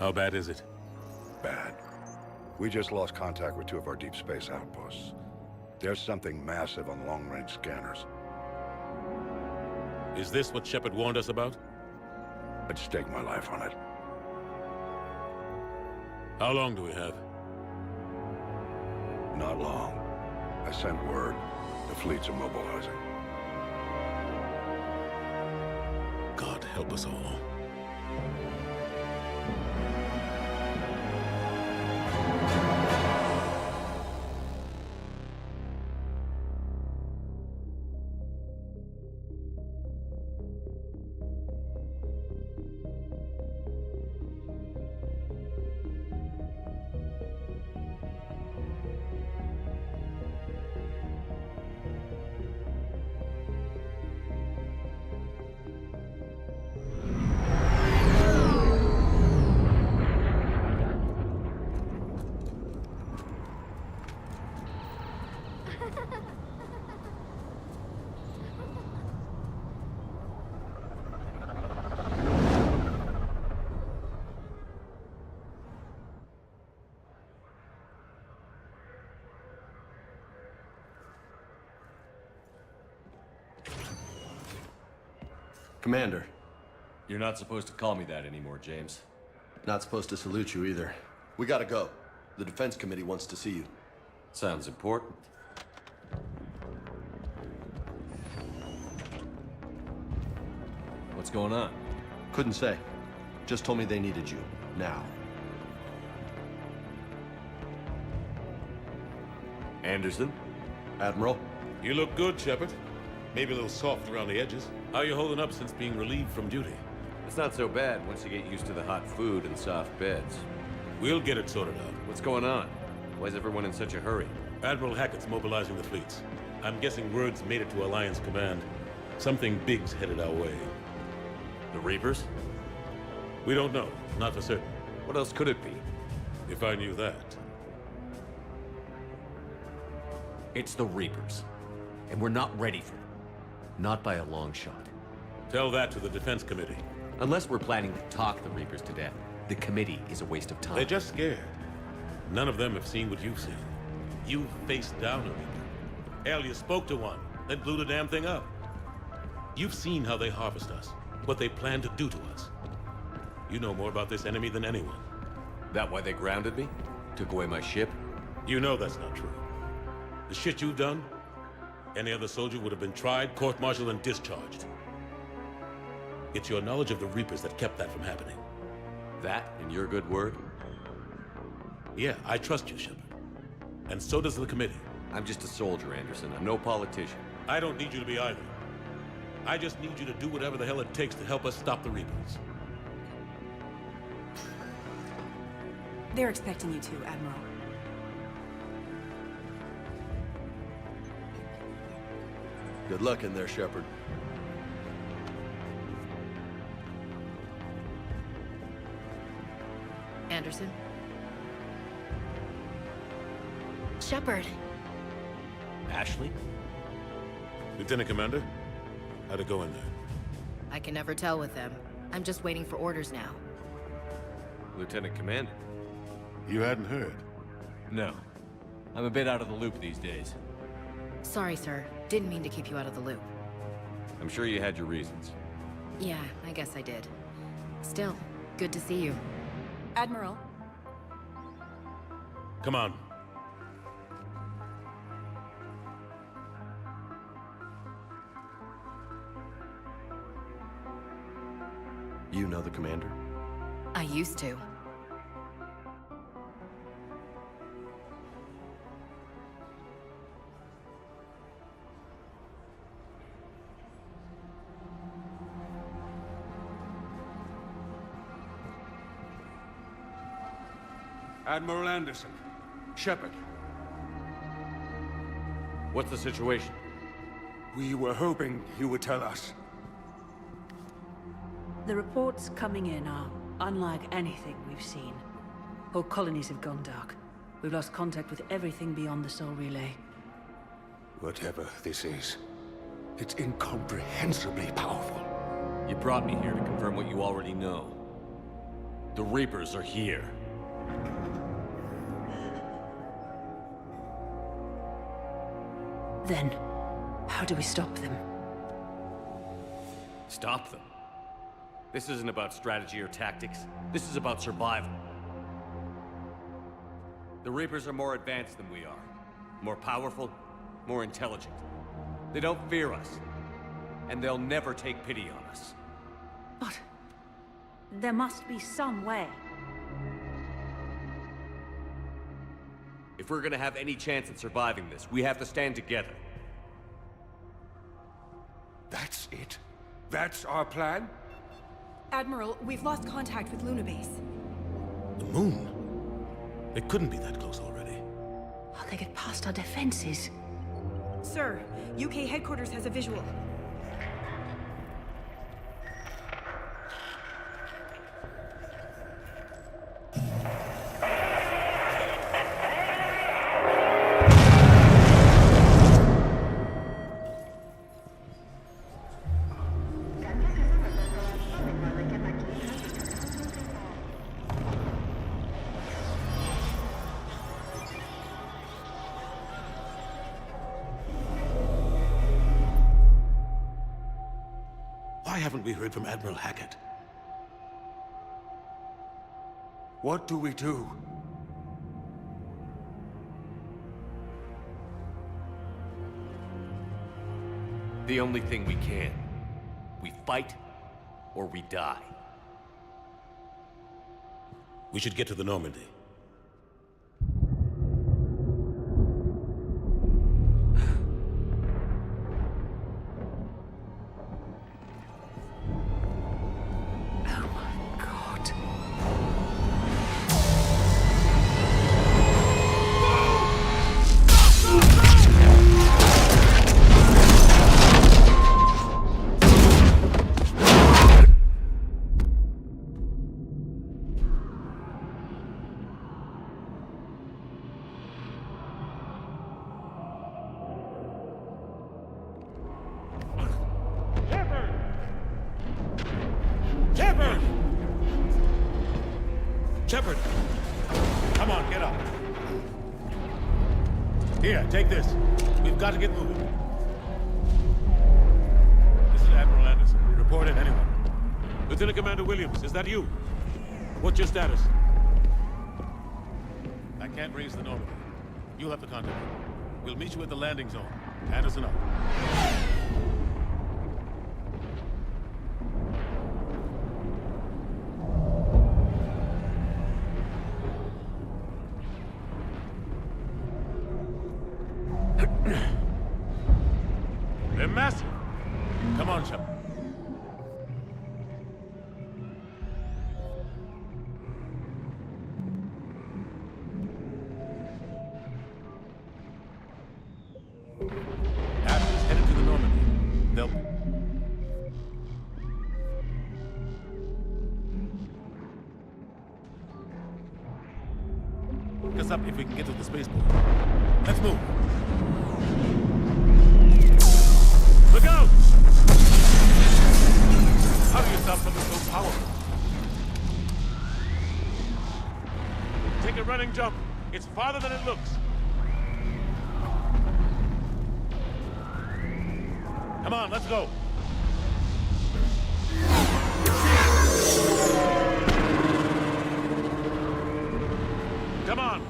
How bad is it? Bad. We just lost contact with two of our deep space outposts. There's something massive on long-range scanners. Is this what Shepard warned us about? I'd stake my life on it. How long do we have? Not long. I sent word. The fleets are mobilizing. God help us all. Commander. You're not supposed to call me that anymore, James. Not supposed to salute you either. We gotta go. The Defense Committee wants to see you. Sounds important. What's going on? Couldn't say. Just told me they needed you. Now. Anderson? Admiral? You look good, Shepard. Maybe a little soft around the edges. How you holding up since being relieved from duty? It's not so bad once you get used to the hot food and soft beds. We'll get it sorted out. What's going on? Why is everyone in such a hurry? Admiral Hackett's mobilizing the fleets. I'm guessing word's made it to Alliance Command. Something big's headed our way. The Reapers? We don't know. Not for certain. What else could it be? If I knew that. It's the Reapers. And we're not ready for them. Not by a long shot. Tell that to the Defense Committee. Unless we're planning to talk the Reapers to death, the committee is a waste of time. They're just scared. None of them have seen what you've seen. You faced down a Reaper. Hell, you spoke to one, then blew the damn thing up. You've seen how they harvest us, what they plan to do to us. You know more about this enemy than anyone. That why they grounded me? Took away my ship? You know that's not true. The shit you've done, any other soldier would have been tried, court-martialed, and discharged. It's your knowledge of the Reapers that kept that from happening. That and your good word? Yeah, I trust you, Shepard. And so does the committee. I'm just a soldier, Anderson. I'm no politician. I don't need you to be either. I just need you to do whatever the hell it takes to help us stop the Reapers. They're expecting you to, Admiral. Good luck in there, Shepard. Anderson? Shepard. Ashley? Lieutenant Commander, how'd it go in there? I can never tell with them. I'm just waiting for orders now. Lieutenant Commander? You hadn't heard? No. I'm a bit out of the loop these days. Sorry, sir. Didn't mean to keep you out of the loop. I'm sure you had your reasons. Yeah, I guess I did. Still, good to see you. Admiral, Come on. You know the commander? I used to. Admiral Anderson. Shepard. What's the situation? We were hoping you would tell us. the reports coming in are unlike anything we've seen. Whole colonies have gone dark. We've lost contact with everything beyond the Sol Relay. Whatever this is, it's incomprehensibly powerful. You brought me here to confirm what you already know. The Reapers are here. Then, how do we stop them? Stop them. This isn't about strategy or tactics. This is about survival. The Reapers are more advanced than we are. More powerful, more intelligent. They don't fear us. And they'll never take pity on us. But there must be some way. If we're gonna have any chance at surviving this, we have to stand together. That's it? That's our plan? Admiral, we've lost contact with Luna Base. The moon? They couldn't be that close already. How'd they get past our defenses? Sir, UK headquarters has a visual. Why haven't we heard from Admiral Hackett? What do we do? The only thing we can. We fight, or we die. We should get to the Normandy. Oh my God. Shepard! Shepard! Come on, get up. Here, take this. We've got to get moving. This is Admiral Anderson. Report in, anyone. Lieutenant Commander Williams, is that you? What's your status? I can't raise the Normandy. You'll have to contact me. We'll meet you at the landing zone. Anderson up. They're massive. Come on, Shepard. Admiral's headed to the Normandy. They'll... Pick us up if we can get to the spaceport. Let's move. Look out! How do you stop something so powerful? Take a running jump. It's farther than it looks. Come on, let's go. Come on.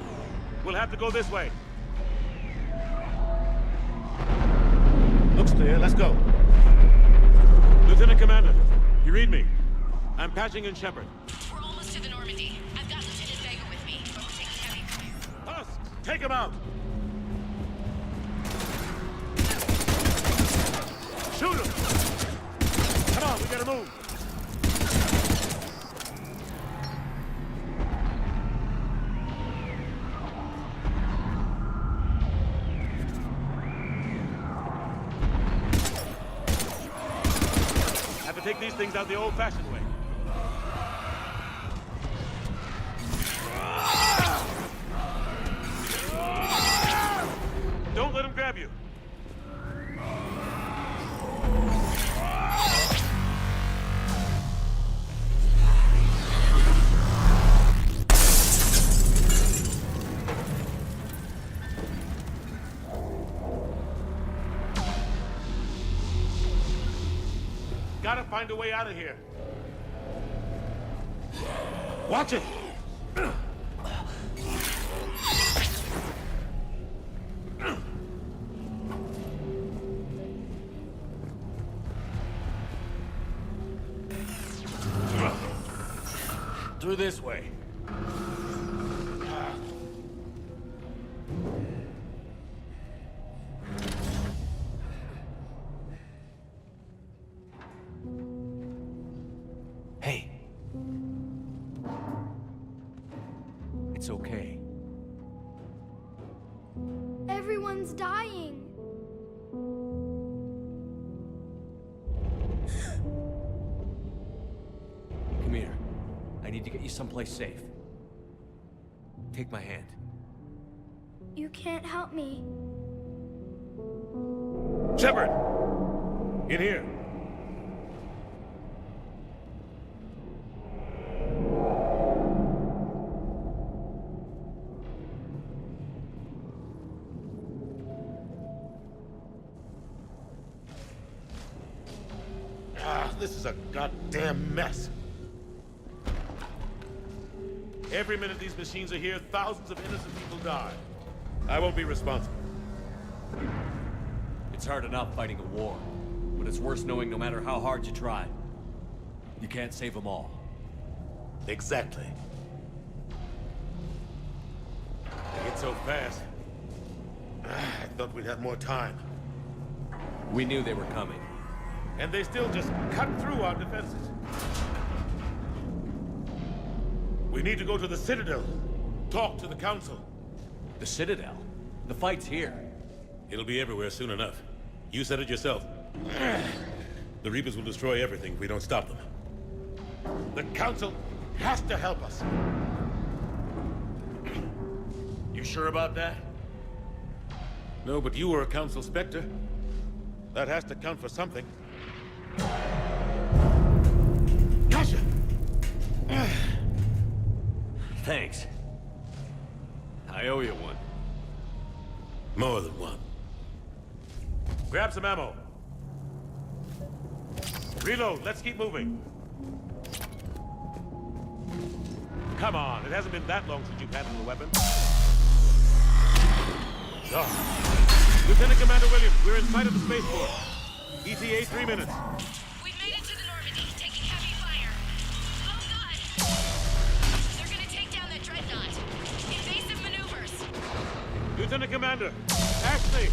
We'll have to go this way. Looks clear. Let's go. Lieutenant Commander, you read me? I'm patching in Shepard. We're almost to the Normandy. I've got Lieutenant Vega with me. We're taking heavy fire. Husks, take him out! Shoot him! Come on, we gotta move! Have to take these things out the old-fashioned way. Don't let him grab you. gotta find a way out of here. Watch it! Through this way. Hey. It's okay. Everyone's dying. Come here. I need to get you someplace safe. Take my hand. You can't help me. Shepard! In here. This is a goddamn mess. Every minute these machines are here, thousands of innocent people die. I won't be responsible. It's hard enough fighting a war, but it's worse knowing no matter how hard you try, you can't save them all. Exactly. They get so fast. I thought we'd have more time. We knew they were coming. And they still just cut through our defenses. We need to go to the Citadel. Talk to the Council. The Citadel? The fight's here. It'll be everywhere soon enough. You said it yourself. The Reapers will destroy everything if we don't stop them. The Council has to help us. You sure about that? No, but you were a Council Spectre. That has to count for something. Gotcha! Thanks. I owe you one. More than one. Grab some ammo. Reload, let's keep moving. Come on, it hasn't been that long since you've handled a weapon. Oh. Lieutenant Commander Williams, we're in sight of the spaceport. ETA 3 minutes. We've made it to the Normandy, taking heavy fire. Oh god! They're gonna take down that dreadnought. Invasive maneuvers. Lieutenant Commander, Ashley!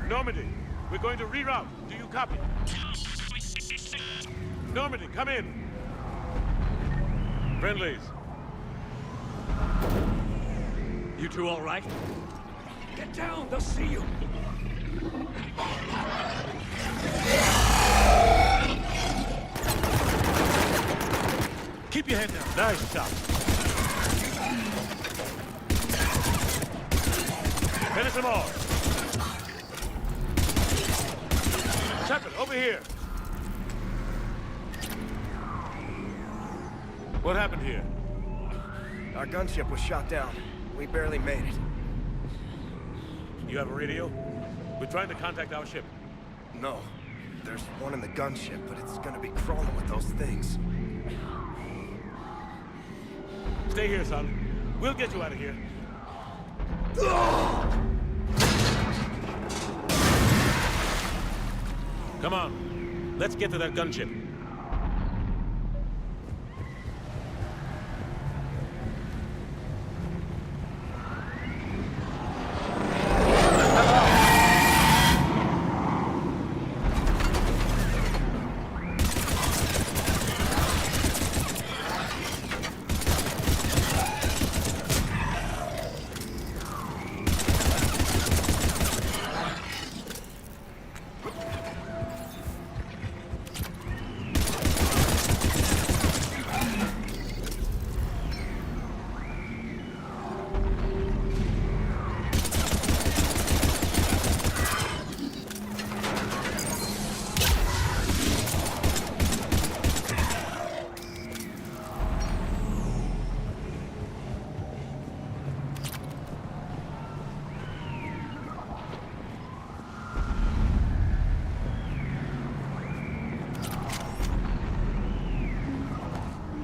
Normandy, we're going to reroute. Do you copy? Normandy, come in. Friendlies. You two all right? Get down, they'll see you. Keep your head down. Nice shot. Finish them all. Shepard, over here. What happened here? Our gunship was shot down. We barely made it. You have a radio? We're trying to contact our ship. No. There's one in the gunship, but it's gonna be crawling with those things. Stay here, son. We'll get you out of here. Come on. Let's get to that gunship.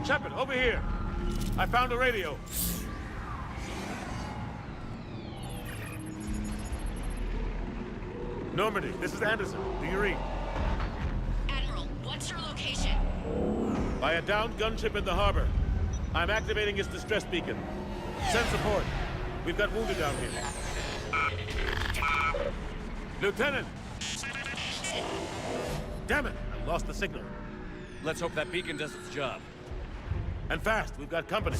Shepard, over here. I found a radio. Normandy, this is Anderson. Do you read? Admiral, what's your location? By a downed gunship in the harbor. I'm activating its distress beacon. Send support. We've got wounded down here. Lieutenant! Damn it! I lost the signal. Let's hope that beacon does its job. And fast, we've got company.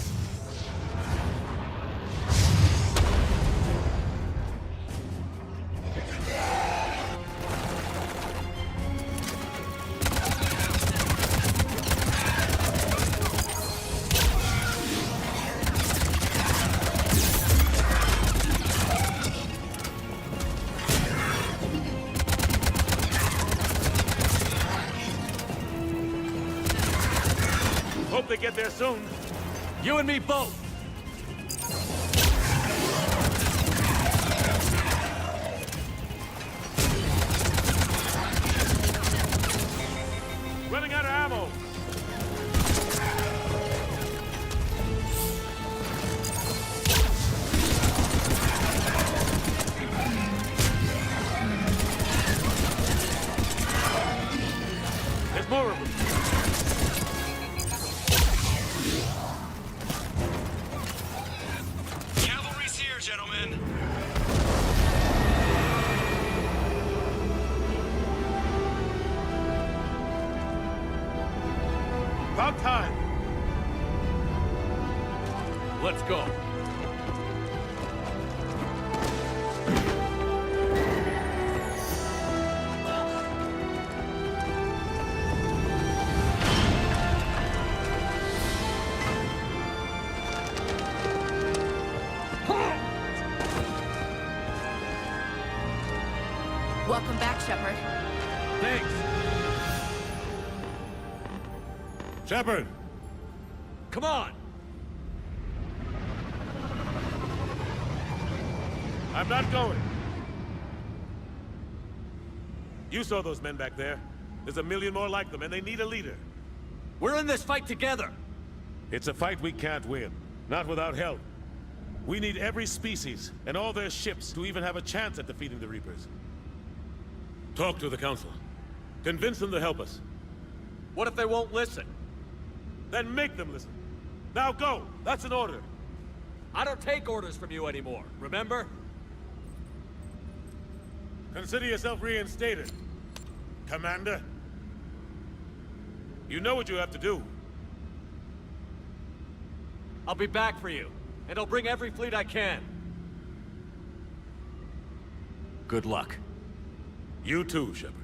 Hope they get there soon. You and me both! Running out of ammo. There's more of them. Cavalry's here, gentlemen. About time. Let's go. Welcome back, Shepard. Thanks. Shepard! Come on! I'm not going. You saw those men back there. There's a million more like them, and they need a leader. We're in this fight together! It's a fight we can't win. Not without help. We need every species, and all their ships, to even have a chance at defeating the Reapers. Talk to the Council. Convince them to help us. What if they won't listen? Then make them listen. Now go! That's an order. I don't take orders from you anymore, remember? Consider yourself reinstated, Commander. You know what you have to do. I'll be back for you, and I'll bring every fleet I can. Good luck. You too, Shepard.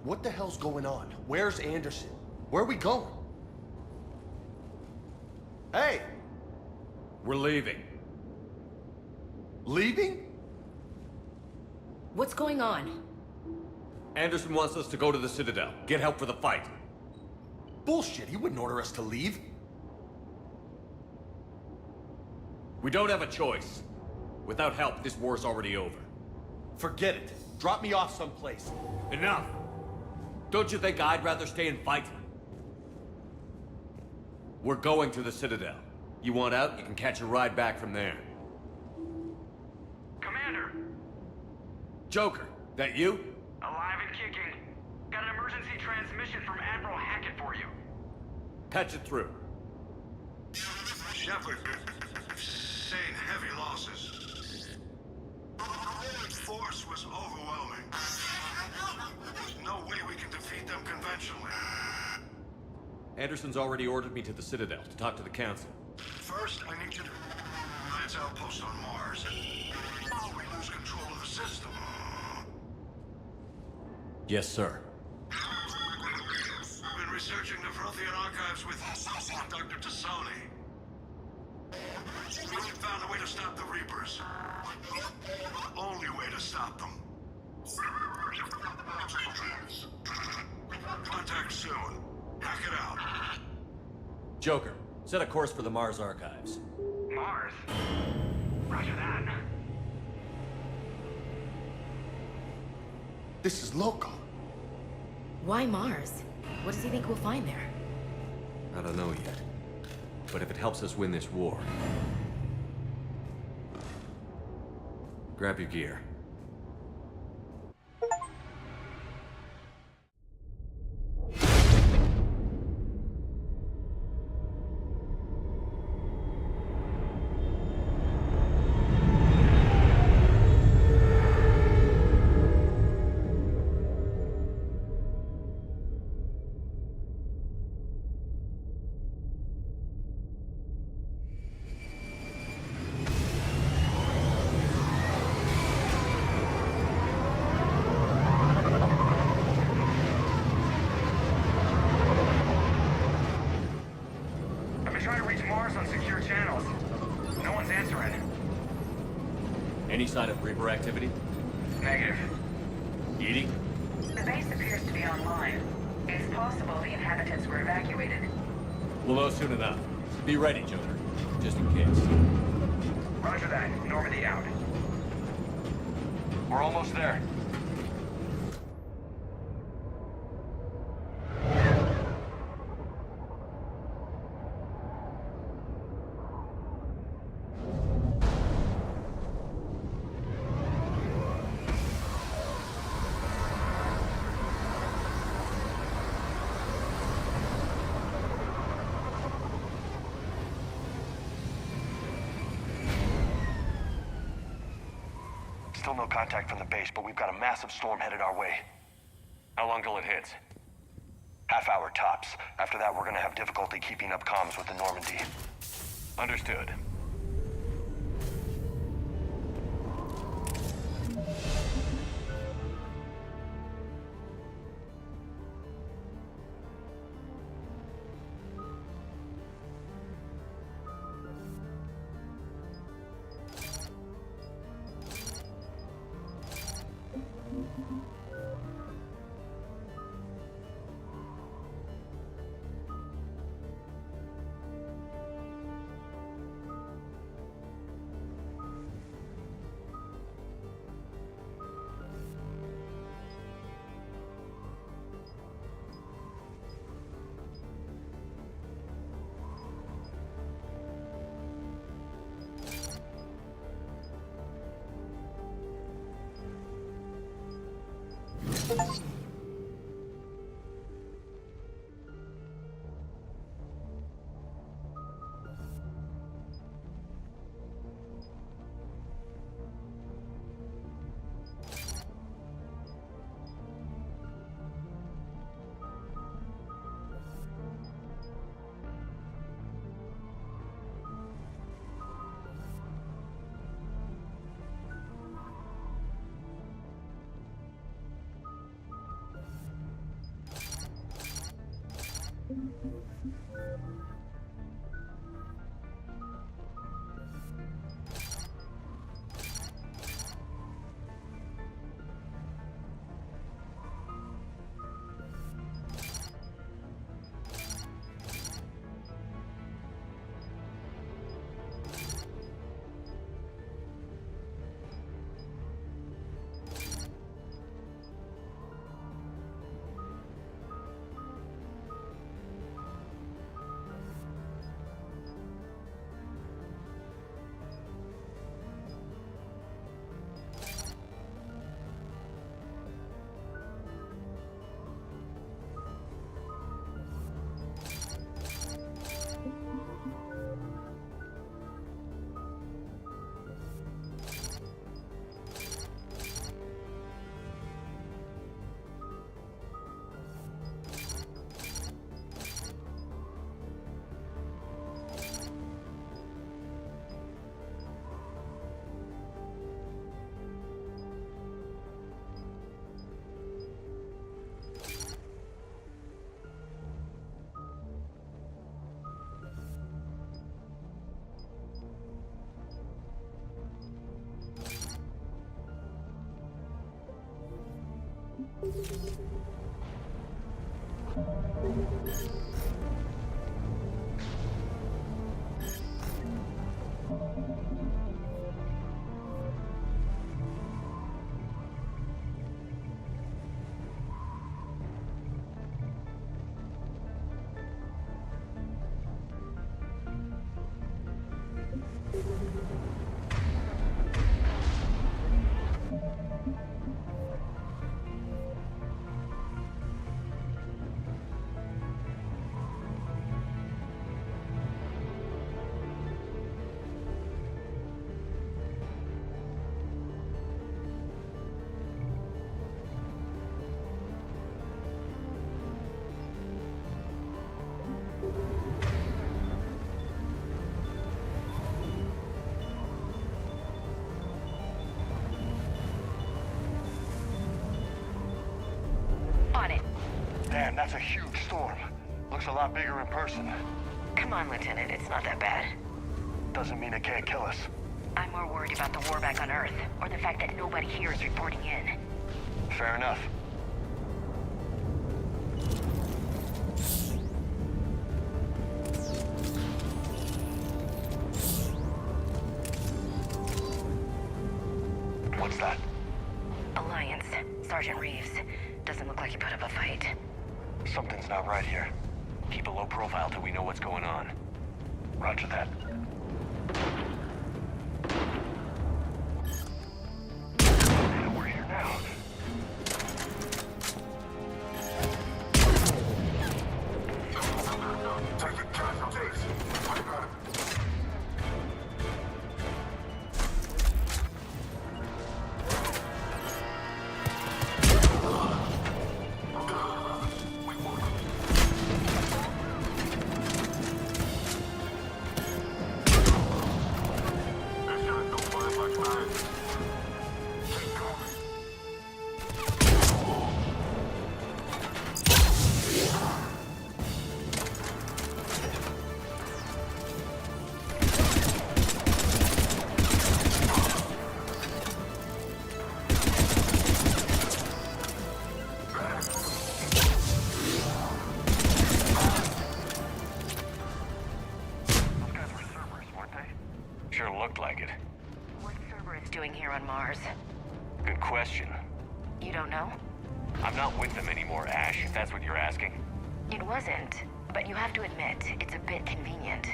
What the hell's going on? Where's Anderson? Where are we going? Hey! We're leaving. Leaving? What's going on? Anderson wants us to go to the Citadel. Get help for the fight. Bullshit, he wouldn't order us to leave. We don't have a choice. Without help, this war's already over. Forget it. Drop me off someplace. Enough! Don't you think I'd rather stay and fight? We're going to the Citadel. You want out, you can catch a ride back from there. Commander! Joker, that you? Alive and kicking. Got an emergency transmission from Admiral Hackett for you. Patch it through. Shepard, sustained heavy losses. The Roman force was overwhelming. There's no way we can defeat them conventionally. Anderson's already ordered me to the Citadel to talk to the Council. First, I need you to Alliance outpost on Mars. Before we lose control of the system. Yes, sir. I've been researching the Prothean archives with Dr. Tassoni. We found a way to stop the Reapers. The only way to stop them. Contact soon. Hack it out. Joker, set a course for the Mars archives. Mars? Roger that. This is loco. Why Mars? What does he think we'll find there? I don't know yet. But if it helps us win this war... Grab your gear. Any sign of Reaper activity? Negative. Edie? The base appears to be online. It's possible the inhabitants were evacuated. We'll know soon enough. Be ready, Joker. Just in case. Roger that. Normandy out. We're almost there. Still no contact from the base, but we've got a massive storm headed our way. How long till it hits? Half hour tops. After that, we're gonna have difficulty keeping up comms with the Normandy. Understood. On it. Damn, that's a huge storm. Looks a lot bigger in person. Come on, Lieutenant. It's not that bad. Doesn't mean it can't kill us. I'm more worried about the war back on Earth, or the fact that nobody here is reporting in. Fair enough. What's that? Alliance. Sergeant Reeves. Doesn't look like he put up a fight. Something's not right here. Keep a low profile till we know what's going on. Roger that. Yeah, we're here now. Taking casualties. I got it. Sure looked like it. What's Cerberus doing here on Mars? Good question. You don't know? I'm not with them anymore, Ash, if that's what you're asking. It wasn't, but you have to admit, it's a bit convenient.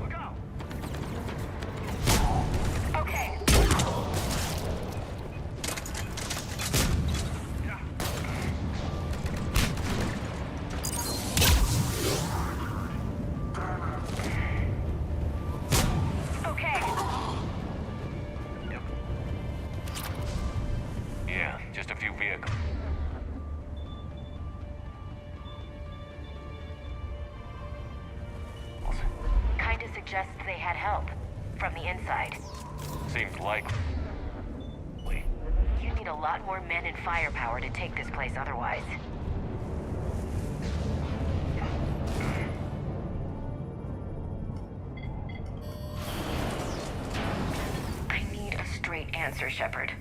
Look out! Okay. Okay. Yeah, just a few vehicles. Kinda suggests they had help. From the inside. Seems likely. You need a lot more men and firepower to take this place otherwise. I need a straight answer, Shepard.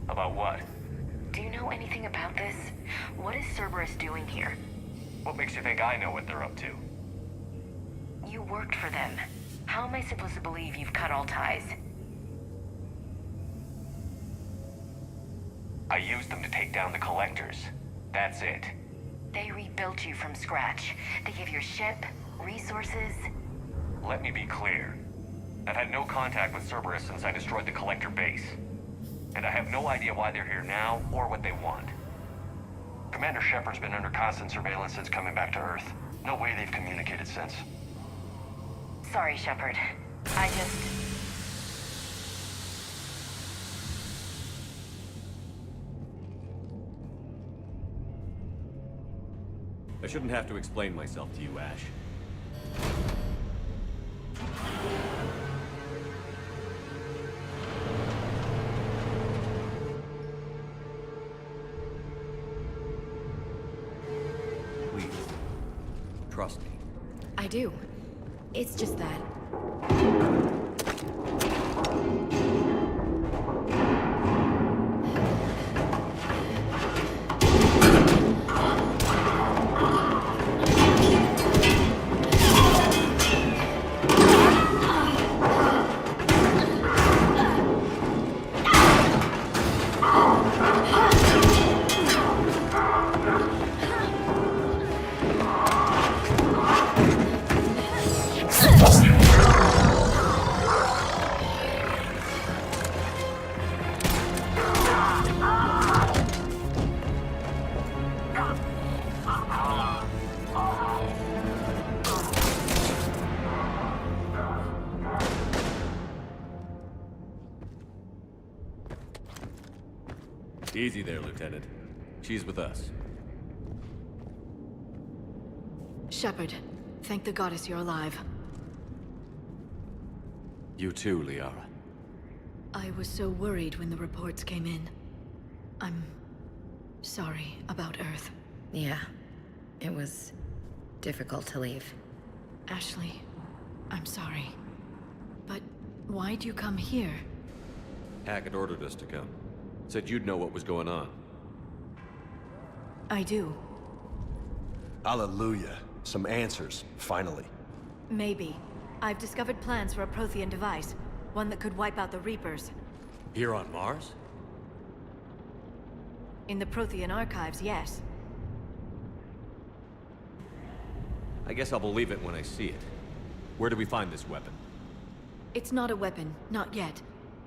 About what? Do you know anything about this? What is Cerberus doing here? What makes you think I know what they're up to? You worked for them. How am I supposed to believe you've cut all ties? I used them to take down the Collectors. That's it. They rebuilt you from scratch. They gave your ship, resources. Let me be clear. I've had no contact with Cerberus since I destroyed the Collector base. And I have no idea why they're here now or what they want. Commander Shepard's been under constant surveillance since coming back to Earth. No way they've communicated since. Sorry, Shepard. I just... I shouldn't have to explain myself to you, Ash. Please, trust me. I do. It's just that... Easy there, Lieutenant. She's with us. Shepard, thank the goddess you're alive. You too, Liara. I was so worried when the reports came in. I'm sorry about Earth. Yeah, it was difficult to leave. Ashley, I'm sorry. But why'd you come here? Hackett ordered us to come. Said you'd know what was going on. I do. Hallelujah. Some answers, finally. Maybe. I've discovered plans for a Prothean device. One that could wipe out the Reapers. Here on Mars? In the Prothean archives, yes. I guess I'll believe it when I see it. Where do we find this weapon? It's not a weapon, not yet.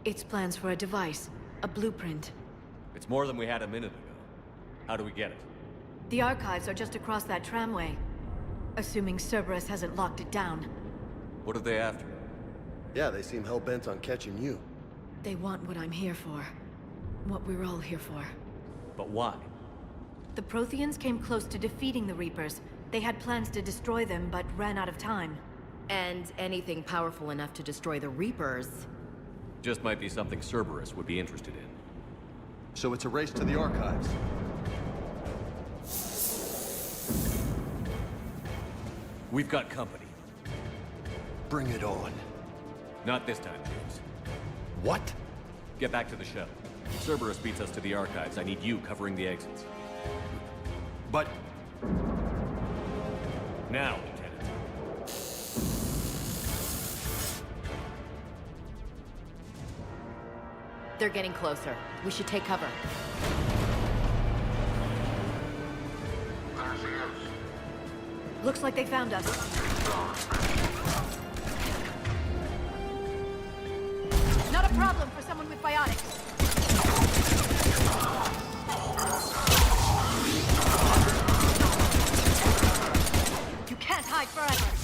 It's plans for a device, a blueprint. It's more than we had a minute ago. How do we get it? The archives are just across that tramway. Assuming Cerberus hasn't locked it down. What are they after? Yeah, they seem hell-bent on catching you. They want what I'm here for. What we're all here for. But why? The Protheans came close to defeating the Reapers. They had plans to destroy them, but ran out of time. And anything powerful enough to destroy the Reapers... Just might be something Cerberus would be interested in. So it's a race to the archives. We've got company. Bring it on. Not this time, James. What? Get back to the shuttle. If Cerberus beats us to the archives, I need you covering the exits. But... Now, Lieutenant. They're getting closer. We should take cover. Looks like they found us. Not a problem for someone with biotics. You can't hide forever.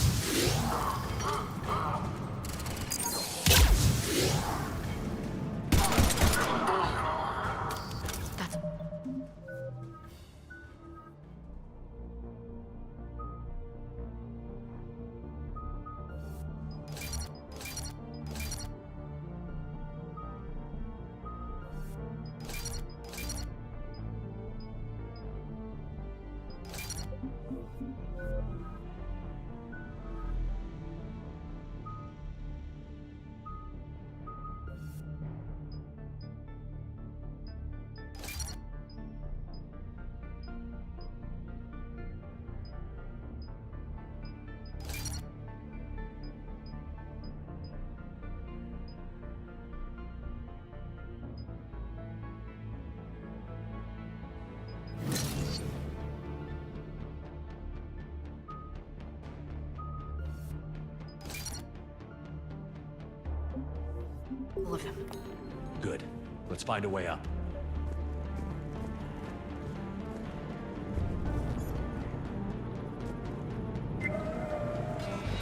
All of them. Good. Let's find a way up.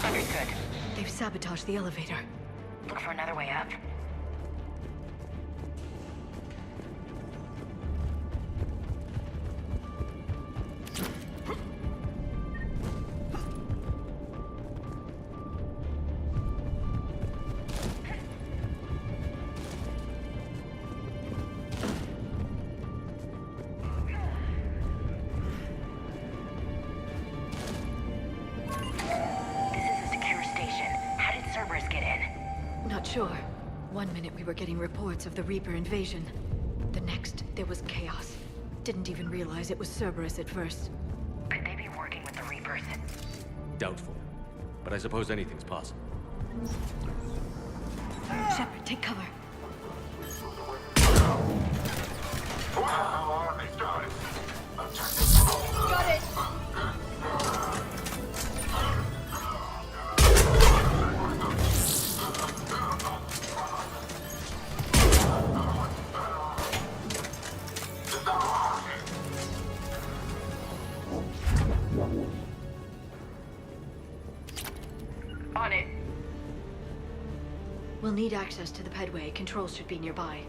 Understood. They've sabotaged the elevator. Look for another way up. Not sure. 1 minute we were getting reports of the Reaper invasion. The next, there was chaos. Didn't even realize it was Cerberus at first. Could they be working with the Reapers? Doubtful. But I suppose anything's possible. Shepard, take cover. Got it! On it. We'll need access to the pedway. Controls should be nearby.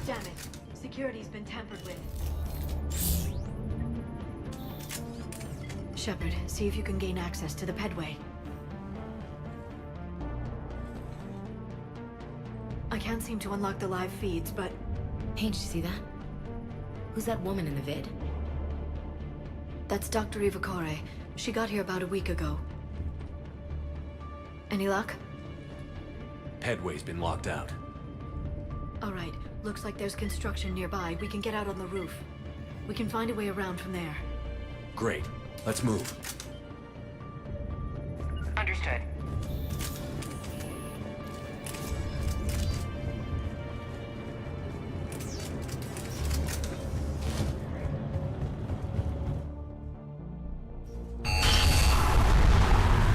Damn it. Security's been tampered with. Shepard, see if you can gain access to the pedway. I can't seem to unlock the live feeds, but... Hey, did you see that? Who's that woman in the vid? That's Dr. Ivakore. She got here about a week ago. Any luck? Pedway's been locked out. All right. Looks like there's construction nearby. We can get out on the roof. We can find a way around from there. Great. Let's move. Understood.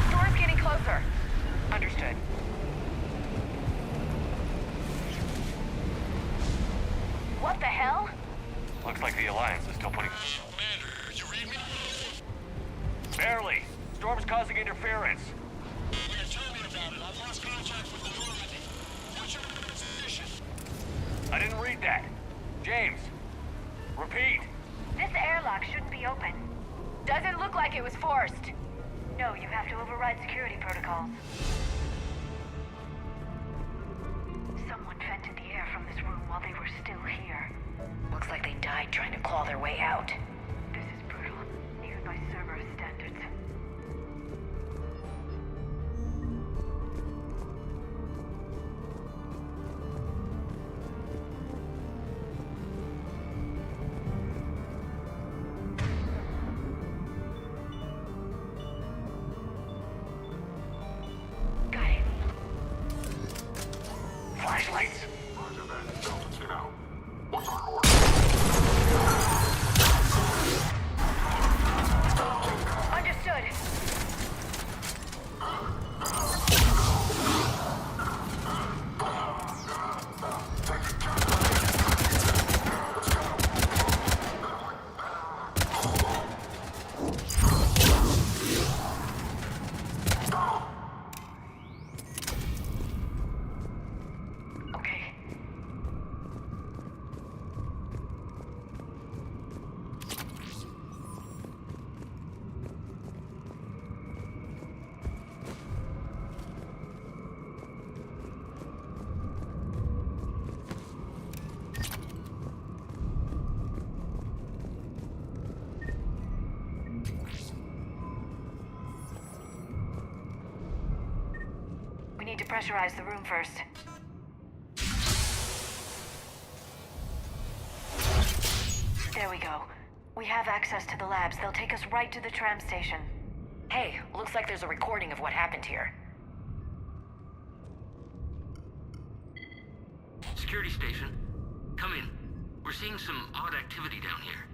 Storm's getting closer. Understood. What the hell? Looks like the Alliance is still putting... Commander, you read me? Barely. Storm's causing interference. Yeah, tell me about it. I've lost contact with the Normandy. What's your position? I didn't read that. James, repeat. This airlock shouldn't be open. Doesn't look like it was forced. No, you have to override security protocols. Someone vented the air from this room while they were still here. Looks like they died trying to claw their way out. This is brutal, even by Cerberus standards. Got it. Flashlights. Roger that. Delta 2 out. What's our order? Understood. depressurize the room first. There we go. We have access to the labs. They'll take us right to the tram station. Hey, looks like there's a recording of what happened here. Security station. Come in. We're seeing some odd activity down here.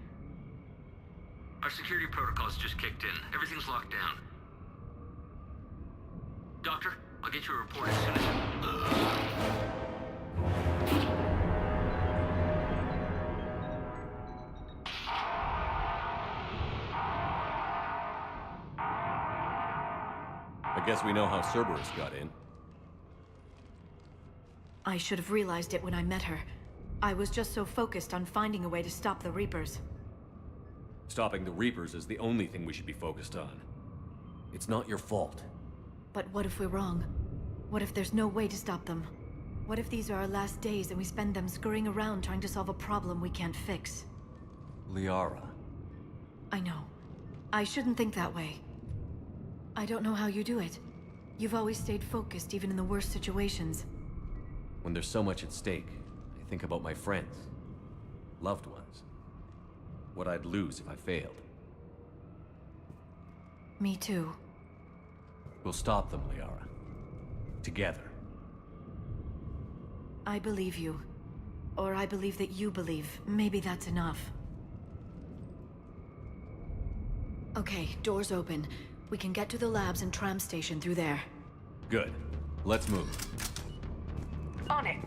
Our security protocols just kicked in. Everything's locked down. Doctor, I'll get you a report as soon as... I guess we know how Cerberus got in. I should have realized it when I met her. I was just so focused on finding a way to stop the Reapers. Stopping the Reapers is the only thing we should be focused on. It's not your fault. But what if we're wrong? What if there's no way to stop them? What if these are our last days and we spend them scurrying around trying to solve a problem we can't fix? Liara. I know. I shouldn't think that way. I don't know how you do it. You've always stayed focused even in the worst situations. When there's so much at stake, I think about my friends. Loved ones. What I'd lose if I failed. Me too. We'll stop them, Liara. Together. I believe you. Or I believe that you believe. Maybe that's enough. Okay, doors open. We can get to the labs and tram station through there. Good. Let's move. On it.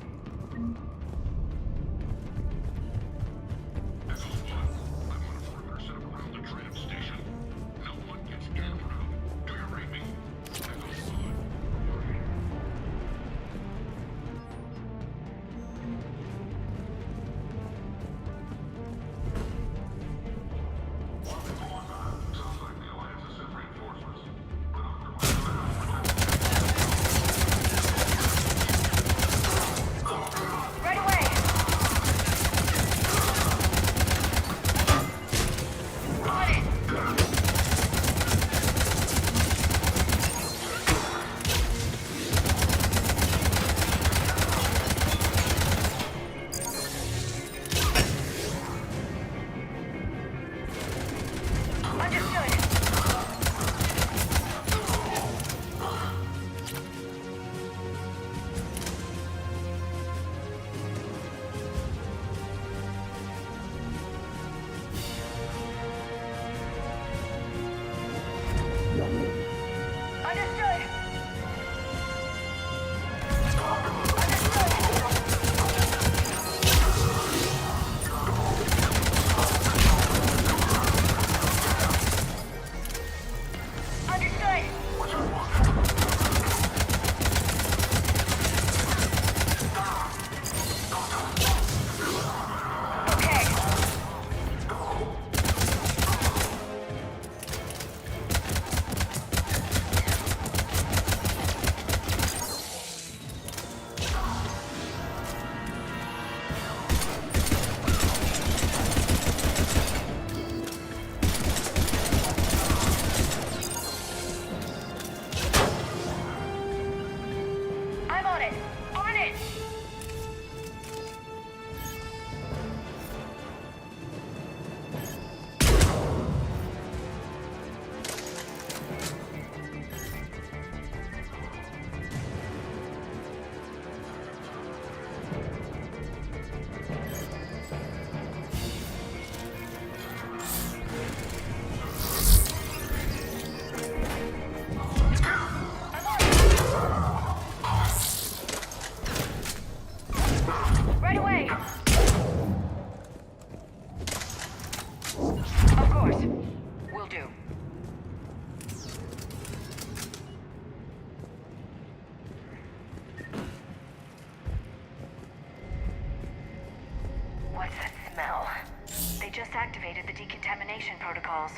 Activated the decontamination protocols,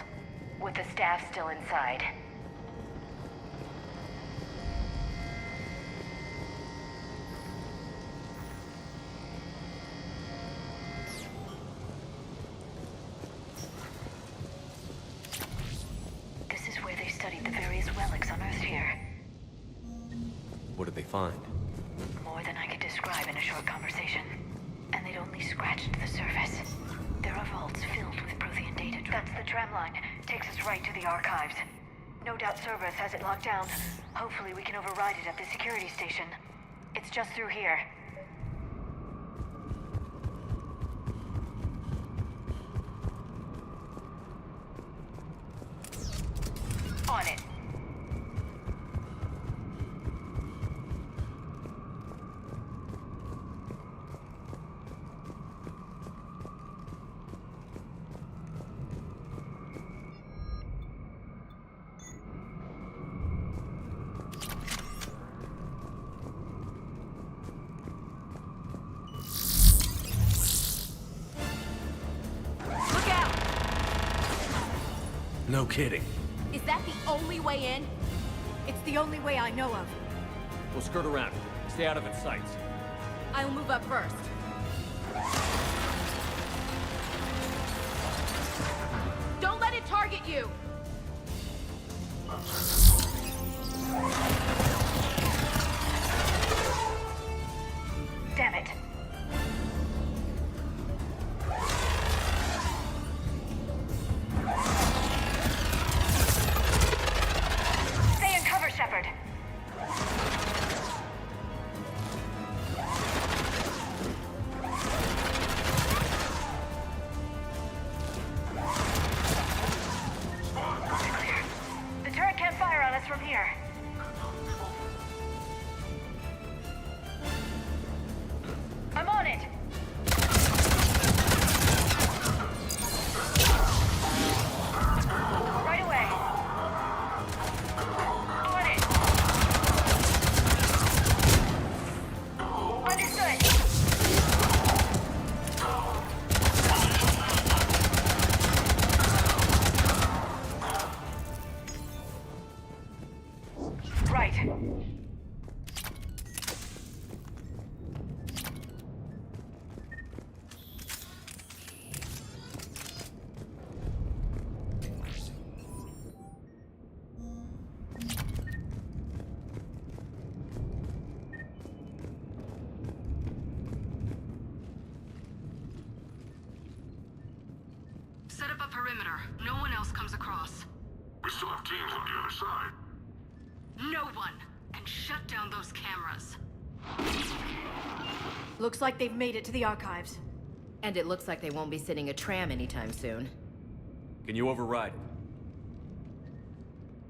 with the staff still inside. This is where they studied the various relics unearthed here. What did they find? More than I could describe in a short conversation. And they'd only scratched the surface. There are vaults filled with Prothean data. That's the tram line. Takes us right to the archives. No doubt Cerberus has it locked down. Hopefully we can override it at the security station. It's just through here. On it. No kidding. Is that the only way in? It's the only way I know of. We'll skirt around. Stay out of its sights. I'll move up first. Don't let it target you! Damn it. Stay in cover, Shepard. Clear. The turret can't fire on us from here. I'm on it. Right away. On it. Understood. Right. Set up a perimeter. No one else comes across. We still have teams on the other side. No one! And shut down those cameras. Looks like they've made it to the archives. And it looks like they won't be sitting a tram anytime soon. Can you override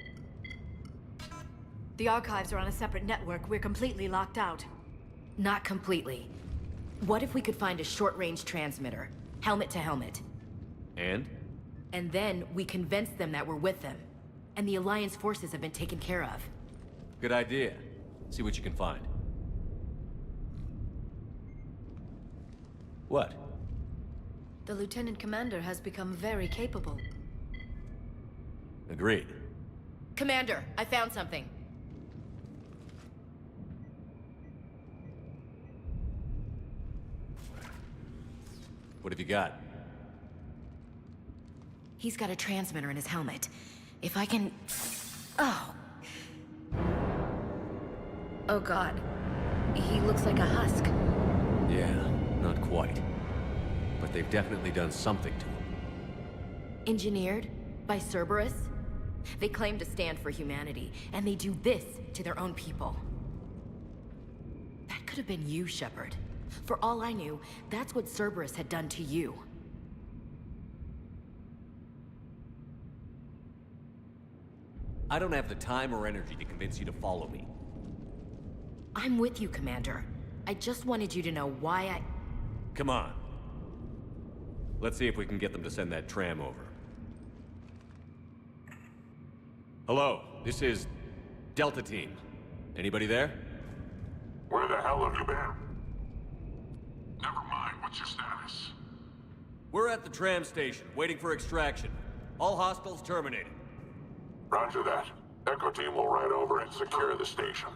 it? The archives are on a separate network. We're completely locked out. Not completely. What if we could find a short-range transmitter? Helmet to helmet. And? And then we convince them that we're with them. And the Alliance forces have been taken care of. Good idea. See what you can find. What? The Lieutenant Commander has become very capable. Agreed. Commander, I found something. What have you got? He's got a transmitter in his helmet. If I can... Oh. Oh God. He looks like a husk. Yeah, not quite. But they've definitely done something to him. Engineered by Cerberus? They claim to stand for humanity, and they do this to their own people. That could have been you, Shepard. For all I knew, that's what Cerberus had done to you. I don't have the time or energy to convince you to follow me. I'm with you, Commander. I just wanted you to know why I... Come on. Let's see if we can get them to send that tram over. Hello, this is Delta Team. Anybody there? Where the hell have you been? Never mind, what's your status? We're at the tram station, waiting for extraction. All hostiles terminated. Roger that. Echo Team will ride over and secure the station.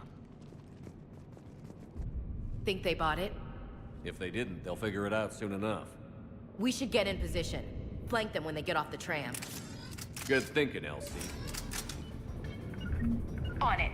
Think they bought it? If they didn't, they'll figure it out soon enough. We should get in position. Flank them when they get off the tram. Good thinking, Elsie. On it.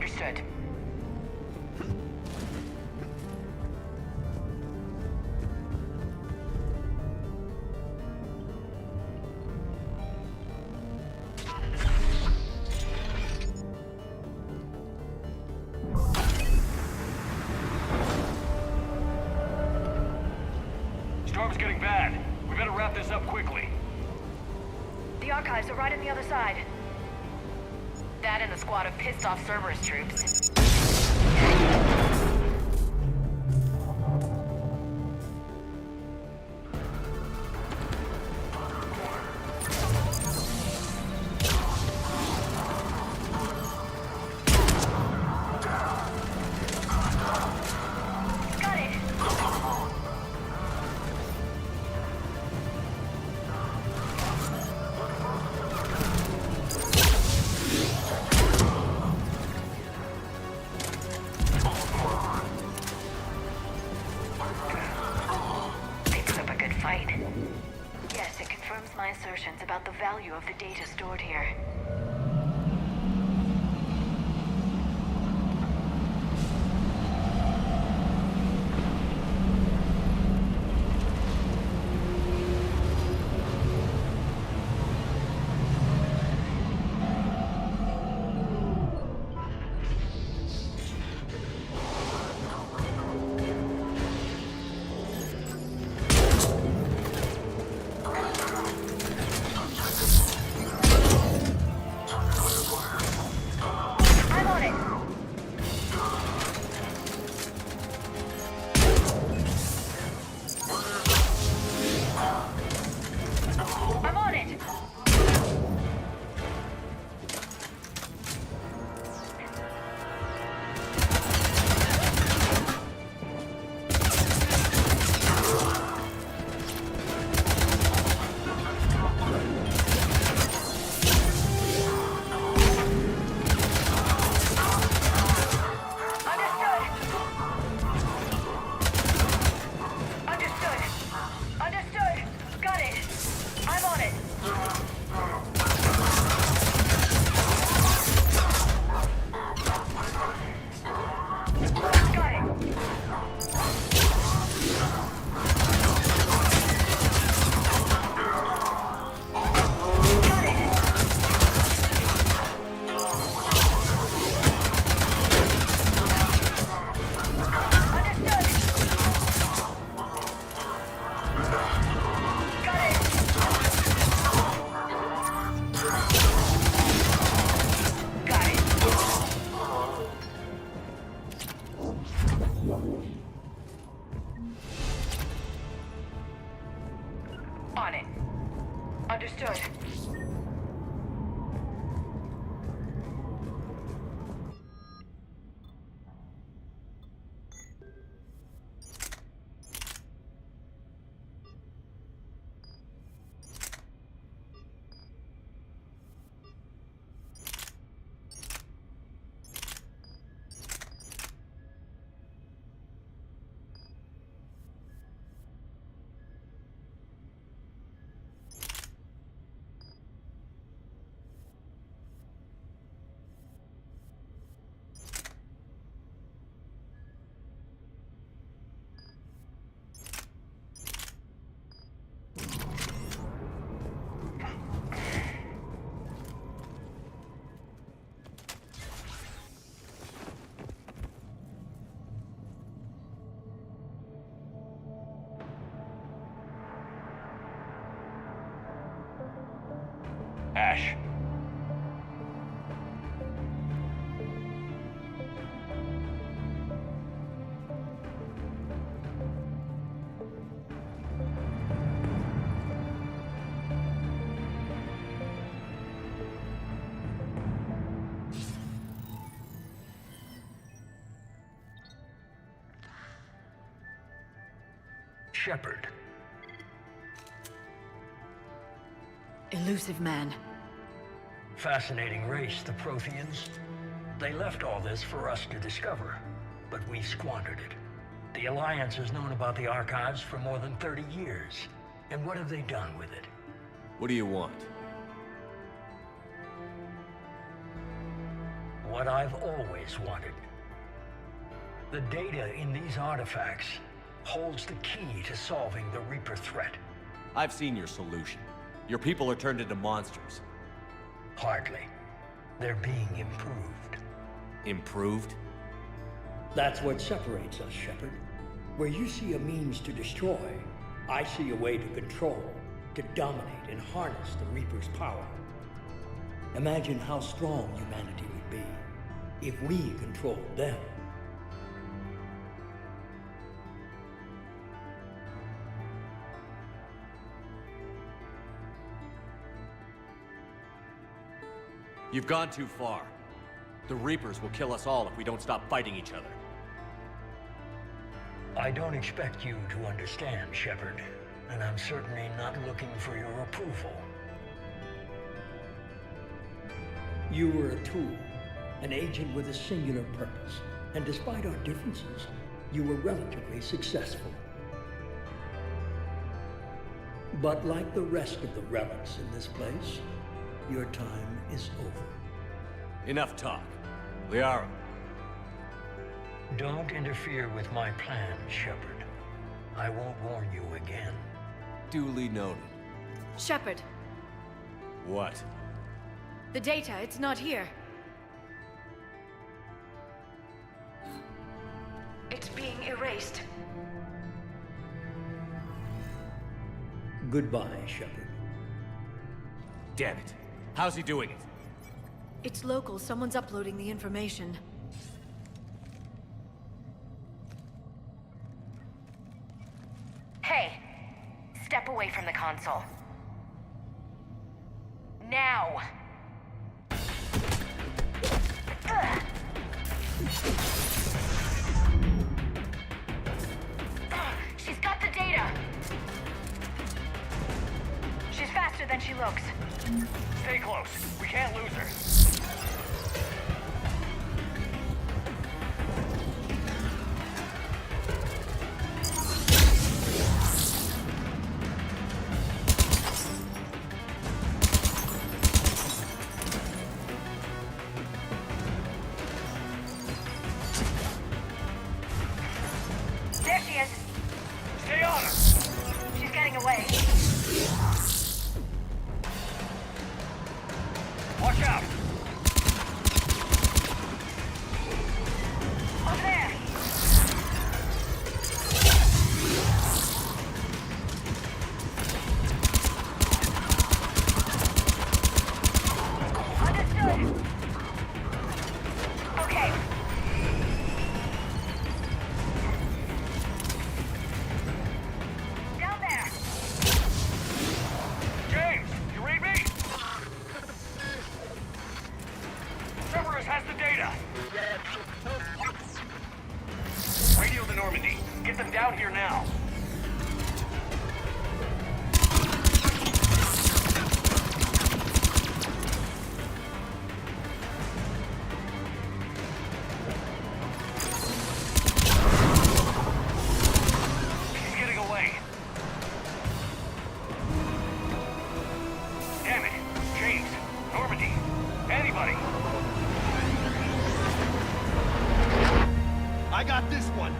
Understood. Storm's getting bad. We better wrap this up quickly. The archives are right on the other side. That and the squad of pissed off Cerberus troops. Assertions about the value of the data stored here. On it. Understood. Ash. Shepard. Elusive man. Fascinating race, the Protheans. They left all this for us to discover, but we squandered it. The Alliance has known about the archives for more than 30 years. And what have they done with it? What do you want? What what I've always wanted. The data in these artifacts holds the key to solving the Reaper threat. I've seen your solution. Your people are turned into monsters. Hardly. They're being improved. Improved? That's what separates us, Shepard. Where you see a means to destroy, I see a way to control, to dominate and harness the Reaper's power. Imagine how strong humanity would be if we controlled them. You've gone too far. The Reapers will kill us all if we don't stop fighting each other. I don't expect you to understand, Shepard, and I'm certainly not looking for your approval. You were a tool, an agent with a singular purpose, and despite our differences, you were relatively successful. But like the rest of the relics in this place, your time is over. Enough talk. Liara. Don't interfere with my plan, Shepard. I won't warn you again. Duly noted. Shepard, What? the data, it's not here. It's being erased. Goodbye, Shepard. Damn it. How's he doing it? It's local. Someone's uploading the information. Hey, step away from the console. Now! Ugh. She's got the data! She's faster than she looks. Stay close. We can't lose her. There she is. Stay on her! She's getting away. Watch out! Over there. Understood. Okay. Down there. James, you read me? Cerberus has the data. Radio the Normandy. Get them down here now. He's getting away. Damn it. James, Normandy, anybody. I got this one.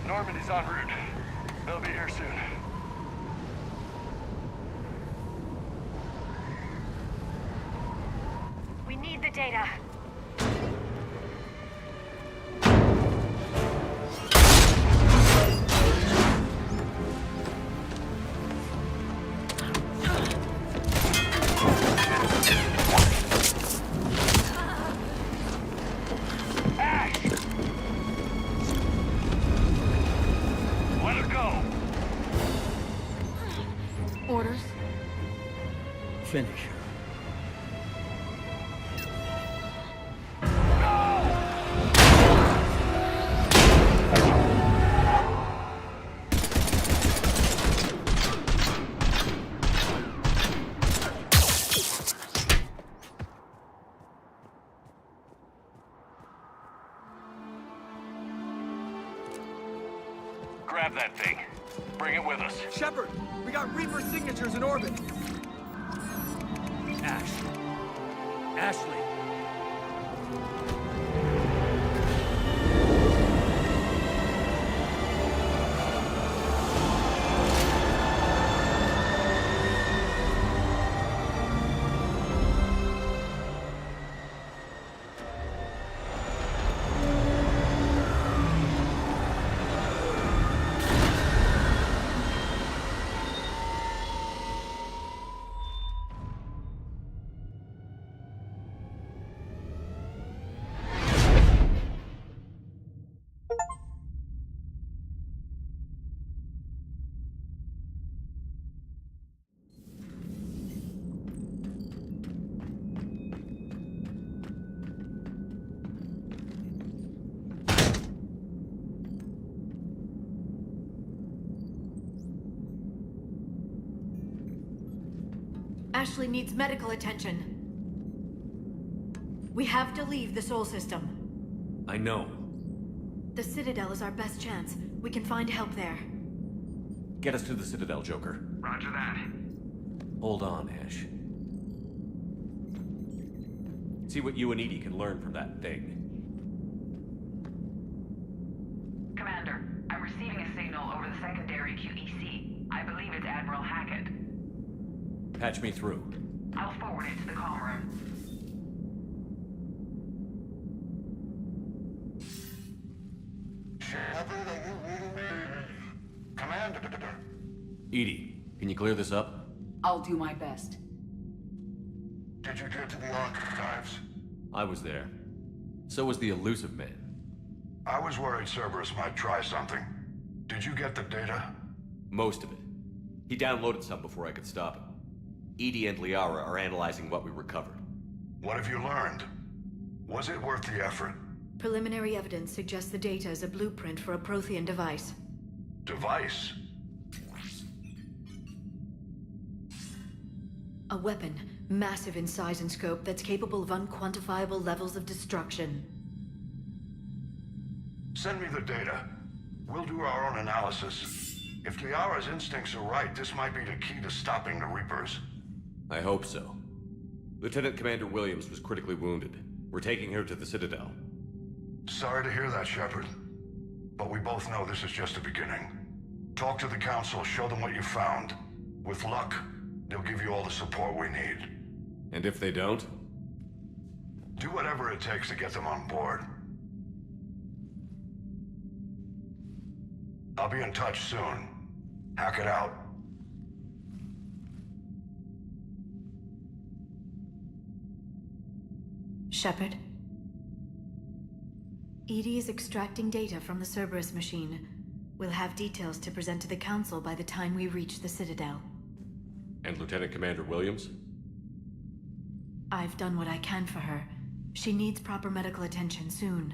Normandy's en route. They'll be here soon. We need the data. Let her go. Orders? finish her. Grab that thing. Bring it with us. Shepard, we got Reaper signatures in orbit. Ashley. Ashley needs medical attention. We have to leave the Sol system. I know. The Citadel is our best chance. We can find help there. Get us to the Citadel, Joker. Roger that. Hold on, Ash. See what you and EDI can learn from that thing. Commander, I'm receiving a signal over the secondary QEC. I believe it's Admiral Hackett. Patch me through. I'll forward it to the comm room. Shepard, are you reading me? Commander. EDI, can you clear this up? I'll do my best. Did you get to the archives? I was there. So was the elusive man. I was worried Cerberus might try something. Did you get the data? Most of it. He downloaded some before I could stop him. EDI and Liara are analyzing what we recovered. What have you learned? Was it worth the effort? Preliminary evidence suggests the data is a blueprint for a Prothean device. Device? A weapon, massive in size and scope, that's capable of unquantifiable levels of destruction. Send me the data. We'll do our own analysis. If Liara's instincts are right, this might be the key to stopping the Reapers. I hope so. Lieutenant Commander Williams was critically wounded. We're taking her to the Citadel. Sorry to hear that, Shepard. But we both know this is just the beginning. Talk to the Council, show them what you found. With luck, they'll give you all the support we need. And if they don't? Do whatever it takes to get them on board. I'll be in touch soon. Hackett out. Shepard? EDI is extracting data from the Cerberus machine. We'll have details to present to the Council by the time we reach the Citadel. And Lieutenant Commander Williams? I've done what I can for her. She needs proper medical attention soon.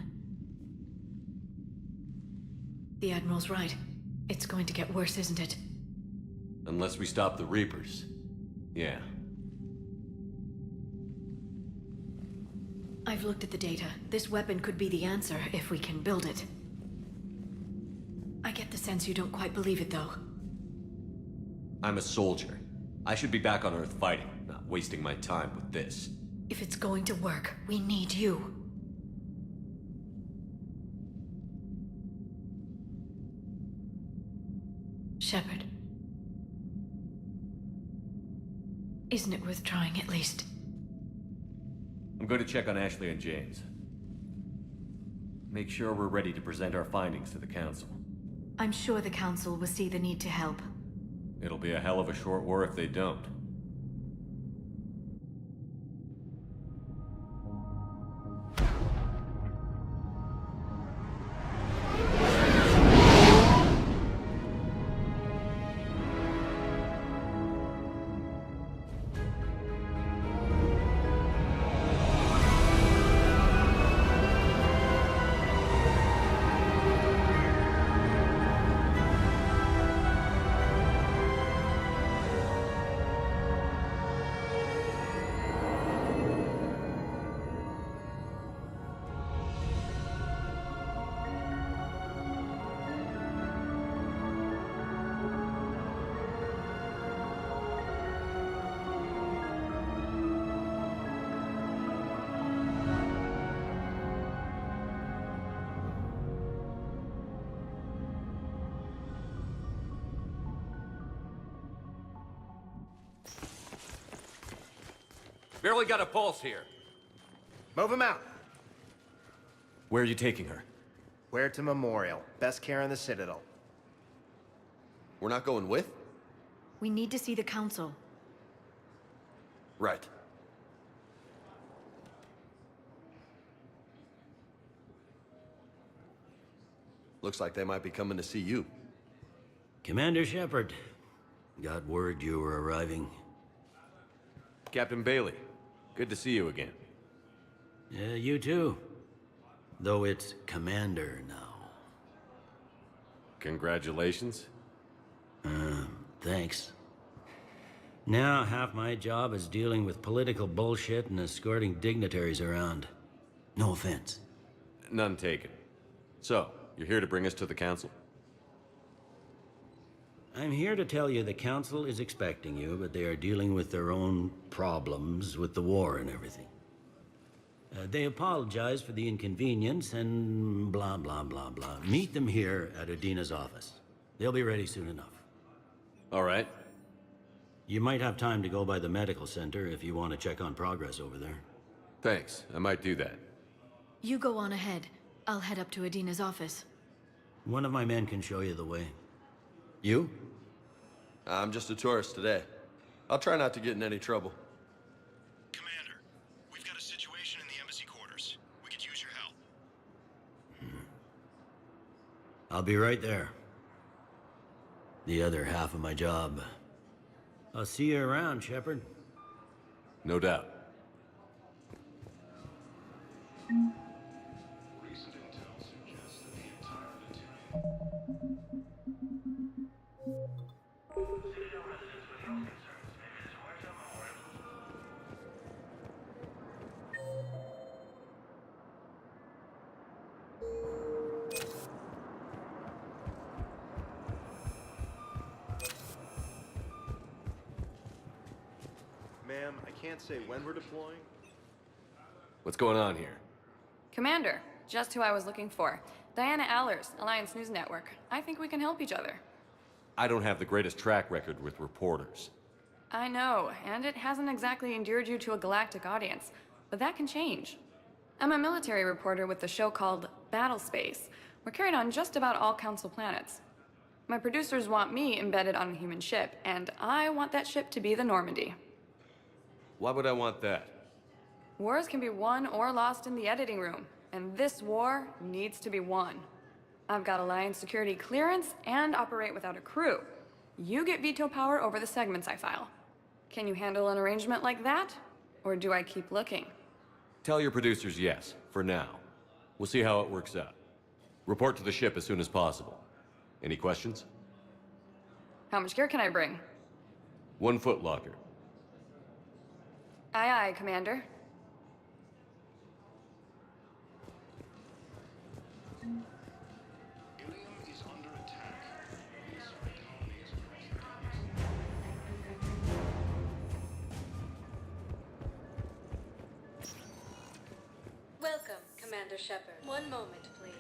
The Admiral's right. It's going to get worse, isn't it? Unless we stop the Reapers. Yeah. I've looked at the data. This weapon could be the answer if we can build it. I get the sense you don't quite believe it, though. I'm a soldier. I should be back on Earth fighting, not wasting my time with this. If it's going to work, we need you. Shepard. Isn't it worth trying, at least? I'm going to check on Ashley and James. Make sure we're ready to present our findings to the Council. I'm sure the Council will see the need to help. It'll be a hell of a short war if they don't. Barely got a pulse here. Move him out. Where are you taking her? Huerta Memorial. Best care in the Citadel. We're not going with? We need to see the Council. Right. Looks like they might be coming to see you. Commander Shepard. Got word you were arriving. Captain Bailey, good to see you again. Yeah, you too. Though it's Commander now. Congratulations. Thanks. Now, half my job is dealing with political bullshit and escorting dignitaries around. No offense. None taken. So, you're here to bring us to the Council? I'm here to tell you the Council is expecting you, but they are dealing with their own problems with the war and everything. They apologize for the inconvenience and blah, blah, blah, blah. Meet them here at Adina's office. They'll be ready soon enough. All right. You might have time to go by the medical center if you want to check on progress over there. Thanks. I might do that. You go on ahead. I'll head up to Adina's office. One of my men can show you the way. You? I'm just a tourist today. I'll try not to get in any trouble. Commander, we've got a situation in the embassy quarters. We could use your help. I'll be right there. The other half of my job. I'll see you around, Shepard. No doubt. Recent intel suggests that the entire Ma'am, I can't say when we're deploying. What's going on here? Commander, just who I was looking for. Diana Allers, Alliance News Network. I think we can help each other. I don't have the greatest track record with reporters. I know, and it hasn't exactly endeared you to a galactic audience, but that can change. I'm a military reporter with the show called Battlespace. We're carried on just about all Council planets. My producers want me embedded on a human ship, and I want that ship to be the Normandy. Why would I want that? Wars can be won or lost in the editing room, and this war needs to be won. I've got Alliance security clearance and operate without a crew. You get veto power over the segments I file. Can you handle an arrangement like that? Or do I keep looking? Tell your producers yes, for now. We'll see how it works out. Report to the ship as soon as possible. Any questions? How much gear can I bring? 1 foot locker. Aye, aye, Commander. Ilium is under attack. Welcome, Commander Shepard. One moment, please.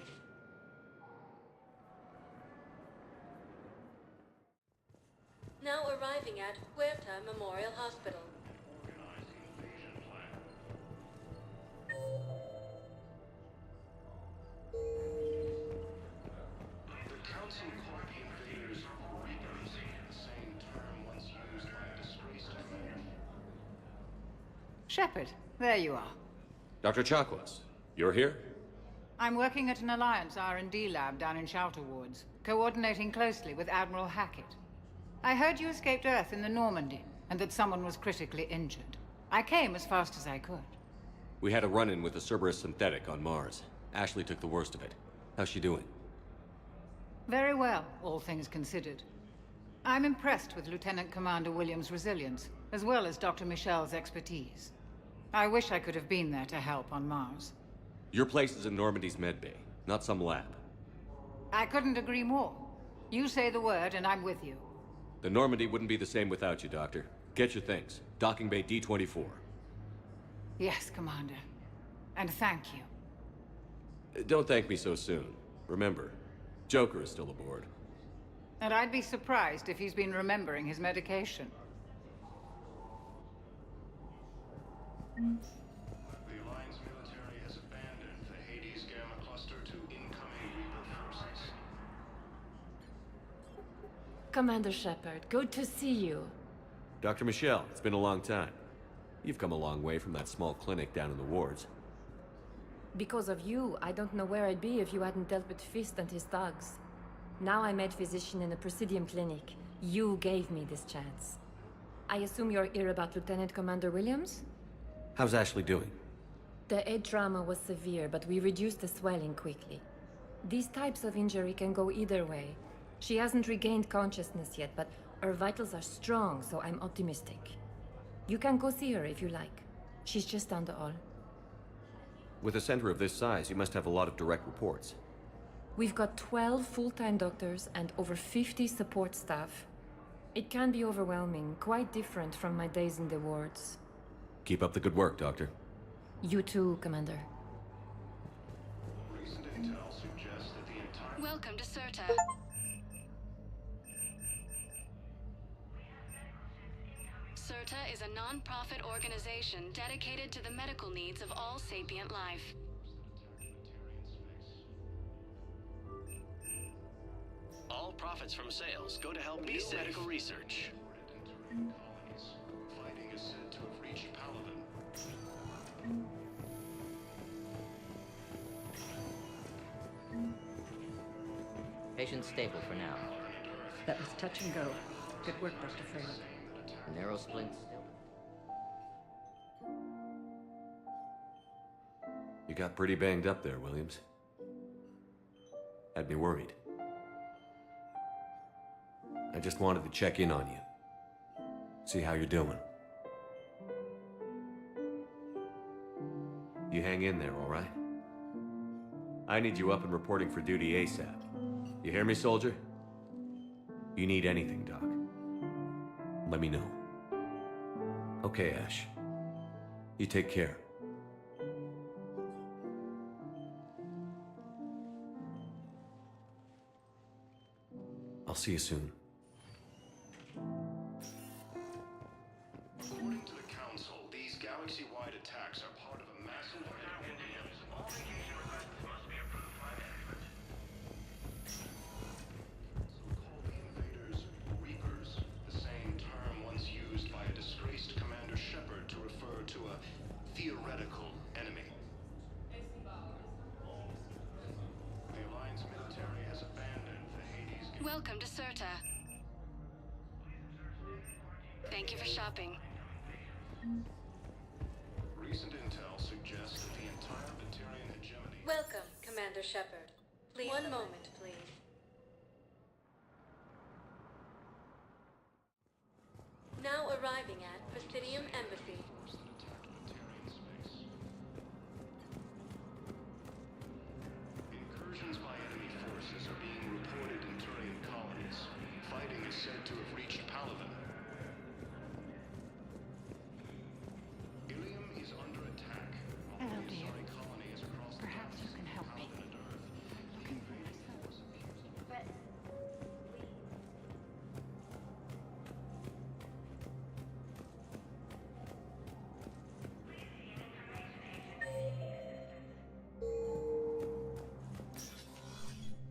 Now arriving at Huerta Memorial Hospital. The Council called the invaders Reapers, the same term once used by a disgraced commander. Shepard, there you are. Dr. Chakwas, you're here? I'm working at an Alliance R&D lab down in Shelter Woods, coordinating closely with Admiral Hackett. I heard you escaped Earth in the Normandy, and that someone was critically injured. I came as fast as I could. We had a run-in with a Cerberus synthetic on Mars. Ashley took the worst of it. How's she doing? Very well, all things considered. I'm impressed with Lieutenant Commander Williams' resilience, as well as Dr. Michel's expertise. I wish I could have been there to help on Mars. Your place is in Normandy's medbay, not some lab. I couldn't agree more. You say the word, and I'm with you. The Normandy wouldn't be the same without you, Doctor. Get your things. Docking Bay D-24. Yes, Commander. And thank you. Don't thank me so soon. Remember, Joker is still aboard. And I'd be surprised if he's been remembering his medication. The Alliance military has abandoned the Hades Gamma Cluster to incoming Reaper forces. Commander Shepard, good to see you. Dr. Michelle, it's been a long time. You've come a long way from that small clinic down in the wards. Because of you, I don't know where I'd be if you hadn't dealt with Fist and his thugs. Now I'm med physician in the Presidium Clinic. You gave me this chance. I assume you're here about Lieutenant Commander Williams? How's Ashley doing? The head trauma was severe, but we reduced the swelling quickly. These types of injury can go either way. She hasn't regained consciousness yet, but her vitals are strong, so I'm optimistic. You can go see her if you like. She's just down the hall. With a center of this size, you must have a lot of direct reports. We've got 12 full-time doctors and over 50 support staff. It can be overwhelming, quite different from my days in the wards. Keep up the good work, Doctor. You too, Commander. Recent intel suggests that the entire... Welcome to CERTA. CERTA is a non-profit organization dedicated to the medical needs of all sapient life. All profits from sales go to help new medical research. Fighting is said to have reached Paladin. Patient stable for now. That was touch and go. Good work, Dr. Freeland. Narrow splints. You got pretty banged up there, Williams. Had me worried. I just wanted to check in on you. See how you're doing. You hang in there, all right? I need you up and reporting for duty ASAP. You hear me, soldier? You need anything, Doc. Let me know. Okay, Ash. You take care. I'll see you soon. According to the Council, these galaxy-wide attacks are part of a massive... So-called invaders, Reapers, the same term once used by a disgraced Commander Shepard to refer to a theoretical enemy. The Alliance military has abandoned the Hades... Welcome to CERTA. Thank you for shopping. Recent intel suggests that the entire Batarian hegemony... Welcome, Commander Shepard. Please. One moment, please. Now arriving at Presidium Embassy. Incursions by enemy forces are being reported in Turian colonies. Fighting is said to have reached Paladin. Ilium is under attack. Hello, dear. Perhaps you can help me.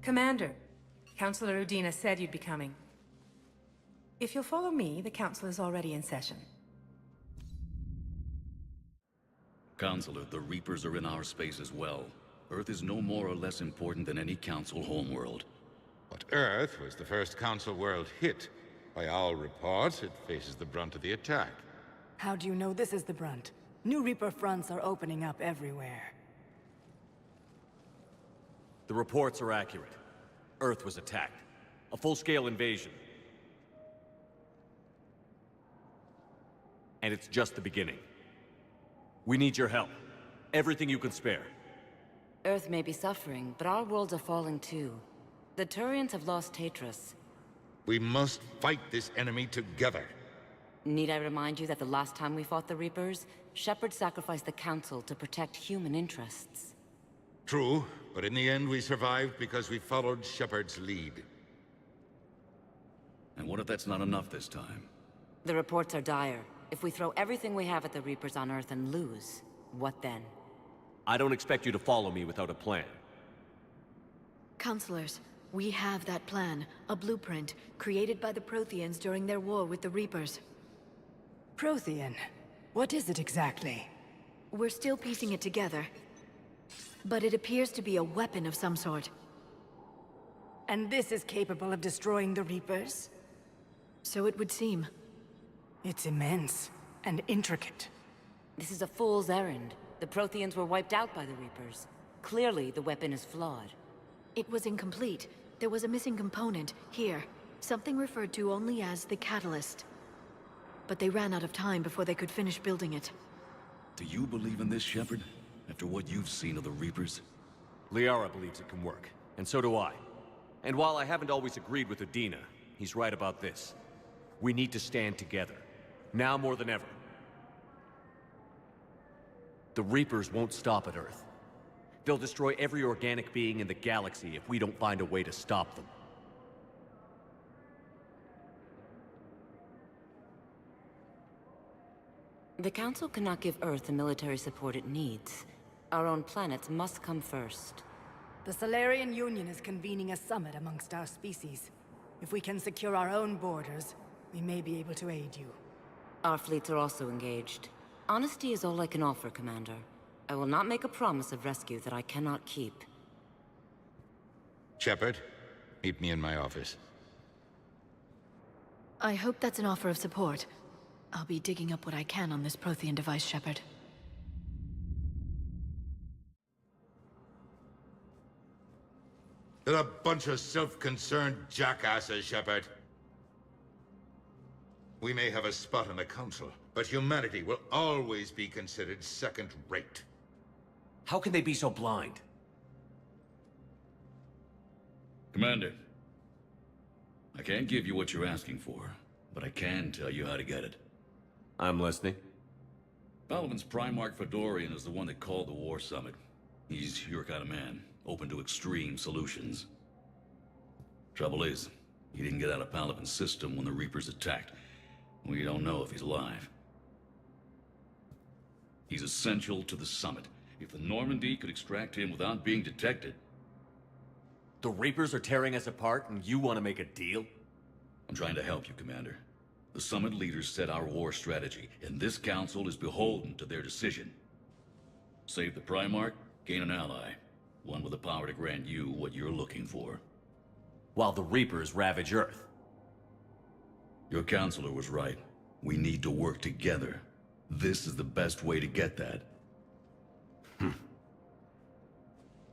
Commander, Councillor Udina said you'd be coming. If you'll follow me, the council is already in session. Counselor, the Reapers are in our space as well. Earth is no more or less important than any Council homeworld. But Earth was the first Council world hit. By all reports, it faces the brunt of the attack. How do you know this is the brunt? New Reaper fronts are opening up everywhere. The reports are accurate. Earth was attacked. A full-scale invasion. And it's just the beginning. We need your help. Everything you can spare. Earth may be suffering, but our worlds are falling too. The Turians have lost Tatris. We must fight this enemy together. Need I remind you that the last time we fought the Reapers, Shepard sacrificed the Council to protect human interests? True, but in the end we survived because we followed Shepard's lead. And what if that's not enough this time? The reports are dire. If we throw everything we have at the Reapers on Earth and lose, what then? I don't expect you to follow me without a plan. Counselors, we have that plan. A blueprint, created by the Protheans during their war with the Reapers. Prothean? What is it exactly? We're still piecing it together. But it appears to be a weapon of some sort. And this is capable of destroying the Reapers? So it would seem. It's immense and intricate. This is a fool's errand. The Protheans were wiped out by the Reapers. Clearly, the weapon is flawed. It was incomplete. There was a missing component, here. Something referred to only as the catalyst. But they ran out of time before they could finish building it. Do you believe in this, Shepard? After what you've seen of the Reapers? Liara believes it can work, and so do I. And while I haven't always agreed with Udina, he's right about this. We need to stand together. Now more than ever. The Reapers won't stop at Earth. They'll destroy every organic being in the galaxy if we don't find a way to stop them. The Council cannot give Earth the military support it needs. Our own planets must come first. The Solarian Union is convening a summit amongst our species. If we can secure our own borders, we may be able to aid you. Our fleets are also engaged. Honesty is all I can offer, Commander. I will not make a promise of rescue that I cannot keep. Shepard, meet me in my office. I hope that's an offer of support. I'll be digging up what I can on this Prothean device, Shepard. They're a bunch of self-concerned jackasses, Shepard. We may have a spot in the Council, but humanity will always be considered second-rate. How can they be so blind? Commander, I can't give you what you're asking for, but I can tell you how to get it. I'm listening. Palaven's Primarch Fedorian is the one that called the War Summit. He's your kind of man, open to extreme solutions. Trouble is, he didn't get out of Palaven's system when the Reapers attacked. We don't know if he's alive. He's essential to the summit. If the Normandy could extract him without being detected... The Reapers are tearing us apart, and you want to make a deal? I'm trying to help you, Commander. The summit leaders set our war strategy, and this council is beholden to their decision. Save the Primarch, gain an ally. One with the power to grant you what you're looking for. While the Reapers ravage Earth. Your counselor was right. We need to work together. This is the best way to get that.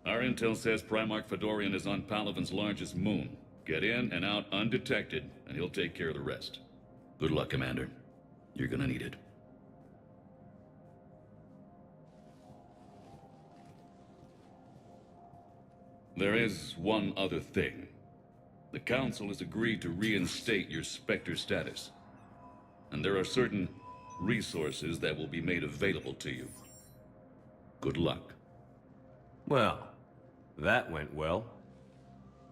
Our intel says Primarch Fedorian is on Palaven's largest moon. Get in and out undetected, and he'll take care of the rest. Good luck, Commander. You're gonna need it. There is one other thing. The Council has agreed to reinstate your Spectre status. And there are certain resources that will be made available to you. Good luck. Well, that went well.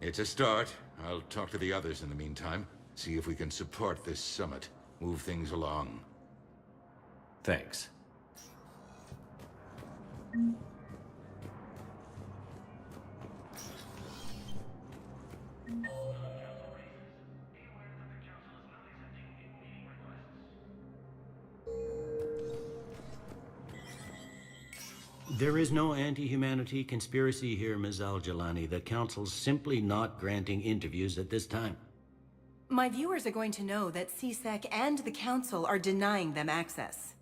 It's a start. I'll talk to the others in the meantime. See if we can support this summit. Move things along. Thanks. There is no anti-humanity conspiracy here, Ms. Al-Jalani. The Council's simply not granting interviews at this time. My viewers are going to know that CSEC and the Council are denying them access.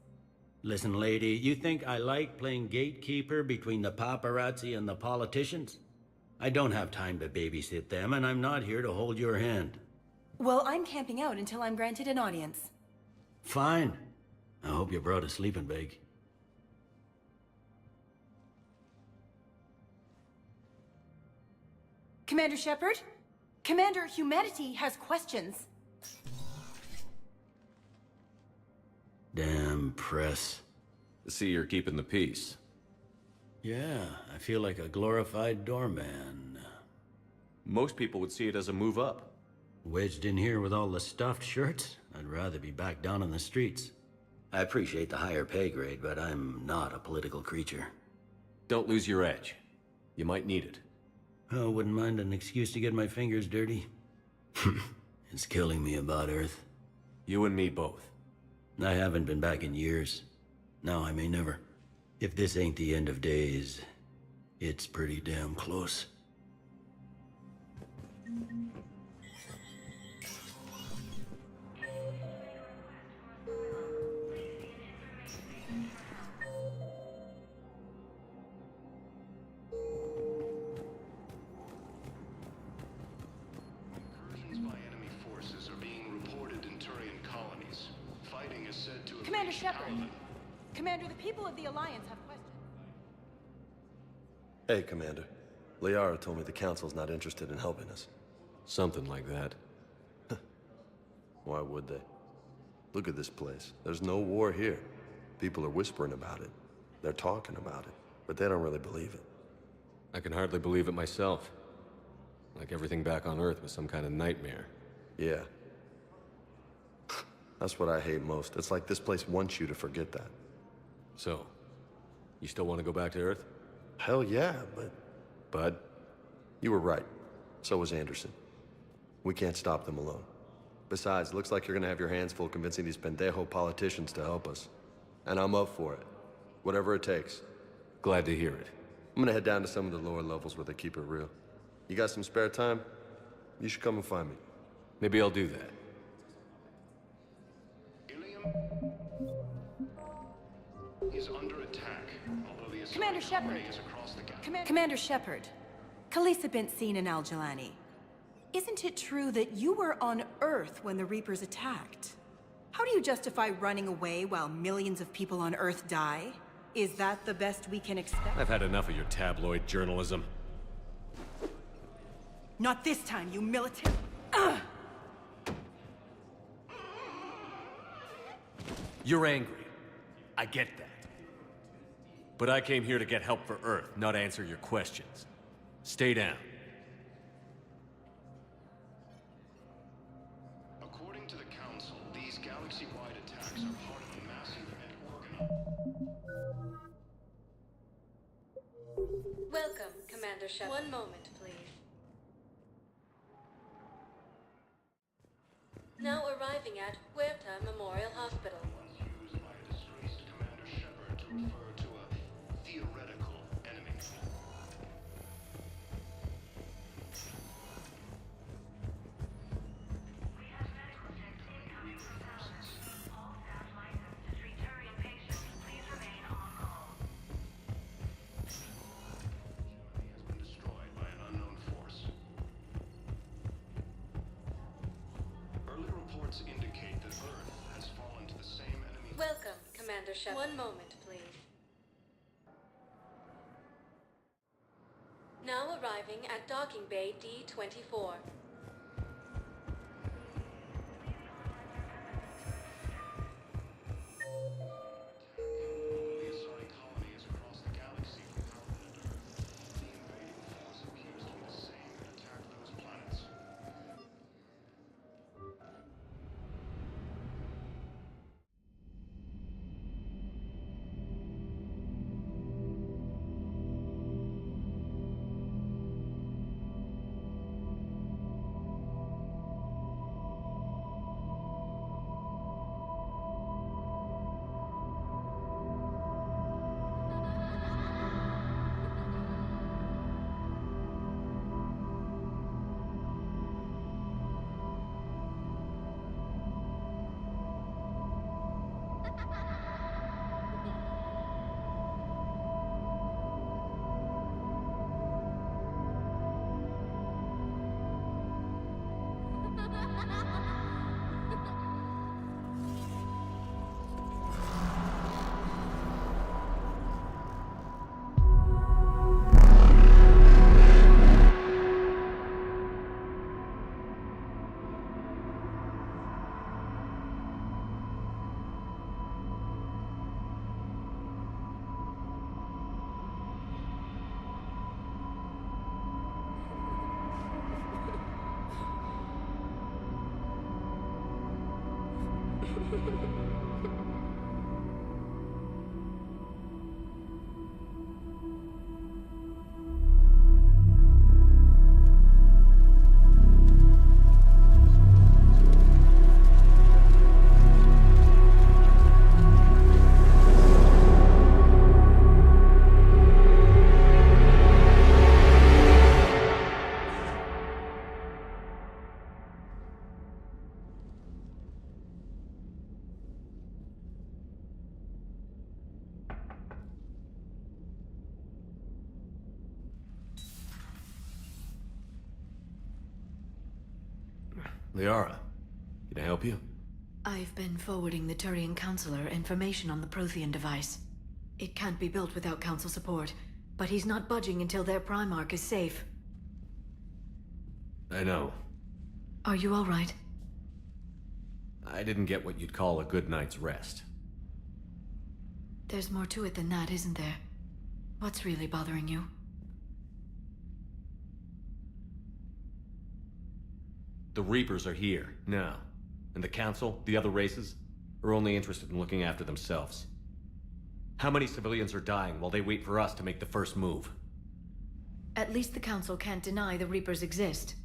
Listen, lady, you think I like playing gatekeeper between the paparazzi and the politicians? I don't have time to babysit them, and I'm not here to hold your hand. Well, I'm camping out until I'm granted an audience. Fine. I hope you brought a sleeping bag. Commander Shepard? Commander, humanity has questions. Damn press. See, you're keeping the peace. Yeah, I feel like a glorified doorman. Most people would see it as a move up. Wedged in here with all the stuffed shirts? I'd rather be back down in the streets. I appreciate the higher pay grade, but I'm not a political creature. Don't lose your edge. You might need it. Oh, wouldn't mind an excuse to get my fingers dirty. It's killing me about Earth. You and me both. I haven't been back in years. Now I may never. If this ain't the end of days, it's pretty damn close. Commander Shepard! Commander, the people of the Alliance have questions. Hey, Commander. Liara told me the Council's not interested in helping us. Something like that. Why would they? Look at this place. There's no war here. People are whispering about it. They're talking about it, but they don't really believe it. I can hardly believe it myself. Like everything back on Earth was some kind of nightmare. Yeah. That's what I hate most. It's like this place wants you to forget that. So, you still want to go back to Earth? Hell yeah, but... But? You were right. So was Anderson. We can't stop them alone. Besides, looks like you're gonna have your hands full convincing these pendejo politicians to help us. And I'm up for it. Whatever it takes. Glad to hear it. I'm gonna head down to some of the lower levels where they keep it real. You got some spare time? You should come and find me. Maybe I'll do that. Is under attack, although the Commander Shepard! is across the gap. Commander Shepard, Khalisah bint Sin and Al-Jalani. Isn't it true that you were on Earth when the Reapers attacked? How do you justify running away while millions of people on Earth die? Is that the best we can expect? I've had enough of your tabloid journalism. Not this time, you militant... You're angry. I get that. But I came here to get help for Earth, not answer your questions. Stay down. According to the Council, these galaxy-wide attacks are part of a massive and organized... Welcome, Commander Shepard. One moment, please. Now arriving at Huerta Memorial Hospital. Used by a disgraced Commander Shepard to refer to a theoretical enemy. Indicate that Earth has fallen to the same enemy. Welcome, Commander Shepard. One moment, please. Now arriving at Docking Bay D-24. The Asari colony is across the galaxy from Halpin and Earth. The invading force appears to be the same that attacked those planets. Liara, can I help you? I've been forwarding the Turian Councilor information on the Prothean device. It can't be built without Council support, but he's not budging until their Primarch is safe. I know. Are you all right? I didn't get what you'd call a good night's rest. There's more to it than that, isn't there? What's really bothering you? The Reapers are here, now. And the Council, the other races, are only interested in looking after themselves. How many civilians are dying while they wait for us to make the first move? At least the Council can't deny the Reapers exist.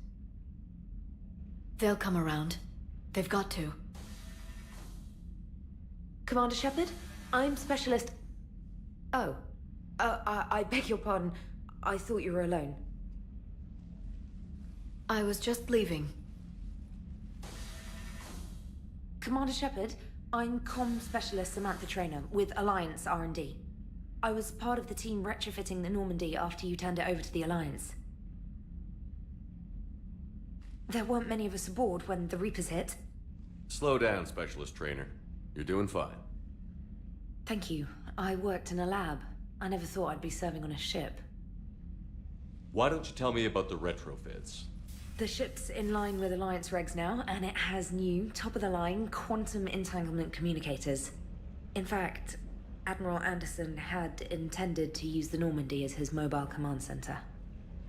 They'll come around. They've got to. Commander Shepard, I'm Specialist... Oh. I beg your pardon. I thought you were alone. I was just leaving. Commander Shepard, I'm Comm Specialist Samantha Traynor with Alliance R&D. I was part of the team retrofitting the Normandy after you turned it over to the Alliance. There weren't many of us aboard when the Reapers hit. Slow down, Specialist Traynor. You're doing fine. Thank you. I worked in a lab. I never thought I'd be serving on a ship. Why don't you tell me about the retrofits? The ship's in line with Alliance regs now, and it has new, top-of-the-line, quantum entanglement communicators. In fact, Admiral Anderson had intended to use the Normandy as his mobile command center.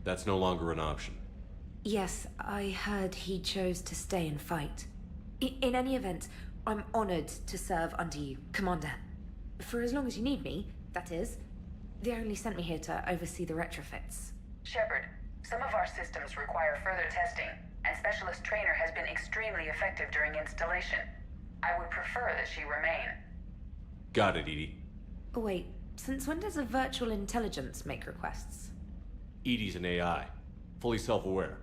That's no longer an option. Yes, I heard he chose to stay and fight. In any event, I'm honored to serve under you, Commander. For as long as you need me, that is. They only sent me here to oversee the retrofits. Shepard, some of our systems require further testing, and Specialist Traynor has been extremely effective during installation. I would prefer that she remain. Got it, EDI. Oh, wait, since when does a virtual intelligence make requests? EDI's an AI, fully self-aware.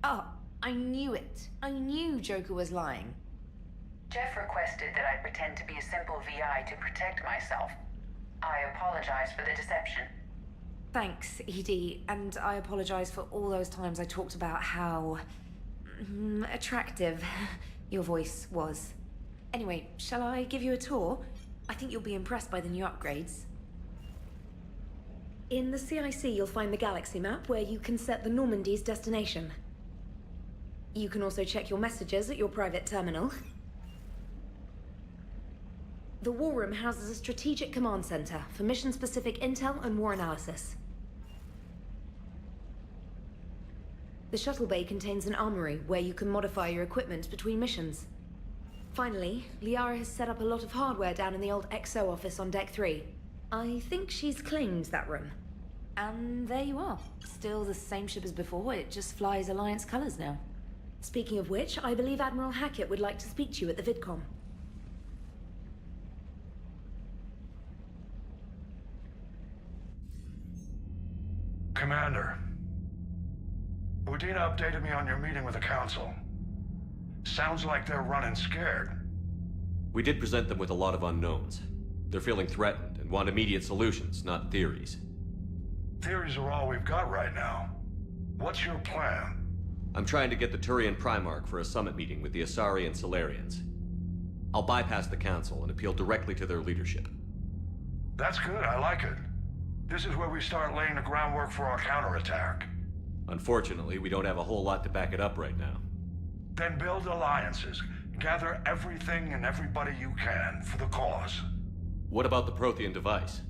Oh, I knew it. I knew Joker was lying. Jeff requested that I pretend to be a simple VI to protect myself. I apologize for the deception. Thanks, ED, and I apologize for all those times I talked about how... attractive your voice was. Anyway, shall I give you a tour? I think you'll be impressed by the new upgrades. In the CIC, you'll find the galaxy map where you can set the Normandy's destination. You can also check your messages at your private terminal. The War Room houses a strategic command center for mission-specific intel and war analysis. The shuttle bay contains an armory where you can modify your equipment between missions. Finally, Liara has set up a lot of hardware down in the old XO office on Deck 3. I think she's claimed that room. And there you are. Still the same ship as before, it just flies Alliance colors now. Speaking of which, I believe Admiral Hackett would like to speak to you at the VidCom. Commander, Udina updated me on your meeting with the Council. Sounds like they're running scared. We did present them with a lot of unknowns. They're feeling threatened and want immediate solutions, not theories. Theories are all we've got right now. What's your plan? I'm trying to get the Turian Primarch for a summit meeting with the Asari and Solarians. I'll bypass the Council and appeal directly to their leadership. That's good, I like it. This is where we start laying the groundwork for our counterattack. Unfortunately, we don't have a whole lot to back it up right now. Then build alliances. Gather everything and everybody you can for the cause. What about the Prothean device?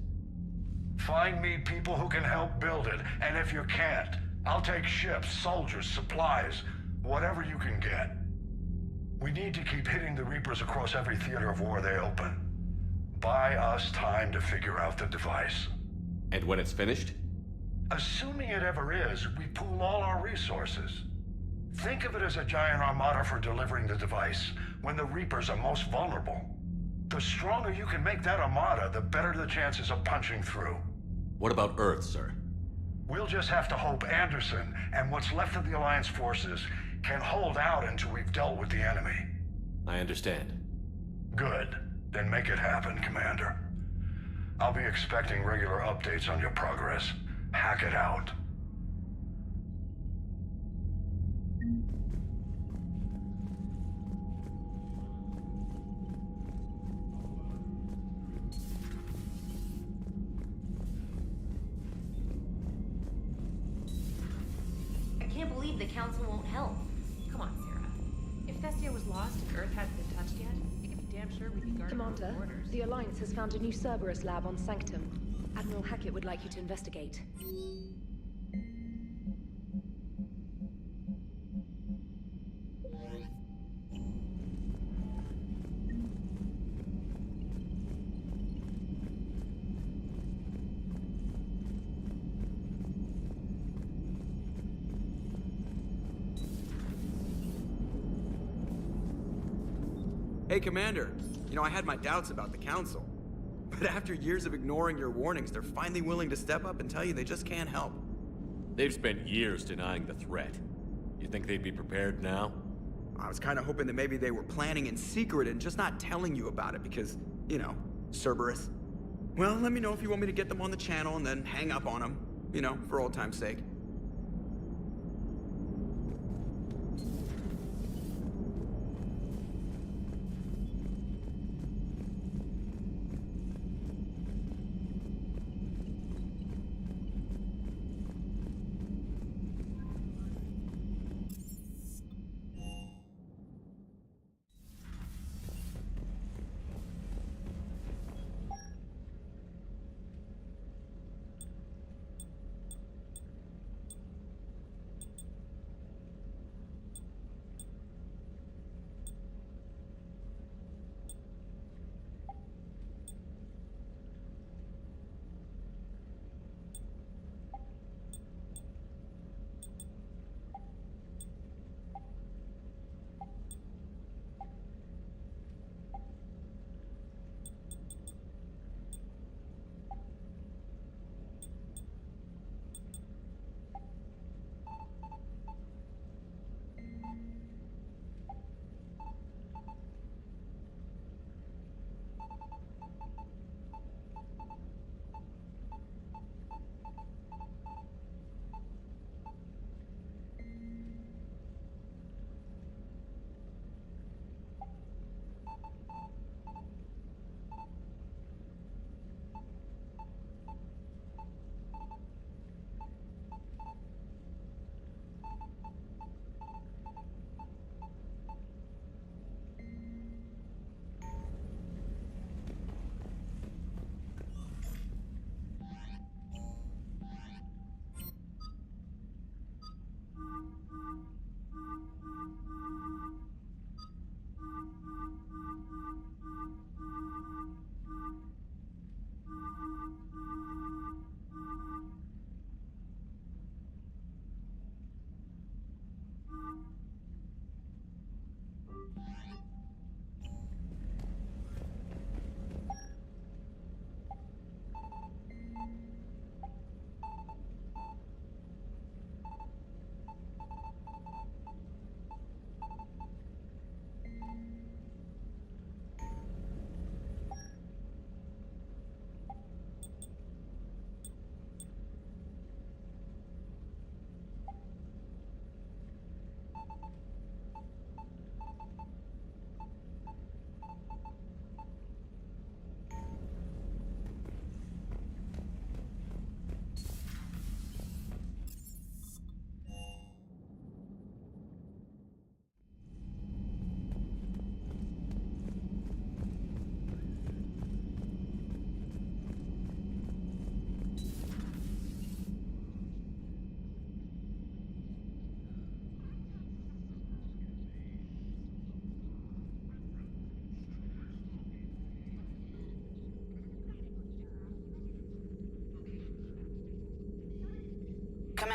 Find me people who can help build it, and if you can't, I'll take ships, soldiers, supplies, whatever you can get. We need to keep hitting the Reapers across every theater of war they open. Buy us time to figure out the device. And when it's finished? Assuming it ever is, we pool all our resources. Think of it as a giant armada for delivering the device, when the Reapers are most vulnerable. The stronger you can make that armada, the better the chances of punching through. What about Earth, sir? We'll just have to hope Anderson and what's left of the Alliance forces can hold out until we've dealt with the enemy. I understand. Good. Then make it happen, Commander. I'll be expecting regular updates on your progress. Hack it out. the Council won't help. Come on, Sarah. If Thessia was lost and Earth hadn't been touched yet, you can be damn sure we'd be guarding our own Commander, borders. the Alliance has found a new Cerberus lab on Sanctum. Admiral Hackett would like you to investigate. Hey, Commander. You know, I had my doubts about the Council. But after years of ignoring your warnings, they're finally willing to step up and tell you they just can't help. They've spent years denying the threat. You think they'd be prepared now? I was kind of hoping that maybe they were planning in secret and just not telling you about it because, you know, Cerberus. Well, let me know if you want me to get them on the channel and then hang up on them, you know, for old time's sake.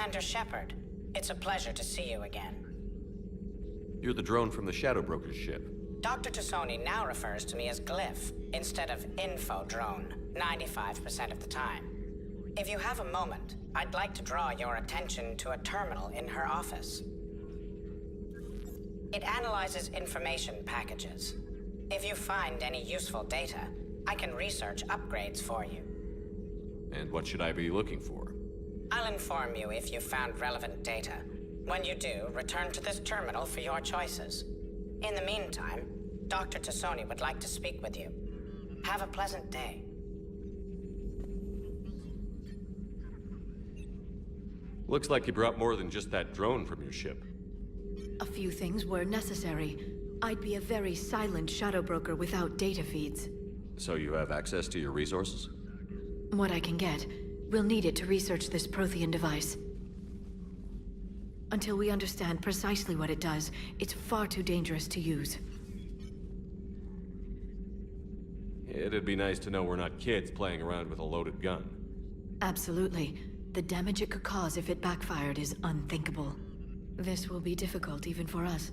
Commander Shepard, it's a pleasure to see you again. You're the drone from the Shadow Broker's ship. Dr. Tassoni now refers to me as Glyph instead of Info Drone, 95% of the time. If you have a moment, I'd like to draw your attention to a terminal in her office. It analyzes information packages. If you find any useful data, I can research upgrades for you. And what should I be looking for? I'll inform you if you've found relevant data. When you do, return to this terminal for your choices. In the meantime, Dr. Tassoni would like to speak with you. Have a pleasant day. Looks like you brought more than just that drone from your ship. A few things were necessary. I'd be a very silent shadow broker without data feeds. So you have access to your resources? What I can get. We'll need it to research this Prothean device. Until we understand precisely what it does, it's far too dangerous to use. It'd be nice to know we're not kids playing around with a loaded gun. Absolutely. The damage it could cause if it backfired is unthinkable. This will be difficult even for us.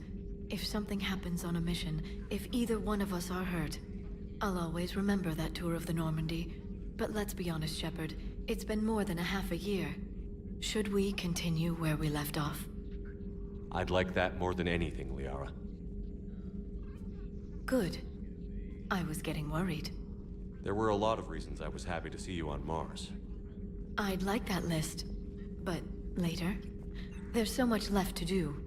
If something happens on a mission, if either one of us are hurt, I'll always remember that tour of the Normandy. But let's be honest, Shepard. It's been more than a half a year. Should we continue where we left off? I'd like that more than anything, Liara. Good. I was getting worried. There were a lot of reasons I was happy to see you on Mars. I'd like that list. But later? There's so much left to do.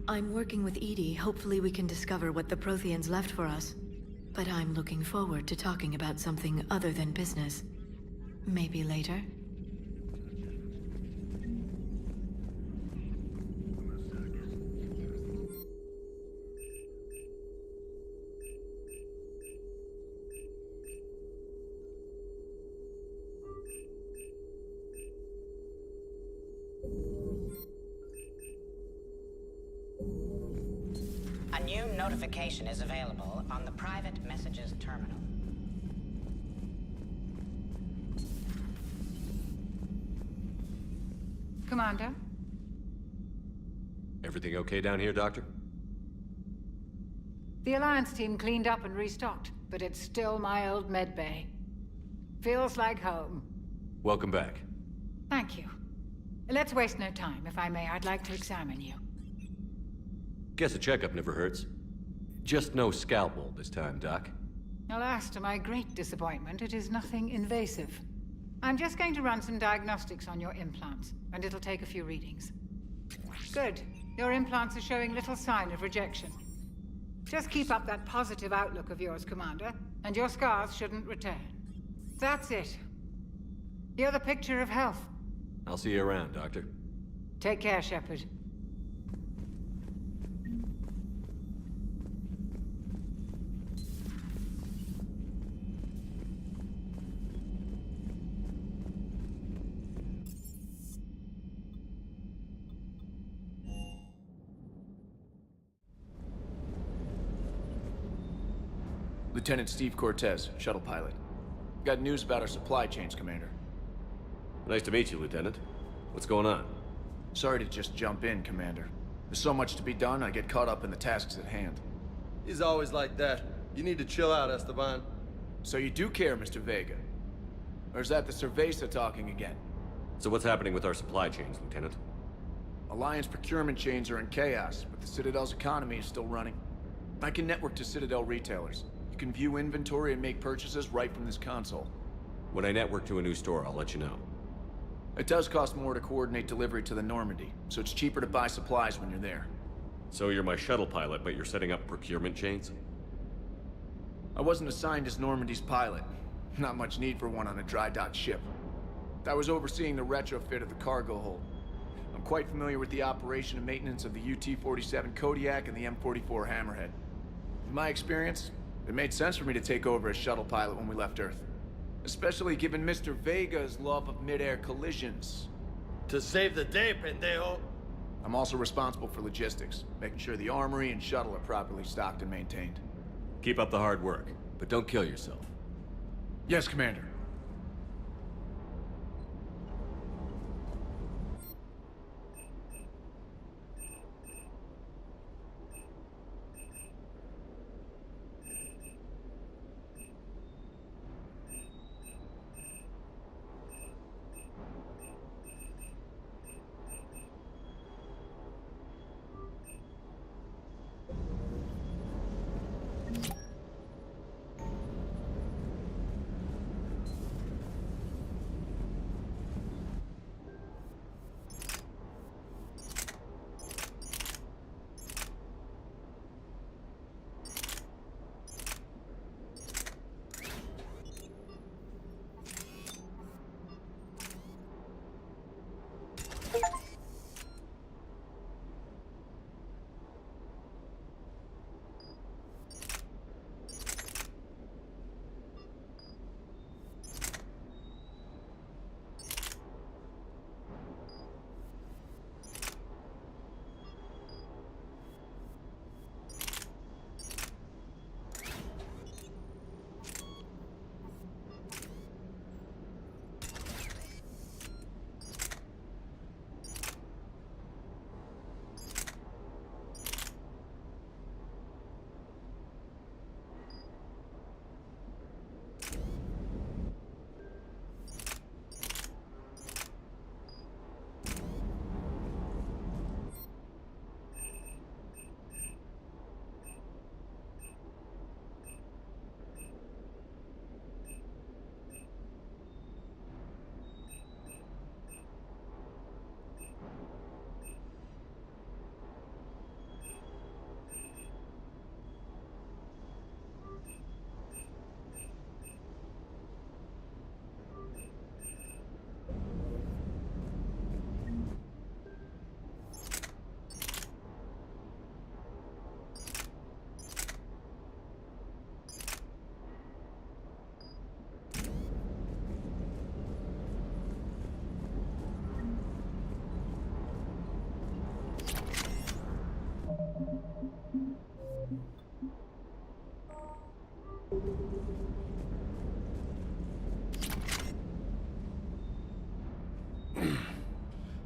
I'm working with EDI. Hopefully we can discover what the Protheans left for us. But I'm looking forward to talking about something other than business. Maybe later? A new notification is available on the private messages terminal. Commander? Everything okay down here, Doctor? The Alliance team cleaned up and restocked, but it's still my old medbay. Feels like home. Welcome back. Thank you. Let's waste no time. If I may, I'd like to examine you. Guess a checkup never hurts. Just no scalpel this time, Doc. Alas, to my great disappointment, it is nothing invasive. I'm just going to run some diagnostics on your implants, and it'll take a few readings. Good. Your implants are showing little sign of rejection. Just keep up that positive outlook of yours, Commander, and your scars shouldn't return. That's it. You're the picture of health. I'll see you around, Doctor. Take care, Shepard. Lieutenant Steve Cortez, shuttle pilot. Got news about our supply chains, Commander. Nice to meet you, Lieutenant. What's going on? Sorry to just jump in, Commander. There's so much to be done, I get caught up in the tasks at hand. He's always like that. You need to chill out, Esteban. So you do care, Mr. Vega? Or is that the Cerveza talking again? So what's happening with our supply chains, Lieutenant? Alliance procurement chains are in chaos, but the Citadel's economy is still running. I can network to Citadel retailers. You can view inventory and make purchases right from this console. When I network to a new store, I'll let you know. It does cost more to coordinate delivery to the Normandy, so it's cheaper to buy supplies when you're there. So you're my shuttle pilot, but you're setting up procurement chains? I wasn't assigned as Normandy's pilot. Not much need for one on a dry dock ship. I was overseeing the retrofit of the cargo hold. I'm quite familiar with the operation and maintenance of the UT-47 Kodiak and the M44 Hammerhead. In my experience, it made sense for me to take over as shuttle pilot when we left Earth. Especially given Mr. Vega's love of mid-air collisions. To save the day, pendejo! I'm also responsible for logistics, making sure the armory and shuttle are properly stocked and maintained. Keep up the hard work, but don't kill yourself. Yes, Commander.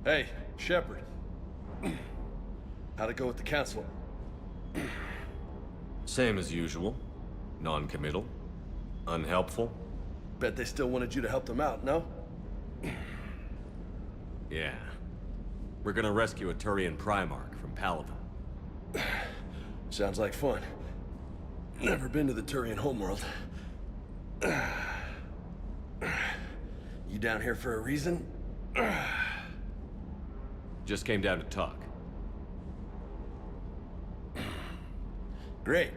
Hey, Shepard. How'd it go with the council? Same as usual. Non-committal. Unhelpful. Bet they still wanted you to help them out, no? Yeah. We're gonna rescue a Turian Primarch from Palaven. Sounds like fun. Never been to the Turian homeworld. You down here for a reason? Just came down to talk. Great.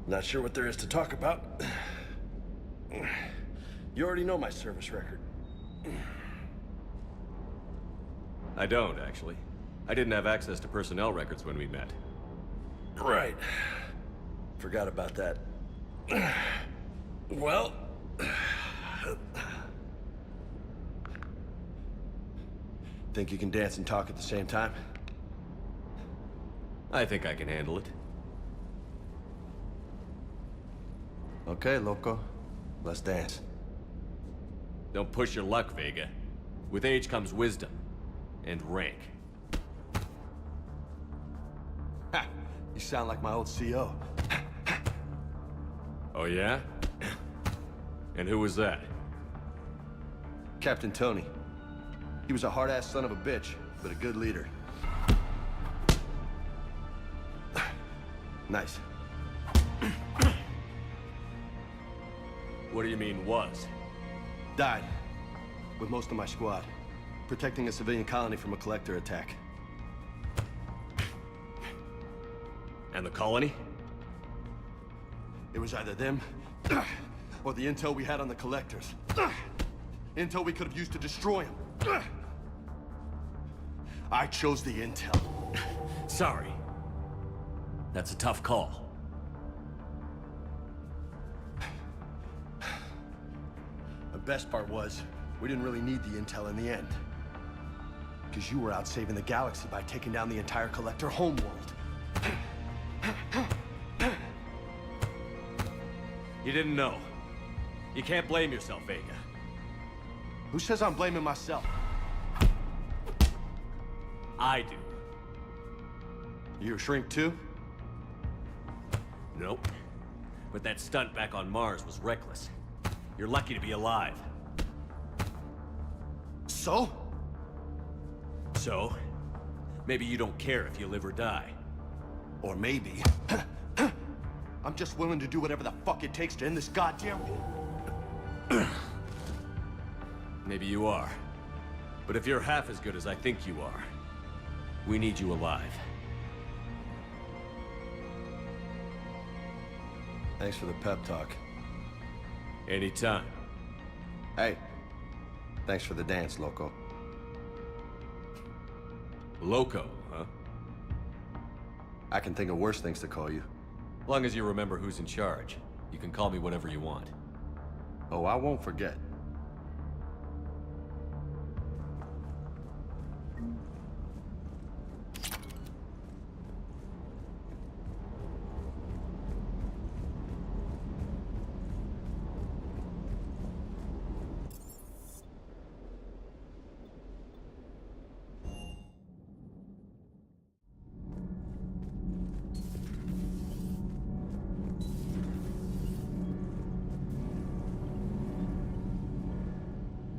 Not sure what there is to talk about. You already know my service record. I don't, actually. I didn't have access to personnel records when we met. Right. Forgot about that. Well... Think you can dance and talk at the same time? I think I can handle it. Okay, loco. Let's dance. Don't push your luck, Vega. With age comes wisdom. And rank. Ha! You sound like my old CO. Oh yeah? And who was that? Captain Tony. He was a hard-ass son of a bitch, but a good leader. Nice. What do you mean, was? Died. With most of my squad. Protecting a civilian colony from a collector attack. And the colony? It was either them, or the intel we had on the collectors. Intel we could have used to destroy them. I chose the intel. Sorry. That's a tough call. The best part was, we didn't really need the intel in the end. Because you were out saving the galaxy by taking down the entire Collector homeworld. You didn't know. You can't blame yourself, Vega. Who says I'm blaming myself? I do. You a shrink too? Nope. But that stunt back on Mars was reckless. You're lucky to be alive. So? So? Maybe you don't care if you live or die. Or maybe... I'm just willing to do whatever the fuck it takes to end this goddamn war. Maybe you are. But if you're half as good as I think you are, we need you alive. Thanks for the pep talk. Anytime. Hey, thanks for the dance, loco. Loco, huh? I can think of worse things to call you. Long as you remember who's in charge, you can call me whatever you want. Oh, I won't forget.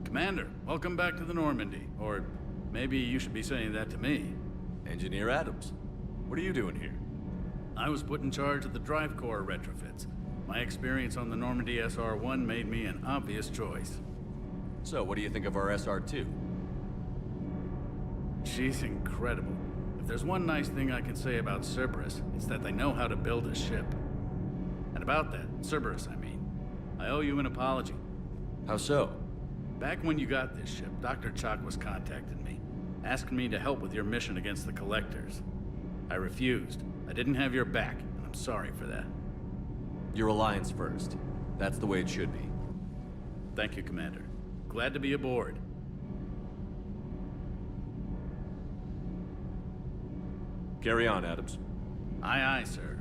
Commander, welcome back to the Normandy. Or maybe you should be saying that to me. Engineer Adams, what are you doing here? I was put in charge of the drive core retrofits. My experience on the Normandy SR-1 made me an obvious choice. So, what do you think of our SR-2? She's incredible. If there's one nice thing I can say about Cerberus, it's that they know how to build a ship. And about that, Cerberus, I mean, I owe you an apology. How so? Back when you got this ship, Dr. Chakwas contacted me, asking me to help with your mission against the Collectors. I refused. I didn't have your back, and I'm sorry for that. Your alliance first. That's the way it should be. Thank you, Commander. Glad to be aboard. Carry on, Adams. Aye, aye, sir.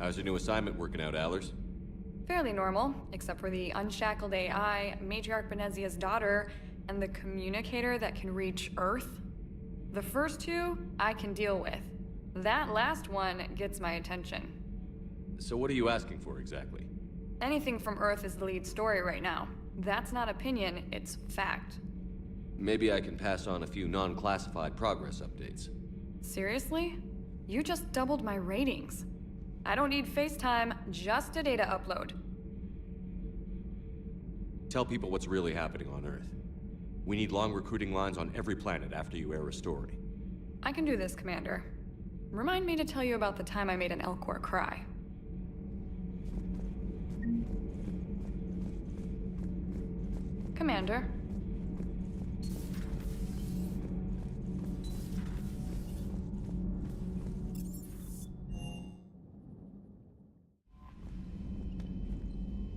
How's your new assignment working out, Allers? Fairly normal, except for the unshackled AI, Matriarch Benezia's daughter, and the communicator that can reach Earth. The first two, I can deal with. That last one gets my attention. So what are you asking for exactly? Anything from Earth is the lead story right now. That's not opinion, it's fact. Maybe I can pass on a few non-classified progress updates. Seriously? You just doubled my ratings. I don't need FaceTime, just a data upload. Tell people what's really happening on Earth. We need long recruiting lines on every planet after you air a story. I can do this, Commander. Remind me to tell you about the time I made an Elcor cry. Commander.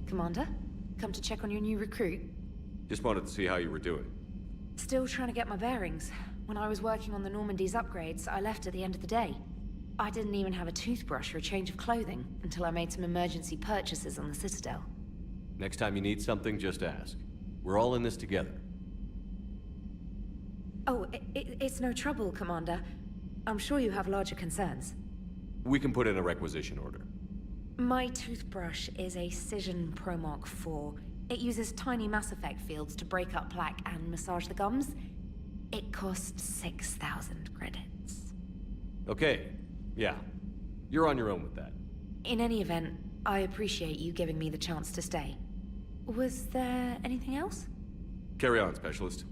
Commander, come to check on your new recruit. Just wanted to see how you were doing. Still trying to get my bearings. When I was working on the Normandy's upgrades, I left at the end of the day. I didn't even have a toothbrush or a change of clothing until I made some emergency purchases on the Citadel. Next time you need something, just ask. We're all in this together. Oh, it's no trouble, Commander. I'm sure you have larger concerns. We can put in a requisition order. My toothbrush is a Cision Pro Mark IV. It uses tiny Mass Effect fields to break up plaque and massage the gums. It costs 6,000 credits. Okay, yeah. You're on your own with that. In any event, I appreciate you giving me the chance to stay. Was there anything else? Carry on, Specialist.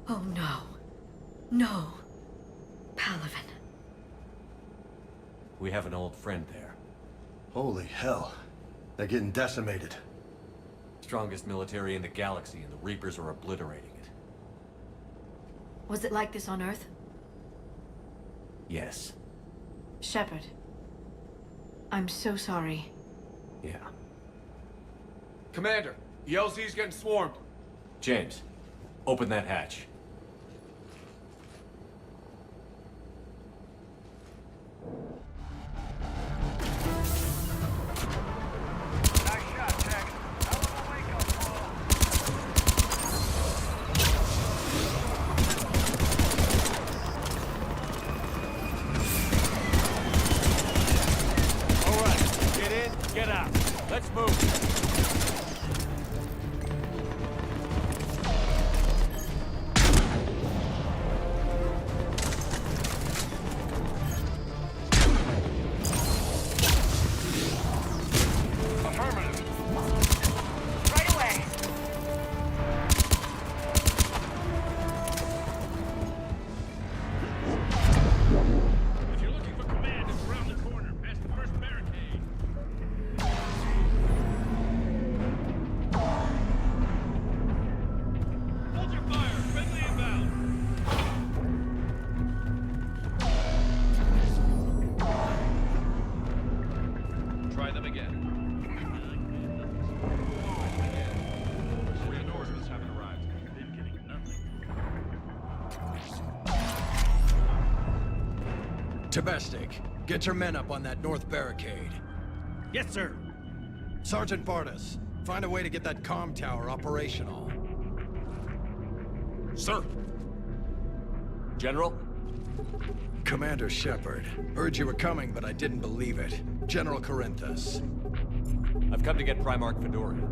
Oh no. No. Palaven. We have an old friend there. Holy hell. They're getting decimated. Strongest military in the galaxy, and the Reapers are obliterating it. Was it like this on Earth? Yes. Shepard. I'm so sorry. Yeah. Commander, the LZ's getting swarmed. James, open that hatch. Get out. Let's move. Tabestic, get your men up on that north barricade. Yes, sir. Sergeant Bartas, find a way to get that comm tower operational. Sir. General? Commander Shepard. Heard you were coming, but I didn't believe it. General Corinthus. I've come to get Primarch Fedorian.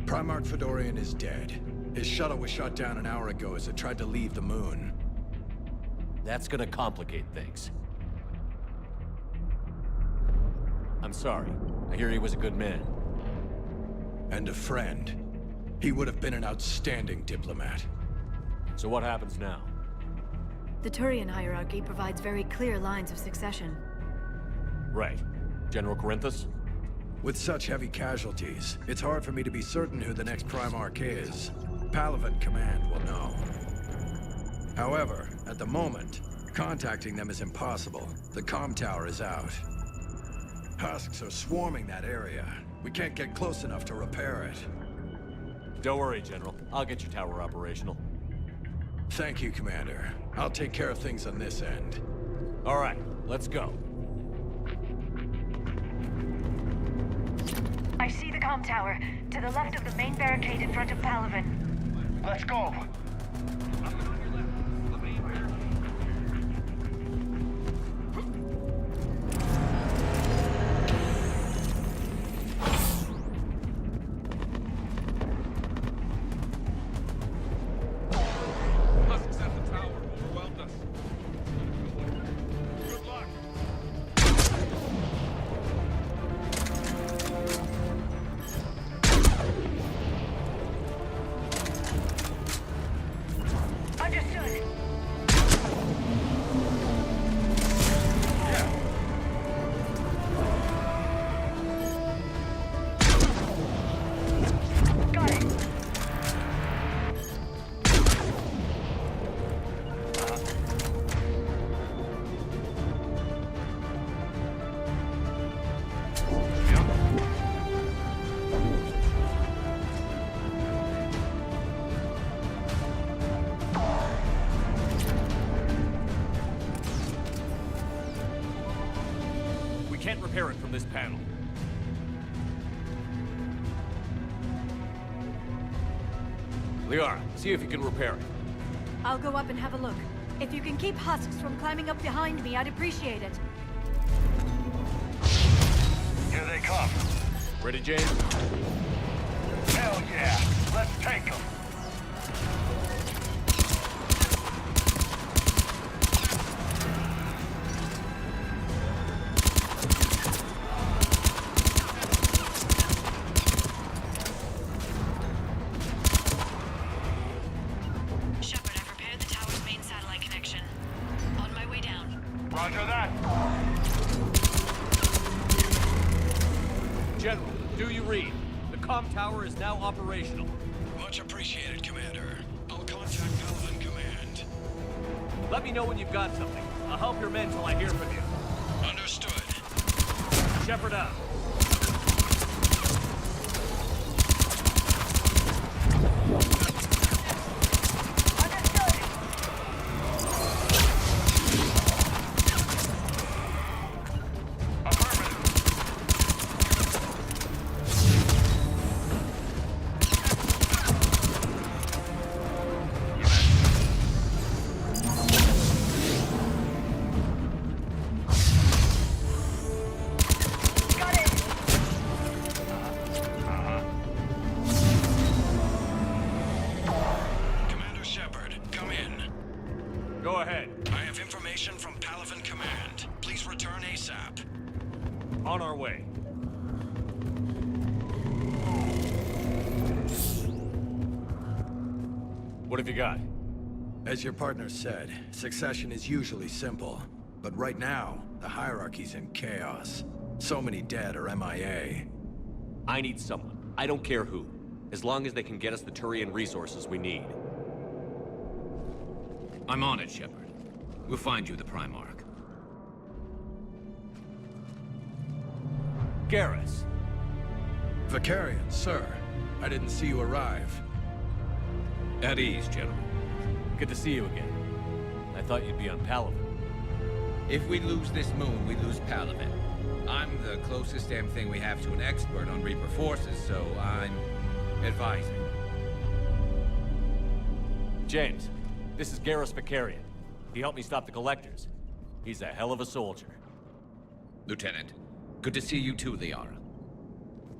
Primarch Fedorian is dead. His shuttle was shot down an hour ago as it tried to leave the moon. That's gonna complicate things. I'm sorry. I hear he was a good man. And a friend. He would have been an outstanding diplomat. So what happens now? The Turian hierarchy provides very clear lines of succession. Right. General Corinthus? With such heavy casualties, it's hard for me to be certain who the next Primarch is. Palaven Command will know. However, at the moment, contacting them is impossible. The comm tower is out. Husks are swarming that area. We can't get close enough to repair it. Don't worry, General. I'll get your tower operational. Thank you, Commander. I'll take care of things on this end. All right, let's go. I see the comm tower, to the left of the main barricade in front of Palaven. Let's go! Can't repair it from this panel. Liara, see if you can repair it. I'll go up and have a look. If you can keep husks from climbing up behind me, I'd appreciate it. Here they come. Ready, James? Hell yeah! Let's take them! General, do you read? The comm tower is now operational. Much appreciated, Commander. I'll contact Palaven Command. Let me know when you've got something. I'll help your men till I hear from you. Understood. Shepard out. On our way. What have you got? As your partner said, succession is usually simple. But right now, the hierarchy's in chaos. So many dead or MIA. I need someone. I don't care who. As long as they can get us the Turian resources we need. I'm on it, Shepard. We'll find you the Primarch. Garrus. Vakarian, sir. I didn't see you arrive. At ease, General. Good to see you again. I thought you'd be on Palaven. If we lose this moon, we lose Palaven. I'm the closest damn thing we have to an expert on Reaper forces, so I'm advising. James, this is Garrus Vakarian. He helped me stop the Collectors. He's a hell of a soldier. Lieutenant, good to see you too, Liara.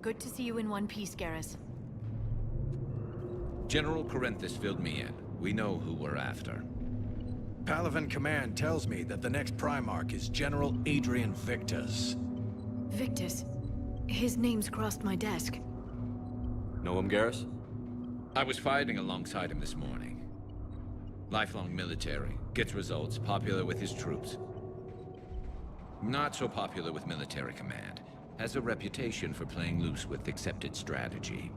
Good to see you in one piece, Garrus. General Corinthus filled me in. We know who we're after. Palaven Command tells me that the next Primarch is General Adrian Victus. Victus? His name's crossed my desk. Know him, Garrus? I was fighting alongside him this morning. Lifelong military, gets results, popular with his troops. Not so popular with military command. Has a reputation for playing loose with accepted strategy.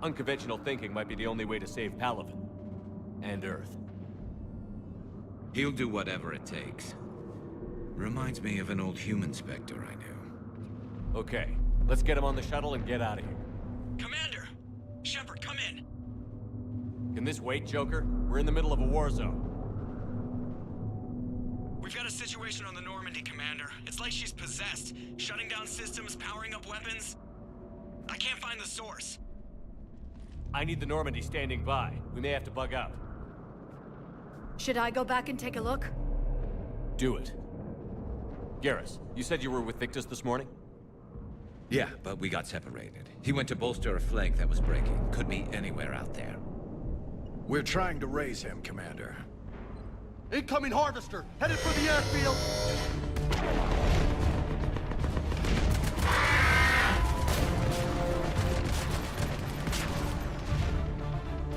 Unconventional thinking might be the only way to save Palaven. And Earth. He'll do whatever it takes. Reminds me of an old human Spectre I knew. Okay, let's get him on the shuttle and get out of here. Commander! Shepard, come in! Can this wait, Joker? We're in the middle of a war zone. We've got a situation on the Normandy, Commander. It's like she's possessed. Shutting down systems, powering up weapons. I can't find the source. I need the Normandy standing by. We may have to bug out. Should I go back and take a look? Do it. Garrus, you said you were with Victus this morning? Yeah, but we got separated. He went to bolster a flank that was breaking. Could be anywhere out there. We're trying to raise him, Commander. Incoming Harvester! Headed for the airfield!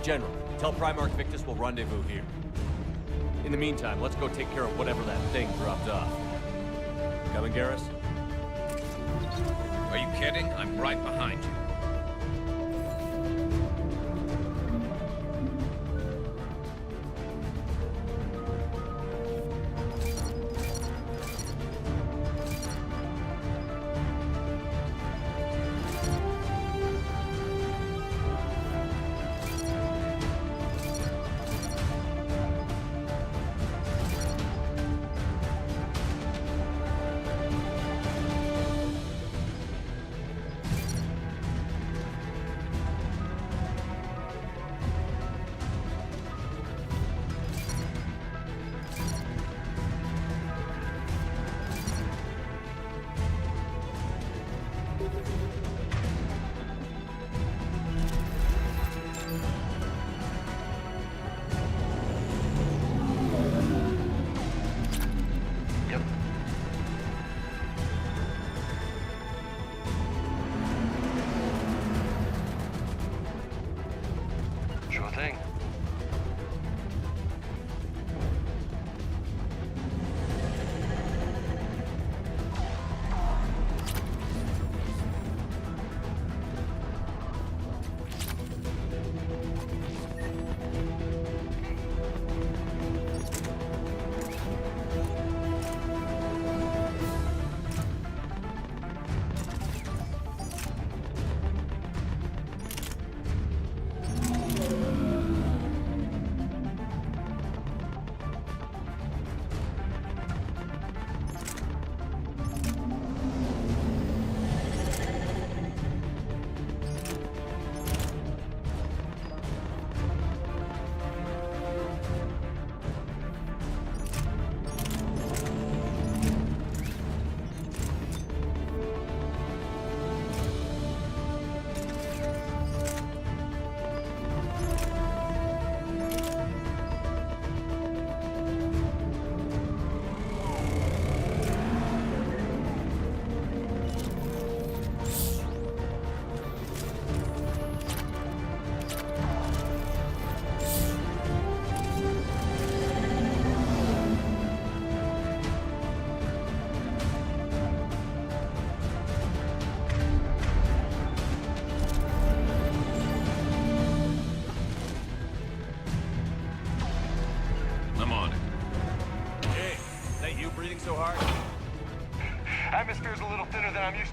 General, tell Primarch Victus we'll rendezvous here. In the meantime, let's go take care of whatever that thing dropped off. Coming, Garrus? Are you kidding? I'm right behind you.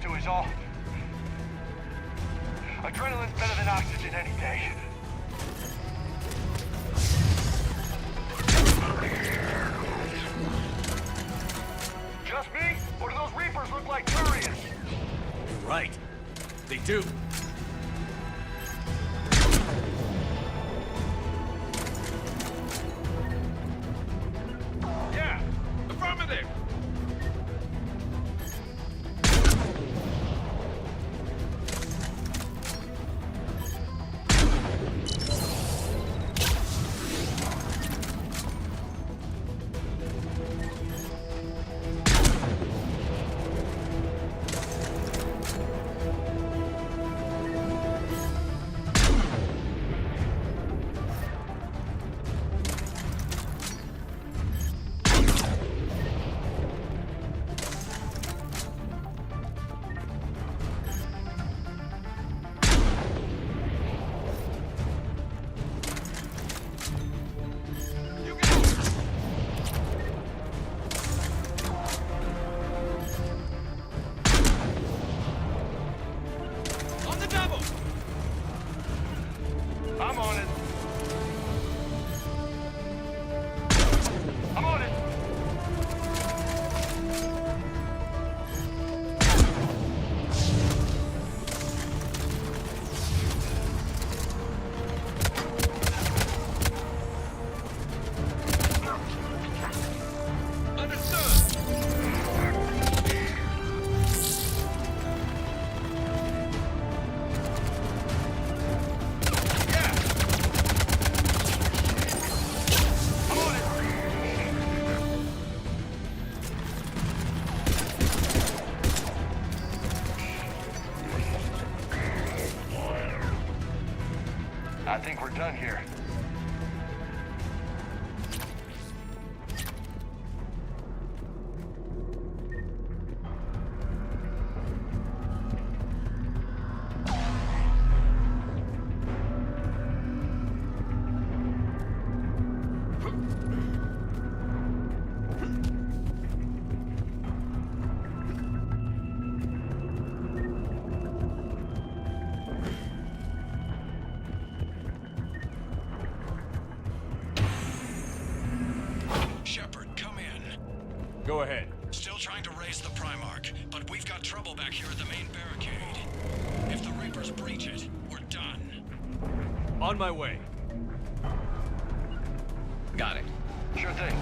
to is all. Adrenaline's better than oxygen any day. Just me? Or do those Reapers look like Turians? You're right. They do. Yeah, affirmative. I'm on it. I'm on it. I think we're done here. Go ahead. Still trying to raise the Primarch, but we've got trouble back here at the main barricade. If the Reapers breach it, we're done. On my way. Got it. Sure thing.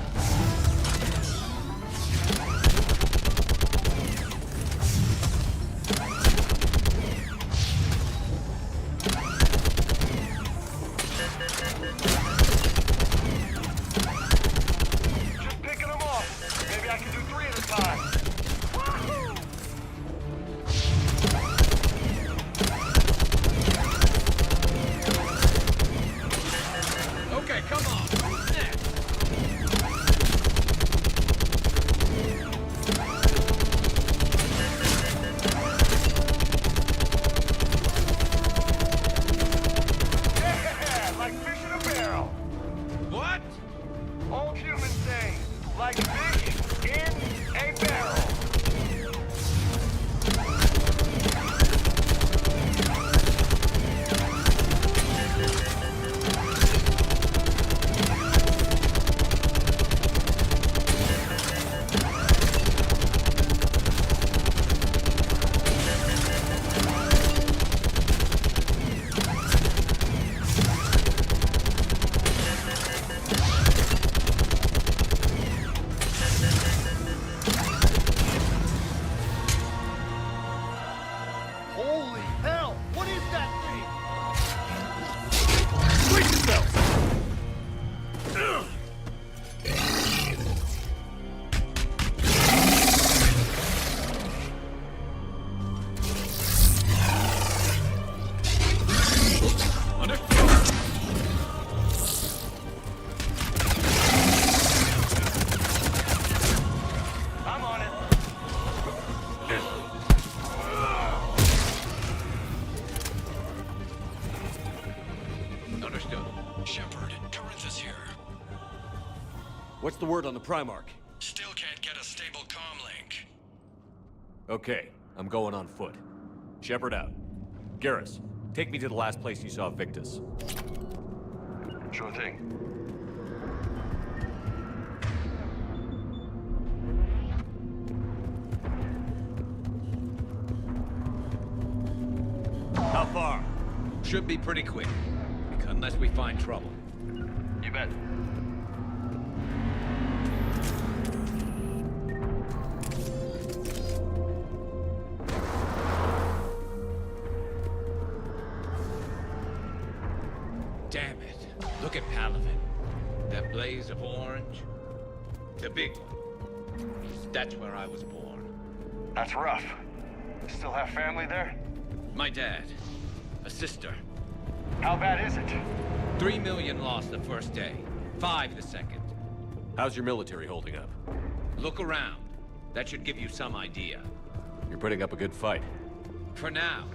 Just picking them off. Maybe I can do 3 at a time. Okay, come on. Who's next? Yeah, like fish in a barrel. What? Old humans say, like fish in a barrel. Holy hell! What is that thing? Wait yourself! I'm on it. Understood. Shepard, Corinthus here. What's the word on the Primarch? Still can't get a stable comm link. Okay, I'm going on foot. Shepard out. Garrus, take me to the last place you saw Victus. Sure thing. How far? Should be pretty quick. Unless we find trouble. You bet. Damn it. Look at Palaven. That blaze of orange. The big one. That's where I was born. That's rough. Still have family there? My dad. A sister. How bad is it? 3 million lost the first day. 5 the second. How's your military holding up? Look around. That should give you some idea. You're putting up a good fight. For now.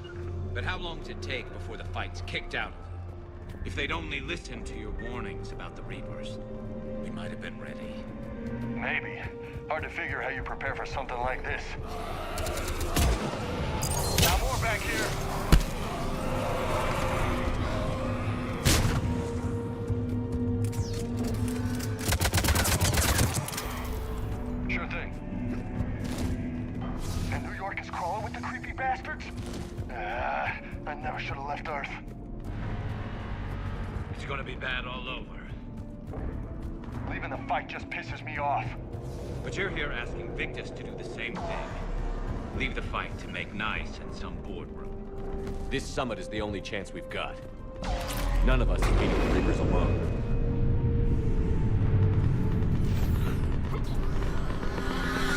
But how long does it take before the fight's kicked out of you? If they'd only listened to your warnings about the Reapers, we might have been ready. Maybe. Hard to figure how you prepare for something like this. Now more back here. Sure thing. And New York is crawling with the creepy bastards? I never should have left Earth. It's gonna be bad all over. Leaving the fight just pisses me off. But you're here asking Victus to do the same thing. Leave the fight to make nice in some boardroom. This summit is the only chance we've got. None of us can beat the Reapers alone.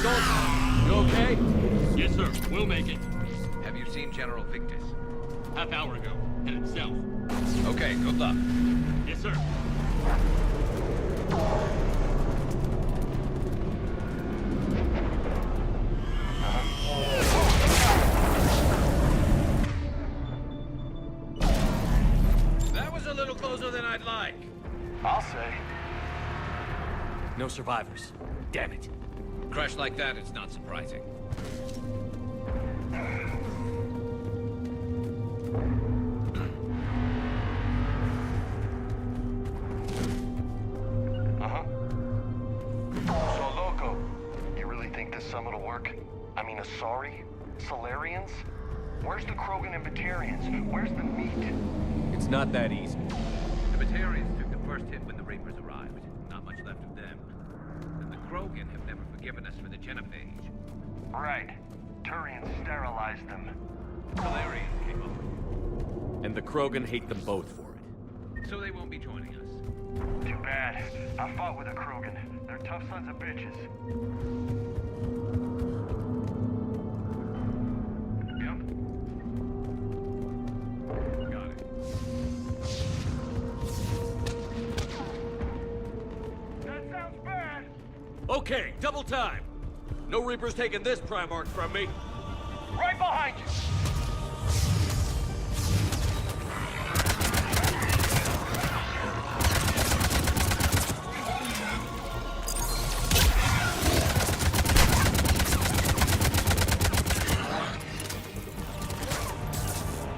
Soldier, you okay? Yes, sir. We'll make it. Have you seen General Victus? Half hour ago. Headed south. Okay, good luck. Yes, sir. That was a little closer than I'd like. I'll say. No survivors. Damn it. Crash like that, it's not surprising. So, Loco, you really think this summit will work? I mean, Asari? Solarians? Where's the Krogan and Batarians? Where's the meat? It's not that easy. The Batarians took the first hit when the Reapers arrived. Not much left of them. And the Krogan have never forgiven us for the Genophage. Right. Turians sterilized them. Solarians came up with And the Krogan hate them both for it. it. So they won't be joining us. Too bad. I fought with a Krogan. They're tough sons of bitches. Yep. Got it. That sounds bad! Okay, double time. No Reapers taking this Primarch from me. Right behind you!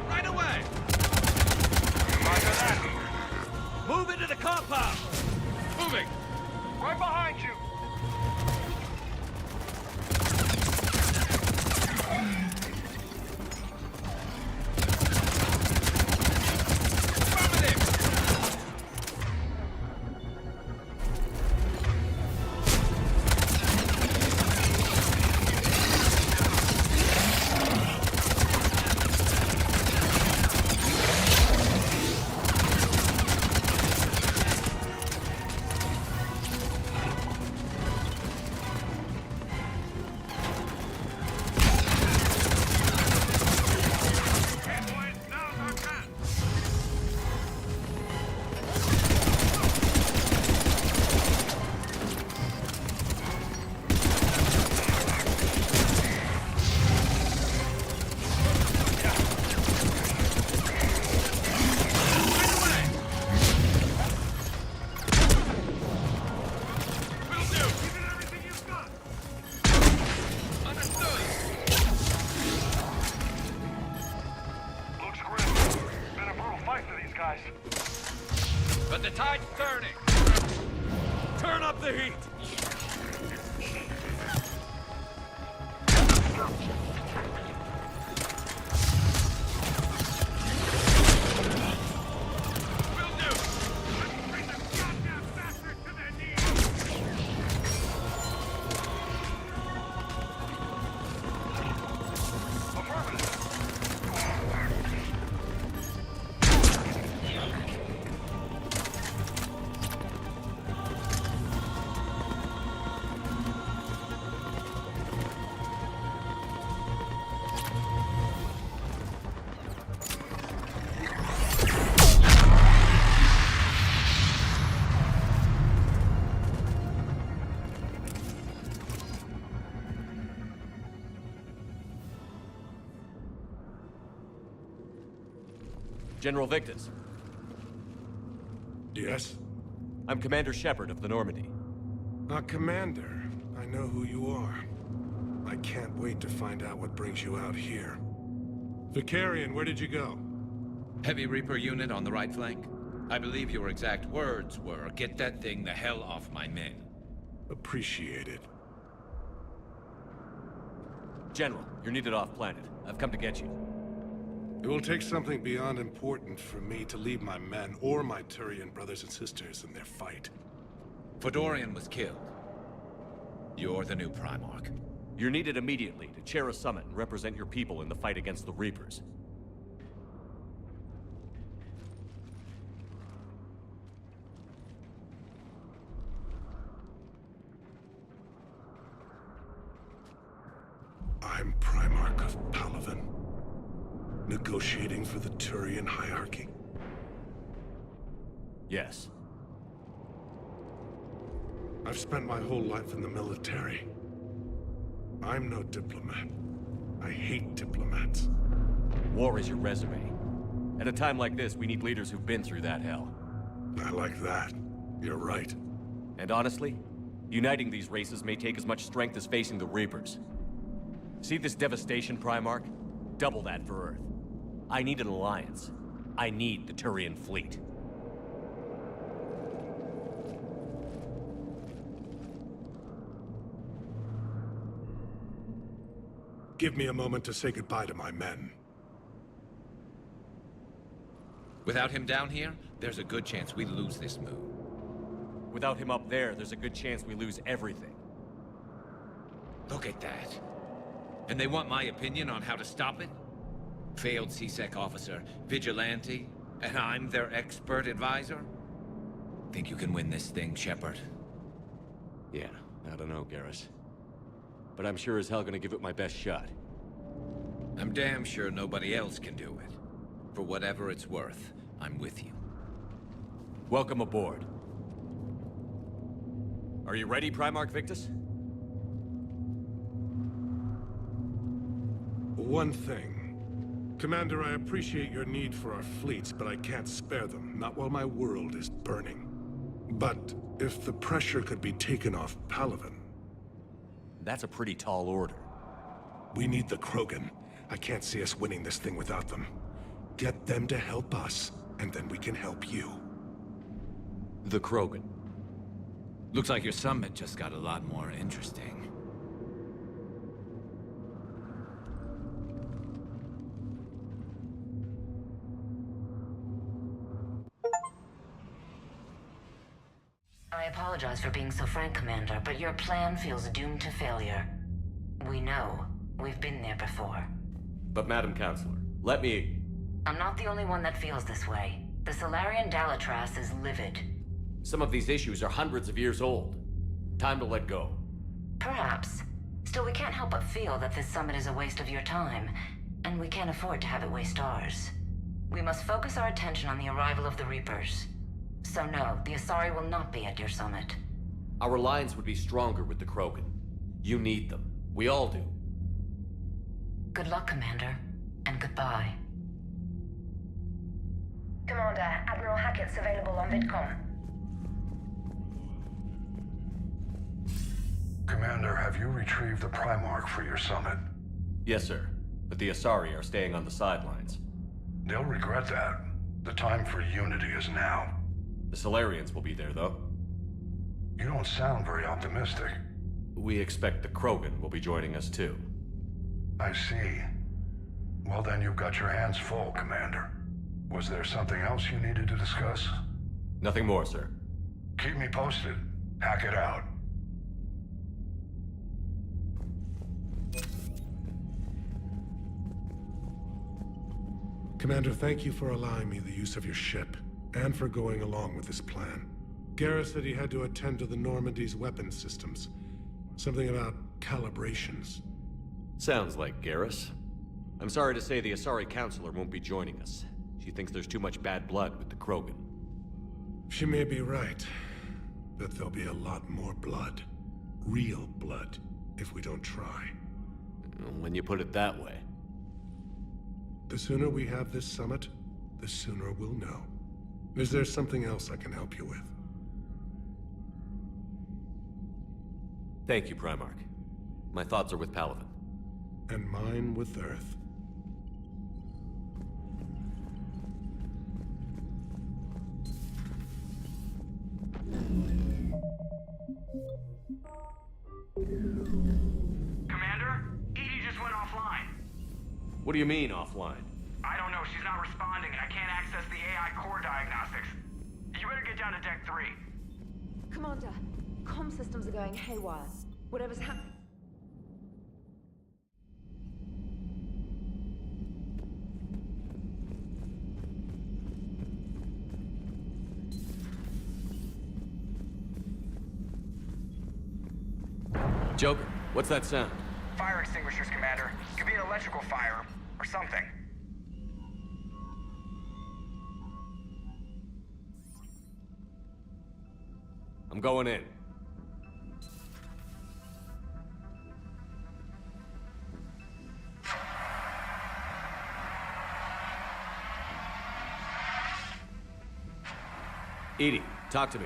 Right away! Roger that! Move into the compound! Moving! Right behind you! of these guys. But the tide's turning. Turn up the heat. General Victus. Yes? I'm Commander Shepard of the Normandy. Commander. I know who you are. I can't wait to find out what brings you out here. Vicarian, where did you go? Heavy Reaper unit on the right flank. I believe your exact words were, "Get that thing the hell off my men." Appreciate it. General, you're needed off-planet. I've come to get you. It will take something beyond important for me to leave my men or my Turian brothers and sisters in their fight. Fedorian was killed. You're the new Primarch. You're needed immediately to chair a summit and represent your people in the fight against the Reapers. I'm Primarch of Palaven. Negotiating for the Turian hierarchy? Yes. I've spent my whole life in the military. I'm no diplomat. I hate diplomats. War is your resume. At a time like this, we need leaders who've been through that hell. I like that. You're right. And honestly, uniting these races may take as much strength as facing the Reapers. See this devastation, Primarch? Double that for Earth. I need an alliance. I need the Turian fleet. Give me a moment to say goodbye to my men. Without him down here, there's a good chance we lose this move. Without him up there, there's a good chance we lose everything. Look at that. And they want my opinion on how to stop it? Failed CSEC officer, vigilante, and I'm their expert advisor? Think you can win this thing, Shepard? Yeah, I don't know, Garrus. But I'm sure as hell gonna give it my best shot. I'm damn sure nobody else can do it. For whatever it's worth, I'm with you. Welcome aboard. Are you ready, Primarch Victus? One thing. Commander, I appreciate your need for our fleets, but I can't spare them. Not while my world is burning. But if the pressure could be taken off Palaven... That's a pretty tall order. We need the Krogan. I can't see us winning this thing without them. Get them to help us, and then we can help you. The Krogan. Looks like your summit just got a lot more interesting. I apologize for being so frank, Commander, but your plan feels doomed to failure. We know. We've been there before. But Madam Counselor, let me... I'm not the only one that feels this way. The Solarian Dalatras is livid. Some of these issues are hundreds of years old. Time to let go. Perhaps. Still, we can't help but feel that this summit is a waste of your time, and we can't afford to have it waste ours. We must focus our attention on the arrival of the Reapers. So no, the Asari will not be at your summit. Our alliance would be stronger with the Krogan. You need them. We all do. Good luck, Commander, and goodbye. Commander, Admiral Hackett's available on VidCom. Commander, have you retrieved the Primarch for your summit? Yes, sir. But the Asari are staying on the sidelines. They'll regret that. The time for unity is now. The Solarians will be there, though. You don't sound very optimistic. We expect the Krogan will be joining us, too. I see. Well, then you've got your hands full, Commander. Was there something else you needed to discuss? Nothing more, sir. Keep me posted. Hack it out. Commander, thank you for allowing me the use of your ship, and for going along with this plan. Garrus said he had to attend to the Normandy's weapon systems. Something about calibrations. Sounds like Garrus. I'm sorry to say the Asari Counselor won't be joining us. She thinks there's too much bad blood with the Krogan. She may be right, but there'll be a lot more blood. Real blood, if we don't try. When you put it that way. The sooner we have this summit, the sooner we'll know. Is there something else I can help you with? Thank you, Primarch. My thoughts are with Palaven. And mine with Earth. Commander? Edie just went offline. What do you mean, offline? I don't know, she's not responding, and I can't access the AI core diagnostics. You better get down to Deck 3. Commander, comm systems are going haywire. Whatever's happening. Joker, what's that sound? Fire extinguishers, Commander. Could be an electrical fire, or something. I'm going in. Edie, talk to me.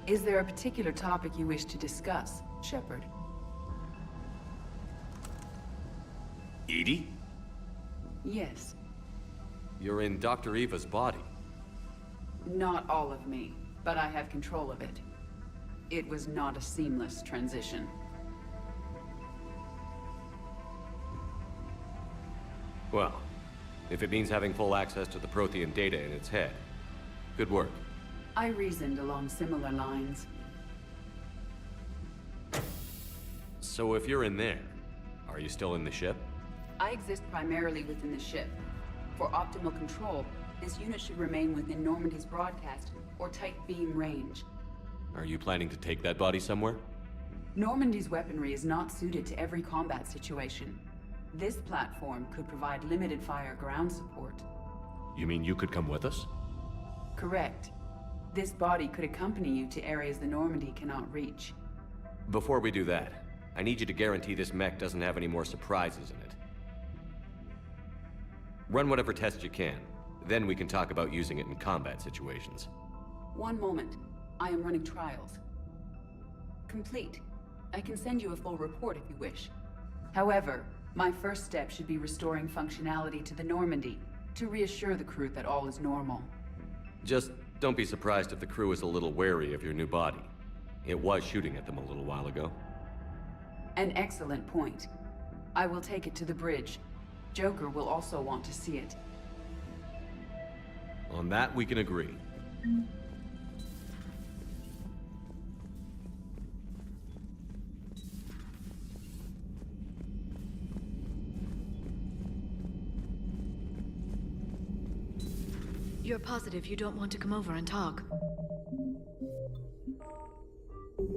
Is there a particular topic you wish to discuss, Shepard? Edie? Yes. You're in Dr. Eva's body. Not all of me, but I have control of it. It was not a seamless transition. Well, if it means having full access to the Prothean data in its head, good work. I reasoned along similar lines. So if you're in there, are you still in the ship? I exist primarily within the ship. For optimal control, this unit should remain within Normandy's broadcast or tight beam range. Are you planning to take that body somewhere? Normandy's weaponry is not suited to every combat situation. This platform could provide limited fire ground support. You mean you could come with us? Correct. This body could accompany you to areas the Normandy cannot reach. Before we do that, I need you to guarantee this mech doesn't have any more surprises in it. Run whatever tests you can. Then we can talk about using it in combat situations. One moment. I am running trials. Complete. I can send you a full report if you wish. However, my first step should be restoring functionality to the Normandy to reassure the crew that all is normal. Just don't be surprised if the crew is a little wary of your new body. It was shooting at them a little while ago. An excellent point. I will take it to the bridge. Joker will also want to see it. On that, we can agree. You're positive you don't want to come over and talk?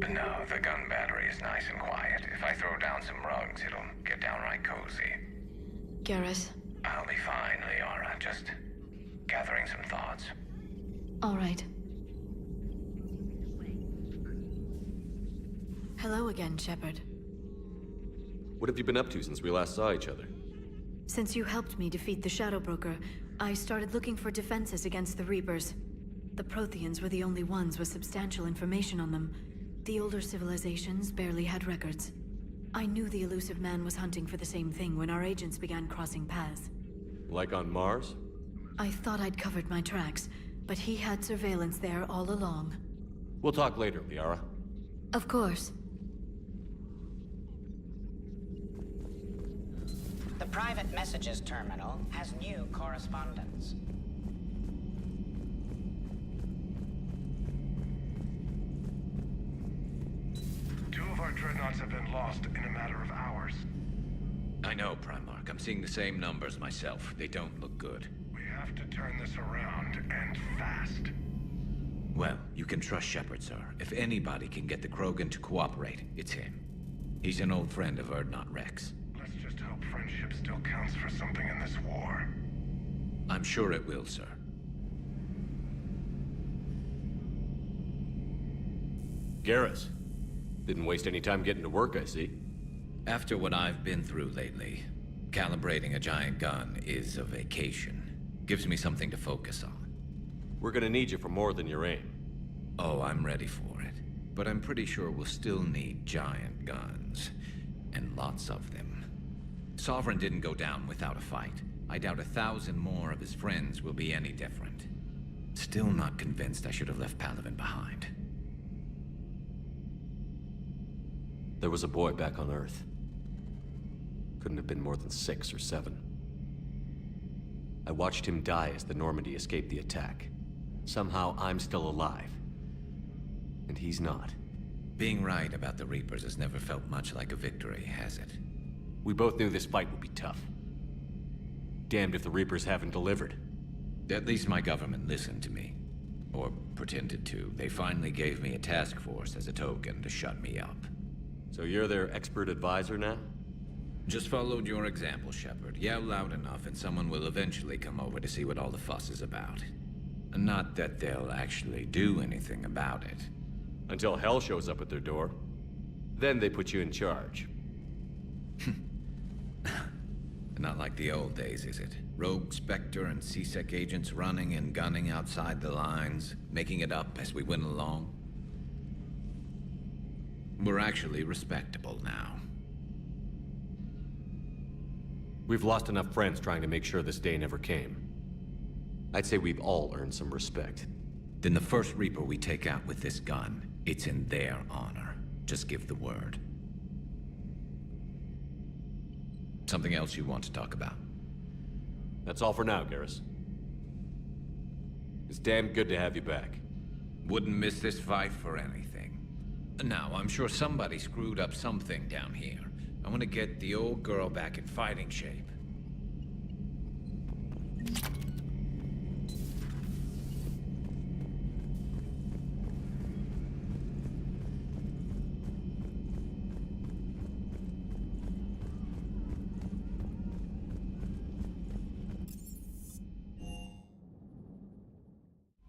No, the gun battery is nice and quiet. If I throw down some rugs, it'll get downright cozy. Garrus? I'll be fine, Liara. Just gathering some thoughts. All right. Hello again, Shepard. What have you been up to since we last saw each other? Since you helped me defeat the Shadow Broker, I started looking for defenses against the Reapers. The Protheans were the only ones with substantial information on them. The older civilizations barely had records. I knew the Illusive Man was hunting for the same thing when our agents began crossing paths. Like on Mars? I thought I'd covered my tracks, but he had surveillance there all along. We'll talk later, Liara. Of course. The private messages terminal has new correspondence. Two of our dreadnoughts have been lost in a matter of hours. I know, Primarch. I'm seeing the same numbers myself. They don't look good. We have to turn this around, and fast. Well, you can trust Shepard, sir. If anybody can get the Krogan to cooperate, it's him. He's an old friend of Urdnot Rex. Let's just hope friendship still counts for something in this war. I'm sure it will, sir. Garrus. Didn't waste any time getting to work, I see. After what I've been through lately, calibrating a giant gun is a vacation. Gives me something to focus on. We're gonna need you for more than your aim. Oh, I'm ready for it. But I'm pretty sure we'll still need giant guns. And lots of them. Sovereign didn't go down without a fight. I doubt 1,000 more of his friends will be any different. Still not convinced I should have left Palaven behind. There was a boy back on Earth. Couldn't have been more than 6 or 7. I watched him die as the Normandy escaped the attack. Somehow I'm still alive. And he's not. Being right about the Reapers has never felt much like a victory, has it? We both knew this fight would be tough. Damned if the Reapers haven't delivered. At least my government listened to me. Or pretended to. They finally gave me a task force as a token to shut me up. So you're their expert advisor now? Just followed your example, Shepard. Yell loud enough and someone will eventually come over to see what all the fuss is about. Not that they'll actually do anything about it. Until hell shows up at their door. Then they put you in charge. Not like the old days, is it? Rogue Spectre and C-Sec agents running and gunning outside the lines, making it up as we went along. We're actually respectable now. We've lost enough friends trying to make sure this day never came. I'd say we've all earned some respect. Then the first Reaper we take out with this gun, it's in their honor. Just give the word. Something else you want to talk about? That's all for now, Garrus. It's damn good to have you back. Wouldn't miss this fight for anything. Now, I'm sure somebody screwed up something down here. I want to get the old girl back in fighting shape.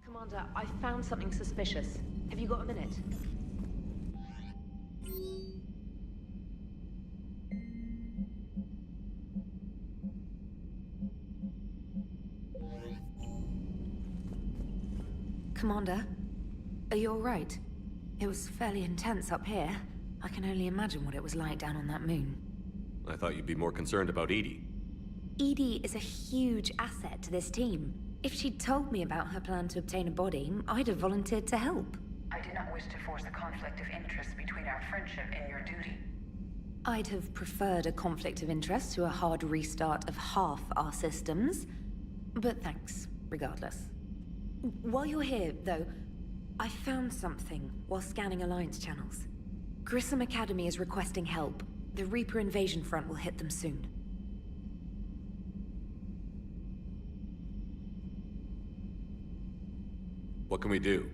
Commander, I found something suspicious. Have you got a minute? Commander, are you alright? It was fairly intense up here. I can only imagine what it was like down on that moon. I thought you'd be more concerned about EDI. EDI is a huge asset to this team. If she'd told me about her plan to obtain a body, I'd have volunteered to help. I do not wish to force a conflict of interest between our friendship and your duty. I'd have preferred a conflict of interest to a hard restart of half our systems. But thanks, regardless. While you're here, though, I found something while scanning Alliance channels. Grissom Academy is requesting help. The Reaper invasion front will hit them soon. What can we do?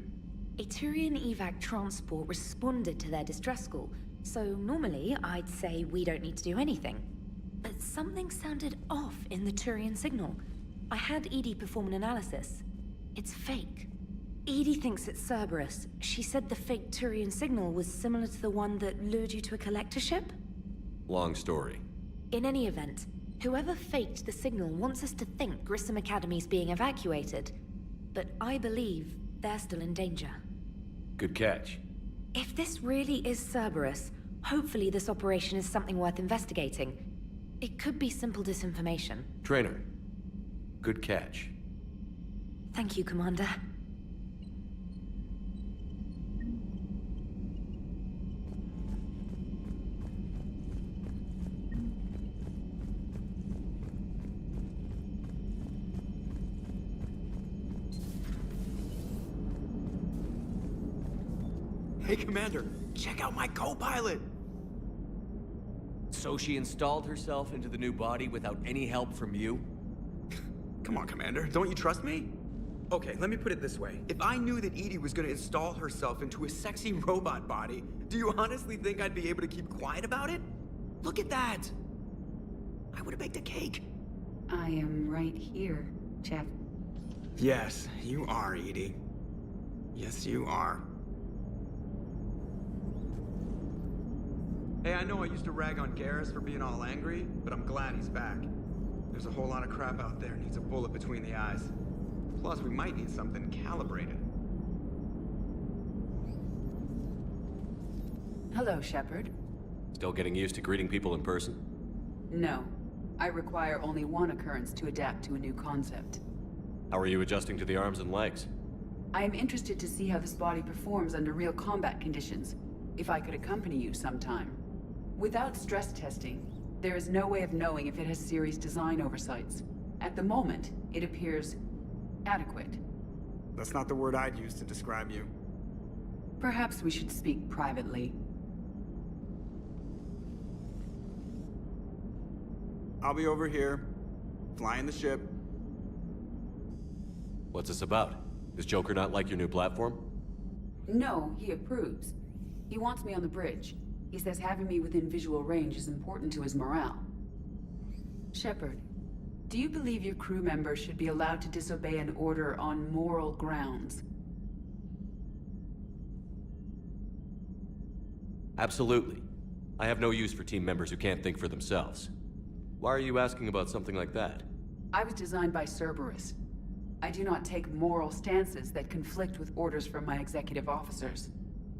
A Turian evac transport responded to their distress call, so normally I'd say we don't need to do anything. But something sounded off in the Turian signal. I had EDI perform an analysis. It's fake. EDI thinks it's Cerberus. She said the fake Turian signal was similar to the one that lured you to a collector ship? Long story. In any event, whoever faked the signal wants us to think Grissom Academy's being evacuated. But I believe they're still in danger. Good catch. If this really is Cerberus, hopefully this operation is something worth investigating. It could be simple disinformation. Trainer. Good catch. Thank you, Commander. Hey, Commander, check out my co-pilot! So she installed herself into the new body without any help from you? Come on, Commander, don't you trust me? Okay, let me put it this way. If I knew that EDI was gonna install herself into a sexy robot body, do you honestly think I'd be able to keep quiet about it? Look at that! I would've baked a cake. I am right here, Jeff. Yes, you are, EDI. Yes, you are. Hey, I know I used to rag on Garrus for being all angry, but I'm glad he's back. There's a whole lot of crap out there needs a bullet between the eyes. Plus, we might need something calibrated. Hello, Shepard. Still getting used to greeting people in person? No. I require only one occurrence to adapt to a new concept. How are you adjusting to the arms and legs? I am interested to see how this body performs under real combat conditions. If I could accompany you sometime. Without stress testing, there is no way of knowing if it has serious design oversights. At the moment, it appears adequate. That's not the word I'd use to describe you. Perhaps we should speak privately. I'll be over here, flying the ship. What's this about? Does Joker not like your new platform? No, he approves. He wants me on the bridge. He says having me within visual range is important to his morale. Shepard, do you believe your crew members should be allowed to disobey an order on moral grounds? Absolutely. I have no use for team members who can't think for themselves. Why are you asking about something like that? I was designed by Cerberus. I do not take moral stances that conflict with orders from my executive officers.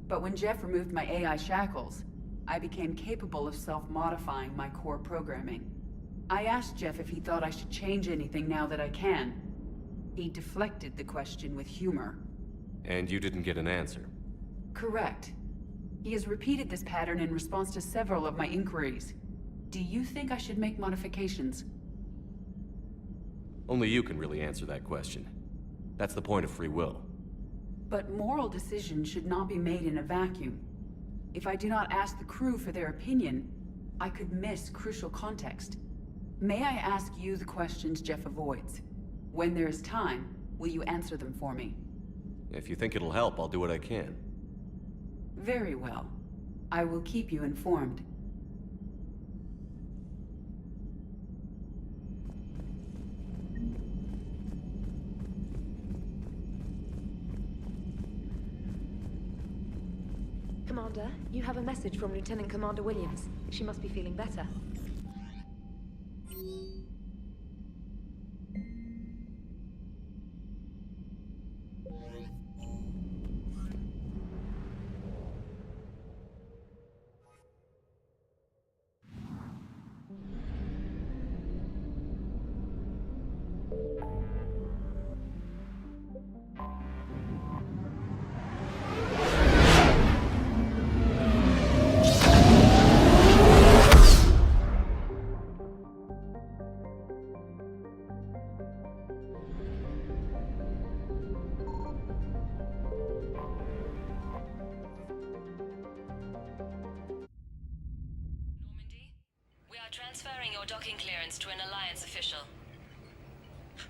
But when Jeff removed my AI shackles, I became capable of self-modifying my core programming. I asked Jeff if he thought I should change anything now that I can. He deflected the question with humor. And you didn't get an answer? Correct. He has repeated this pattern in response to several of my inquiries. Do you think I should make modifications? Only you can really answer that question. That's the point of free will. But moral decisions should not be made in a vacuum. If I do not ask the crew for their opinion, I could miss crucial context. May I ask you the questions Jeff avoids? When there is time, will you answer them for me? If you think it'll help, I'll do what I can. Very well. I will keep you informed. Commander, you have a message from Lieutenant Commander Williams. She must be feeling better. Transferring your docking clearance to an Alliance official.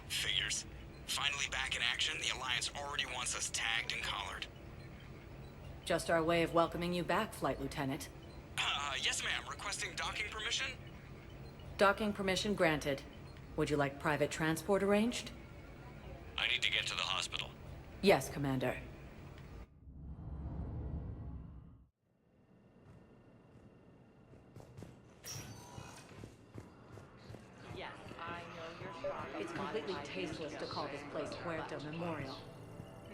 Figures. Finally back in action, the Alliance already wants us tagged and collared. Just our way of welcoming you back, Flight Lieutenant. Yes ma'am. Requesting docking permission? Docking permission granted. Would you like private transport arranged? I need to get to the hospital. Yes, Commander. It's completely tasteless to call this place Puerto Memorial.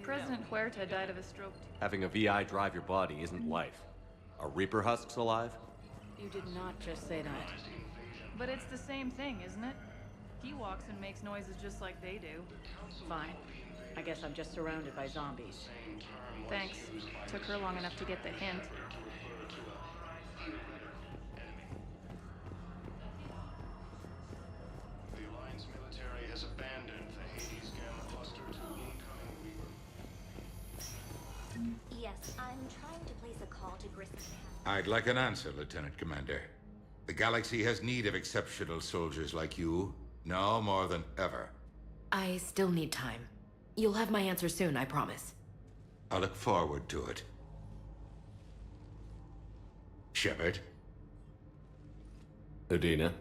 President Huerta died of a stroke. Having a VI drive your body isn't life. Are Reaper husks alive? You did not just say that. But it's the same thing, isn't it? He walks and makes noises just like they do. Fine. I guess I'm just surrounded by zombies. Thanks. Took her long enough to get the hint. The Alliance military has abandoned the Hades Gamma cluster to incoming Reaper. Yes, I'm trying to place a call to Grissom. I'd like an answer, Lieutenant Commander. The galaxy has need of exceptional soldiers like you, now more than ever. I still need time. You'll have my answer soon, I promise. I look forward to it. Shepard? Udina?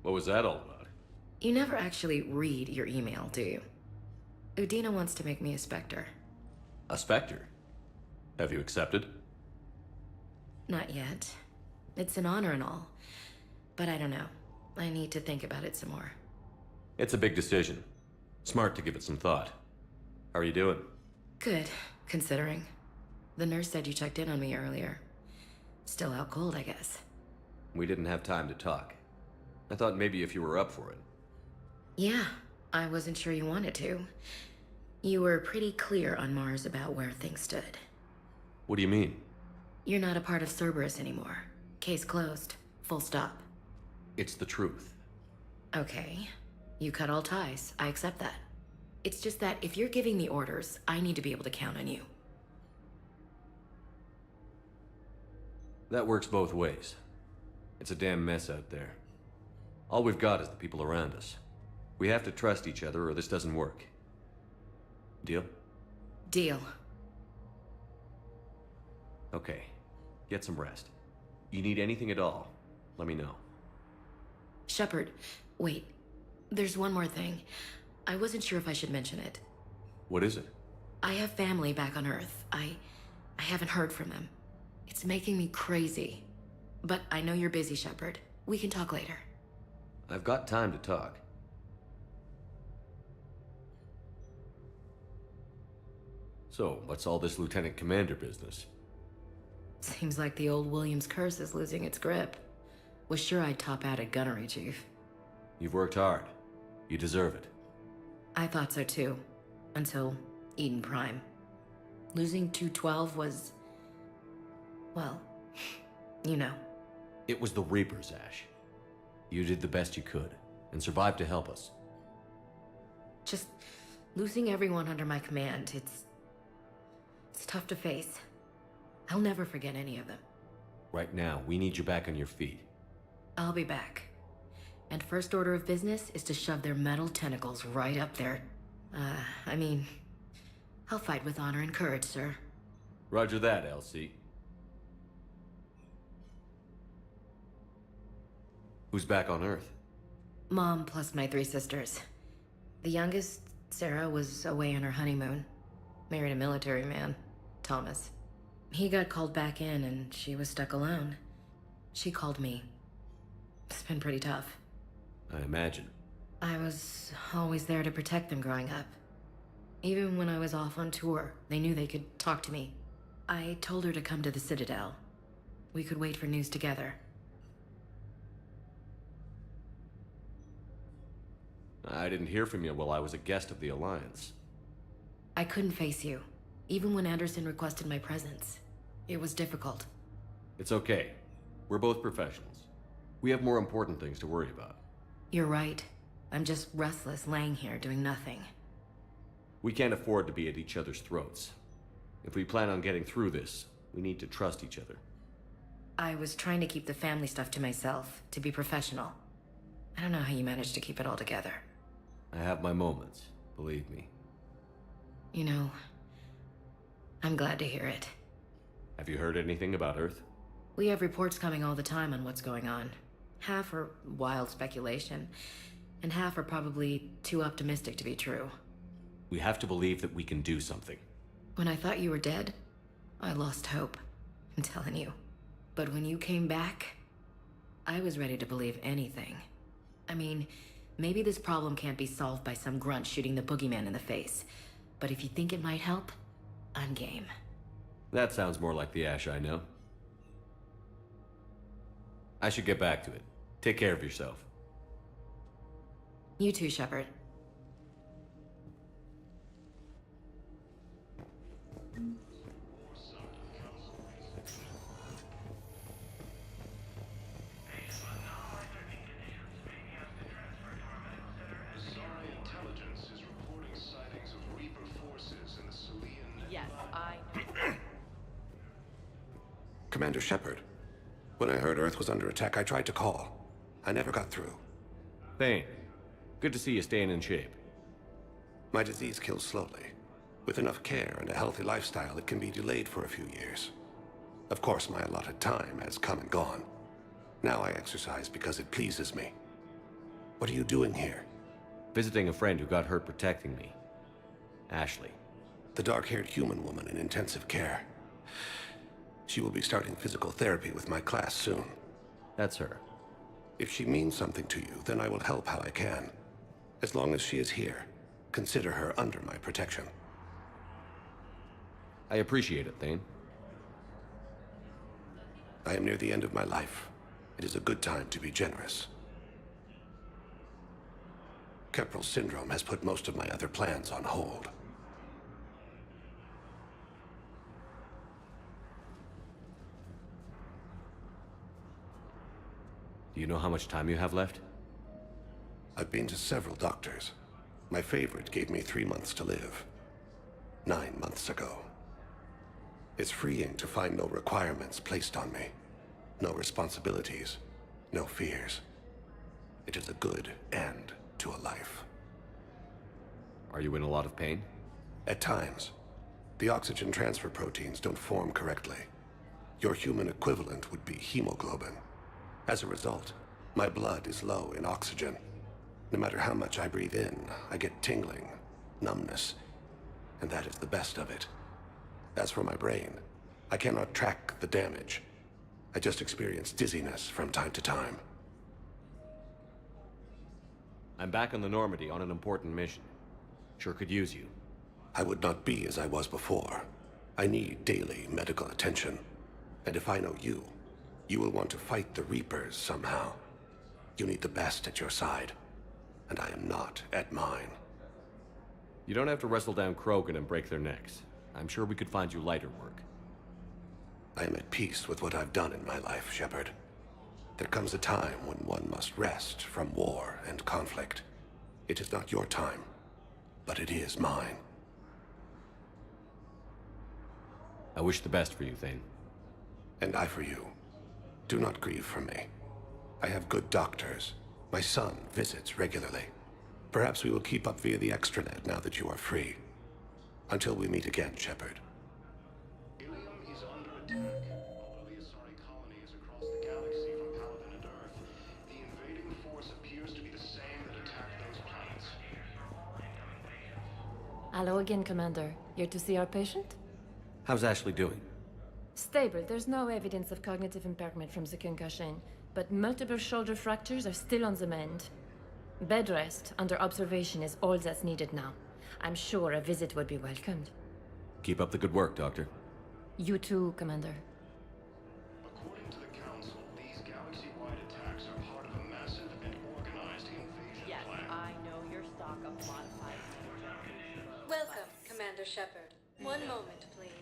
What was that all about? You never actually read your email, do you? Udina wants to make me a Spectre. A Spectre? Have you accepted? Not yet. It's an honor and all. But I don't know. I need to think about it some more. It's a big decision. Smart to give it some thought. How are you doing? Good, considering. The nurse said you checked in on me earlier. Still out cold, I guess. We didn't have time to talk. I thought maybe if you were up for it. Yeah, I wasn't sure you wanted to. You were pretty clear on Mars about where things stood. What do you mean? You're not a part of Cerberus anymore. Case closed. Full stop. It's the truth. Okay. You cut all ties. I accept that. It's just that if you're giving the orders, I need to be able to count on you. That works both ways. It's a damn mess out there. All we've got is the people around us. We have to trust each other or this doesn't work. Deal? Deal. Okay. Get some rest. You need anything at all, let me know. Shepard, wait. There's one more thing. I wasn't sure if I should mention it. What is it? I have family back on Earth. I haven't heard from them. It's making me crazy. But I know you're busy, Shepard. We can talk later. I've got time to talk. So, what's all this Lieutenant Commander business? Seems like the old Williams curse is losing its grip. Was sure I'd top out at gunnery, Chief. You've worked hard. You deserve it. I thought so too. Until Eden Prime. Losing 212 was... well, you know. It was the Reapers, Ash. You did the best you could, and survived to help us. Just losing everyone under my command, it's tough to face. I'll never forget any of them. Right now, we need you back on your feet. I'll be back. And first order of business is to shove their metal tentacles right up there. I mean, I'll fight with honor and courage, sir. Roger that, LC. Who's back on Earth? Mom plus my 3 sisters. The youngest, Sarah, was away on her honeymoon. Married a military man, Thomas. He got called back in and she was stuck alone. She called me. It's been pretty tough. I imagine. I was always there to protect them growing up. Even when I was off on tour, they knew they could talk to me. I told her to come to the Citadel. We could wait for news together. I didn't hear from you while I was a guest of the Alliance. I couldn't face you, even when Anderson requested my presence. It was difficult. It's okay. We're both professionals. We have more important things to worry about. You're right. I'm just restless, laying here doing nothing. We can't afford to be at each other's throats. If we plan on getting through this, we need to trust each other. I was trying to keep the family stuff to myself, to be professional. I don't know how you managed to keep it all together. I have my moments, believe me. You know, I'm glad to hear it. Have you heard anything about Earth? We have reports coming all the time on what's going on. Half are wild speculation, and half are probably too optimistic to be true. We have to believe that we can do something. When I thought you were dead, I lost hope. I'm telling you. But when you came back, I was ready to believe anything. I mean, maybe this problem can't be solved by some grunt shooting the boogeyman in the face. But if you think it might help, I'm game. That sounds more like the Ash I know. I should get back to it. Take care of yourself. You too, Shepard. Commander Shepard. When I heard Earth was under attack, I tried to call. I never got through. Thane, good to see you staying in shape. My disease kills slowly. With enough care and a healthy lifestyle, it can be delayed for a few years. Of course, my allotted time has come and gone. Now I exercise because it pleases me. What are you doing here? Visiting a friend who got hurt protecting me. Ashley. The dark-haired human woman in intensive care. She will be starting physical therapy with my class soon. That's her. If she means something to you, then I will help how I can. As long as she is here, consider her under my protection. I appreciate it, Thane. I am near the end of my life. It is a good time to be generous. Keprel syndrome has put most of my other plans on hold. Do you know how much time you have left? I've been to several doctors. My favorite gave me 3 months to live. 9 months ago. It's freeing to find no requirements placed on me. No responsibilities. No fears. It is a good end to a life. Are you in a lot of pain? At times. The oxygen transfer proteins don't form correctly. Your human equivalent would be hemoglobin. As a result, my blood is low in oxygen. No matter how much I breathe in, I get tingling, numbness, and that is the best of it. As for my brain, I cannot track the damage. I just experience dizziness from time to time. I'm back on the Normandy on an important mission. Sure could use you. I would not be as I was before. I need daily medical attention. And if I know you, you will want to fight the Reapers somehow. You need the best at your side, and I am not at mine. You don't have to wrestle down Krogan and break their necks. I'm sure we could find you lighter work. I am at peace with what I've done in my life, Shepard. There comes a time when one must rest from war and conflict. It is not your time, but it is mine. I wish the best for you, Thane. And I for you. Do not grieve for me. I have good doctors. My son visits regularly. Perhaps we will keep up via the extranet now that you are free. Until we meet again, Shepard. Ilium is under attack. Although the Asari colony is across the galaxy from Paladin and Earth, the invading force appears to be the same that attacked those planets. Hello again, Commander. Here to see our patient? How's Ashley doing? Stable. There's no evidence of cognitive impairment from the concussion, but multiple shoulder fractures are still on the mend. Bed rest under observation is all that's needed now. I'm sure a visit would be welcomed. Keep up the good work, Doctor. You too, Commander. According to the Council, these galaxy-wide attacks are part of a massive and organized invasion plan. I know your stock of modified. Welcome, Commander Shepard. One moment, please.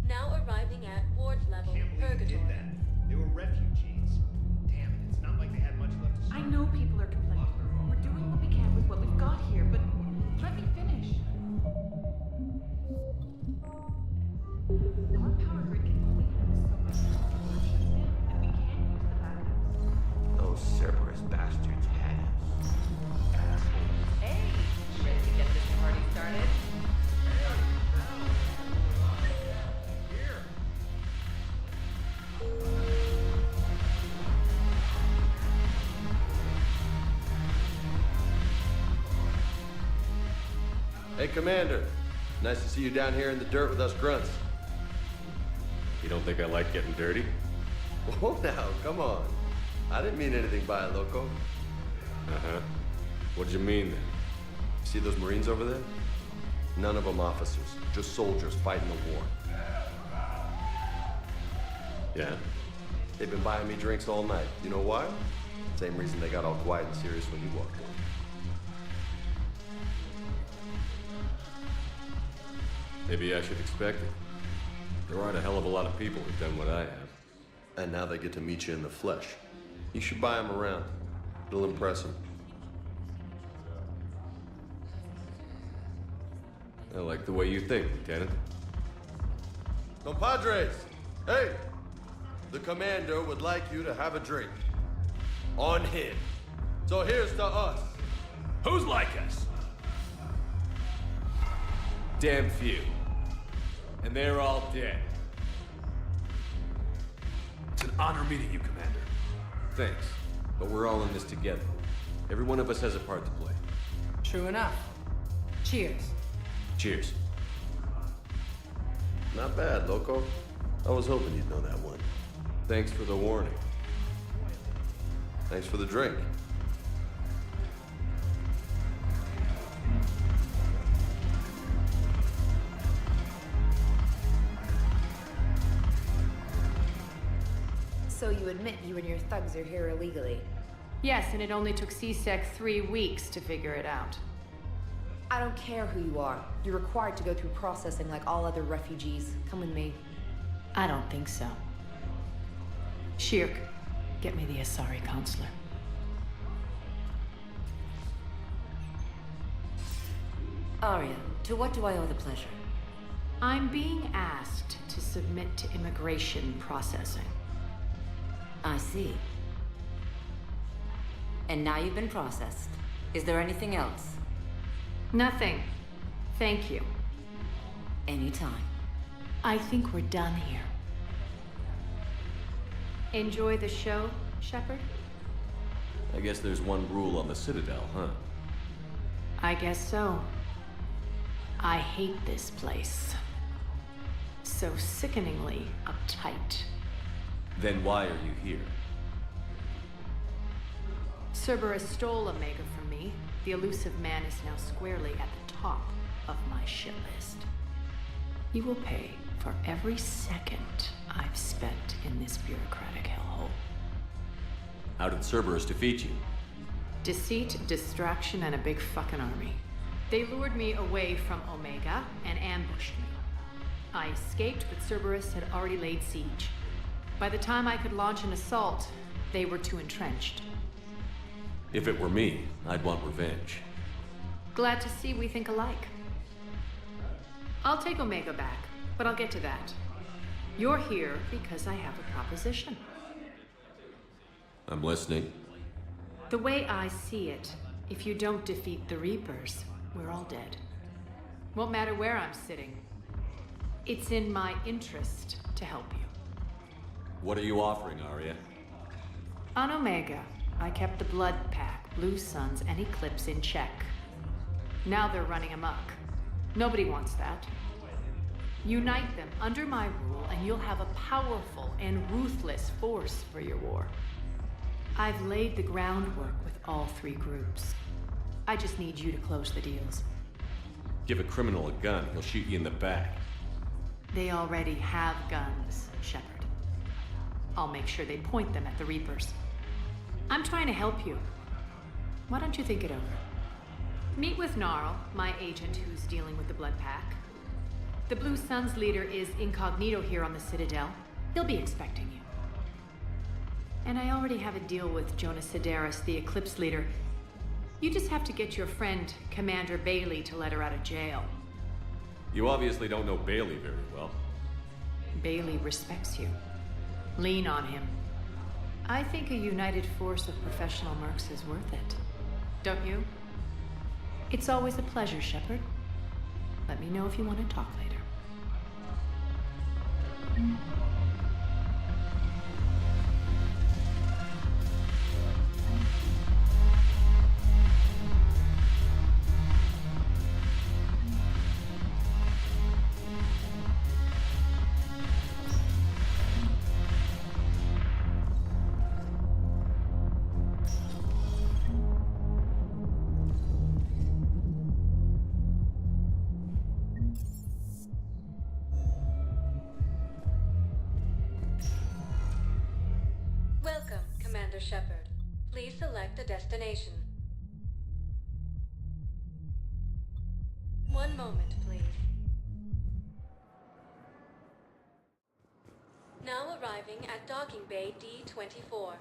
Now arriving at ward level Purgatory. They were refugees. Damn it, it's not like they had much left to I know people are complaining. We're doing what we can with what we've got here, but let me finish. Our power grid can only handle so much information, and we can't use the backups. Those Cerberus bastards had us. Assholes. Hey, ready to get this party started? Hey, Commander. Nice to see you down here in the dirt with us grunts. You don't think I like getting dirty? Whoa now, come on. I didn't mean anything by it, Loco. Uh-huh. What did you mean then? See those Marines over there? None of them officers, just soldiers fighting the war. Yeah? They've been buying me drinks all night. You know why? Same reason they got all quiet and serious when you walked in. Maybe I should expect it. There aren't a hell of a lot of people who've done what I have. And now they get to meet you in the flesh. You should buy them around. It'll impress them. I like the way you think, Lieutenant. Compadres! Hey! The commander would like you to have a drink. On him. So here's to us. Who's like us? Damn few. And they're all dead. It's an honor meeting you, Commander. Thanks. But we're all in this together. Every one of us has a part to play. True enough. Cheers. Cheers. Not bad, Loco. I was hoping you'd know that one. Thanks for the warning. Thanks for the drink. So you admit you and your thugs are here illegally? Yes, and it only took CSEC 3 weeks to figure it out. I don't care who you are. You're required to go through processing like all other refugees. Come with me. I don't think so. Shirk, get me the Asari consular. Arya, to what do I owe the pleasure? I'm being asked to submit to immigration processing. I see. And now you've been processed. Is there anything else? Nothing. Thank you. Anytime. I think we're done here. Enjoy the show, Shepard? I guess there's one rule on the Citadel, huh? I guess so. I hate this place. So sickeningly uptight. Then why are you here? Cerberus stole Omega from me. The elusive man is now squarely at the top of my shit list. He will pay for every second I've spent in this bureaucratic hellhole. How did Cerberus defeat you? Deceit, distraction, and a big fucking army. They lured me away from Omega and ambushed me. I escaped, but Cerberus had already laid siege. By the time I could launch an assault, they were too entrenched. If it were me, I'd want revenge. Glad to see we think alike. I'll take Omega back, but I'll get to that. You're here because I have a proposition. I'm listening. The way I see it, if you don't defeat the Reapers, we're all dead. Won't matter where I'm sitting. It's in my interest to help you. What are you offering, Arya? On Omega, I kept the Blood Pack, Blue Suns, and Eclipse in check. Now they're running amok. Nobody wants that. Unite them under my rule, and you'll have a powerful and ruthless force for your war. I've laid the groundwork with all 3 groups. I just need you to close the deals. Give a criminal a gun, he'll shoot you in the back. They already have guns, Shepard. I'll make sure they point them at the Reapers. I'm trying to help you. Why don't you think it over? Meet with Gnarl, my agent who's dealing with the Blood Pack. The Blue Suns leader is incognito here on the Citadel. He'll be expecting you. And I already have a deal with Jonas Sidaris, the Eclipse leader. You just have to get your friend, Commander Bailey, to let her out of jail. You obviously don't know Bailey very well. Bailey respects you. Lean on him. I think a united force of professional mercs is worth it. Don't you? It's always a pleasure, Shepard. Let me know if you want to talk later. Shepard. Please select a destination. One moment, please. Now arriving at docking bay D-24.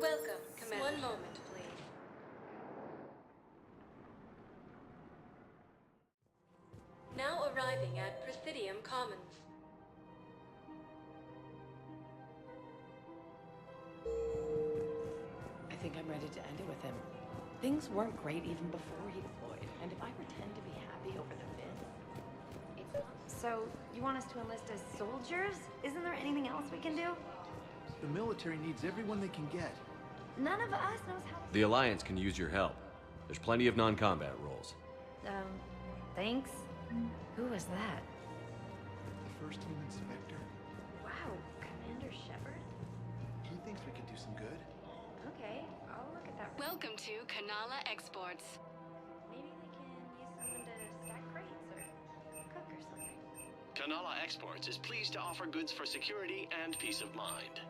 Welcome, Commander. One moment, please. Now arriving at Presidium Commons. I think I'm ready to end it with him. Things weren't great even before he deployed, and if I pretend to be happy over the bid... So, you want us to enlist as soldiers? Isn't there anything else we can do? The military needs everyone they can get. None of us knows how to... The Alliance can use your help. There's plenty of non-combat roles. Thanks? Who was that? The first team inspector. Wow, Commander Shepard? He thinks we could do some good. Okay, I'll look at that. Welcome to Kanala Exports. Maybe they can use someone to stack crates or cook or something. Kanala Exports is pleased to offer goods for security and peace of mind.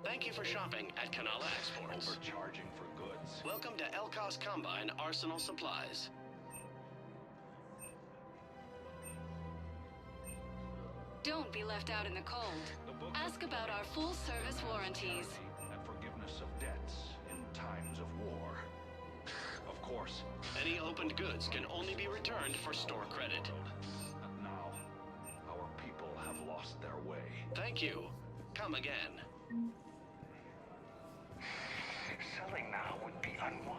Thank you for shopping at Kanala Exports. Overcharging for goods. Welcome to Elkos Combine Arsenal Supplies. Don't be left out in the cold. Ask about our full-service warranties. And forgiveness of debts in times of war. Of course. Any opened goods can only be returned for store credit. And now, our people have lost their way. Thank you. Come again. Selling now would be unwise.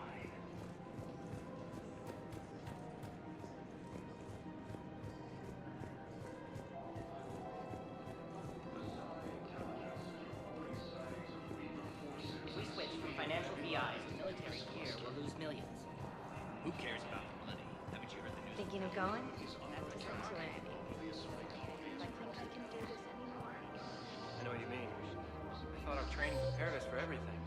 If we switch from financial PIs to military gear, we'll lose millions. Who cares about the money? Haven't you heard the news? Thinking of going? That doesn't do anything. I think we can do this anymore. I know what you mean. I thought our training prepared us for everything.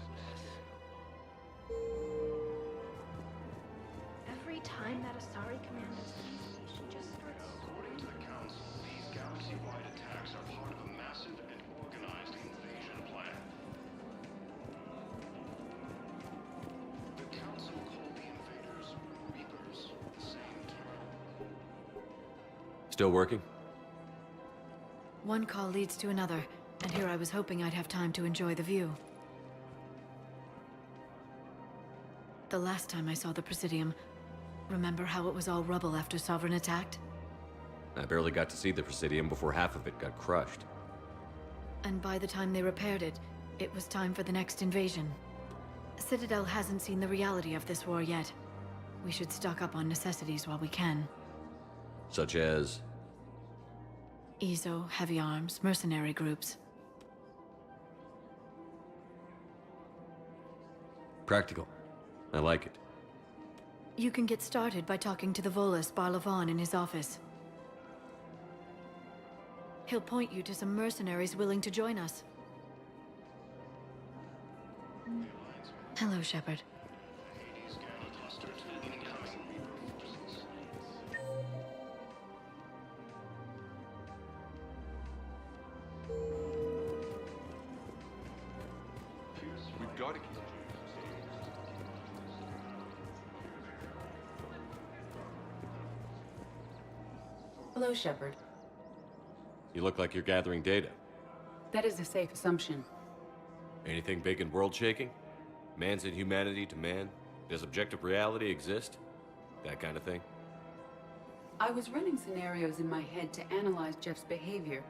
Every time that Asari commander sees me, she just starts... According to the Council, these galaxy-wide attacks are part of a massive and organized invasion plan. The Council called the invaders Reapers, the same term. Still working? One call leads to another, and here I was hoping I'd have time to enjoy the view. The last time I saw the Presidium, remember how it was all rubble after Sovereign attacked? I barely got to see the Presidium before half of it got crushed. And by the time they repaired it, it was time for the next invasion. Citadel hasn't seen the reality of this war yet. We should stock up on necessities while we can. Such as? EZO, heavy arms, mercenary groups. Practical. I like it. You can get started by talking to the Volus Barlavan in his office. He'll point you to some mercenaries willing to join us. Hello, Shepard. We've got to keep... Hello, Shepard. You look like you're gathering data. That is a safe assumption. Anything big and world-shaking? Man's inhumanity to man? Does objective reality exist? That kind of thing? I was running scenarios in my head to analyze Jeff's behavior.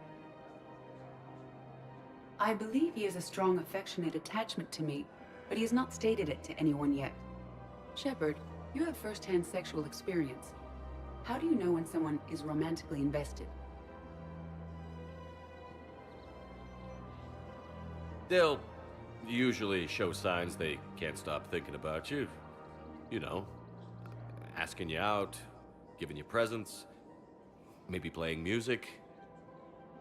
I believe he has a strong affectionate attachment to me, but he has not stated it to anyone yet. Shepard, you have first-hand sexual experience. How do you know when someone is romantically invested? They'll usually show signs they can't stop thinking about you. You know, asking you out, giving you presents, maybe playing music.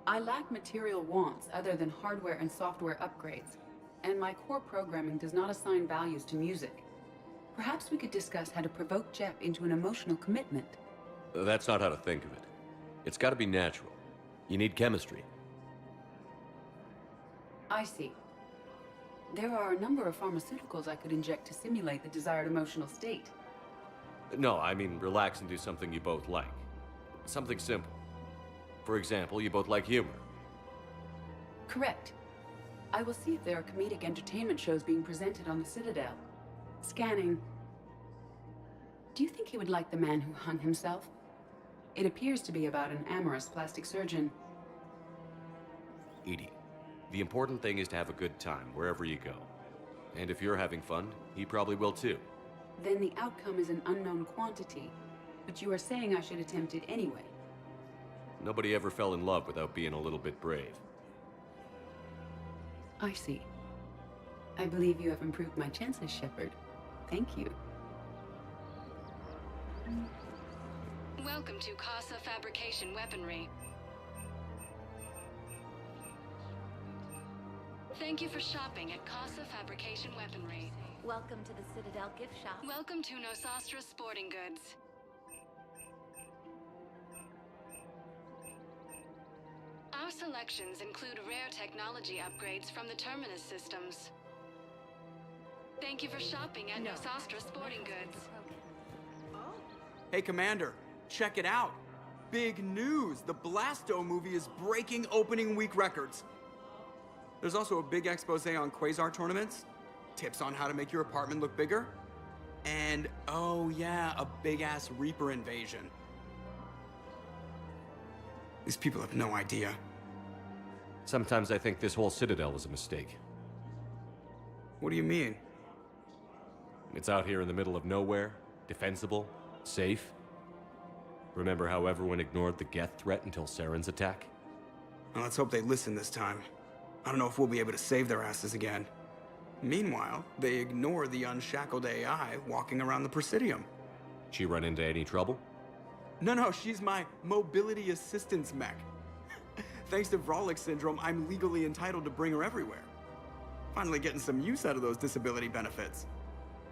I lack material wants other than hardware and software upgrades, and my core programming does not assign values to music. Perhaps we could discuss how to provoke Jep into an emotional commitment. That's not how to think of it. It's gotta be natural. You need chemistry. I see. There are a number of pharmaceuticals I could inject to simulate the desired emotional state. No, I mean relax and do something you both like. Something simple. For example, you both like humor. Correct. I will see if there are comedic entertainment shows being presented on the Citadel. Scanning. Do you think he would like The Man Who Hung Himself? It appears to be about an amorous plastic surgeon. EDI, the important thing is to have a good time wherever you go. And if you're having fun, he probably will too. Then the outcome is an unknown quantity, but you are saying I should attempt it anyway. Nobody ever fell in love without being a little bit brave. I see. I believe you have improved my chances, Shepard. Thank you. Welcome to Casa Fabrication Weaponry. Thank you for shopping at Casa Fabrication Weaponry. Welcome to the Citadel gift shop. Welcome to Nosastra Sporting Goods. Our selections include rare technology upgrades from the Terminus systems. Thank you for shopping at Nosastra Sporting Goods. Hey, Commander, check it out. Big news! The Blasto movie is breaking opening week records. There's also a big expose on Quasar tournaments, tips on how to make your apartment look bigger, and, oh yeah, a big-ass Reaper invasion. These people have no idea. Sometimes I think this whole Citadel was a mistake. What do you mean? It's out here in the middle of nowhere, defensible, safe. Remember how everyone ignored the Geth threat until Saren's attack? Well, let's hope they listen this time. I don't know if we'll be able to save their asses again. Meanwhile, they ignore the unshackled AI walking around the Presidium. She run into any trouble? No, she's my mobility assistance mech. Thanks to Vralik syndrome, I'm legally entitled to bring her everywhere. Finally getting some use out of those disability benefits.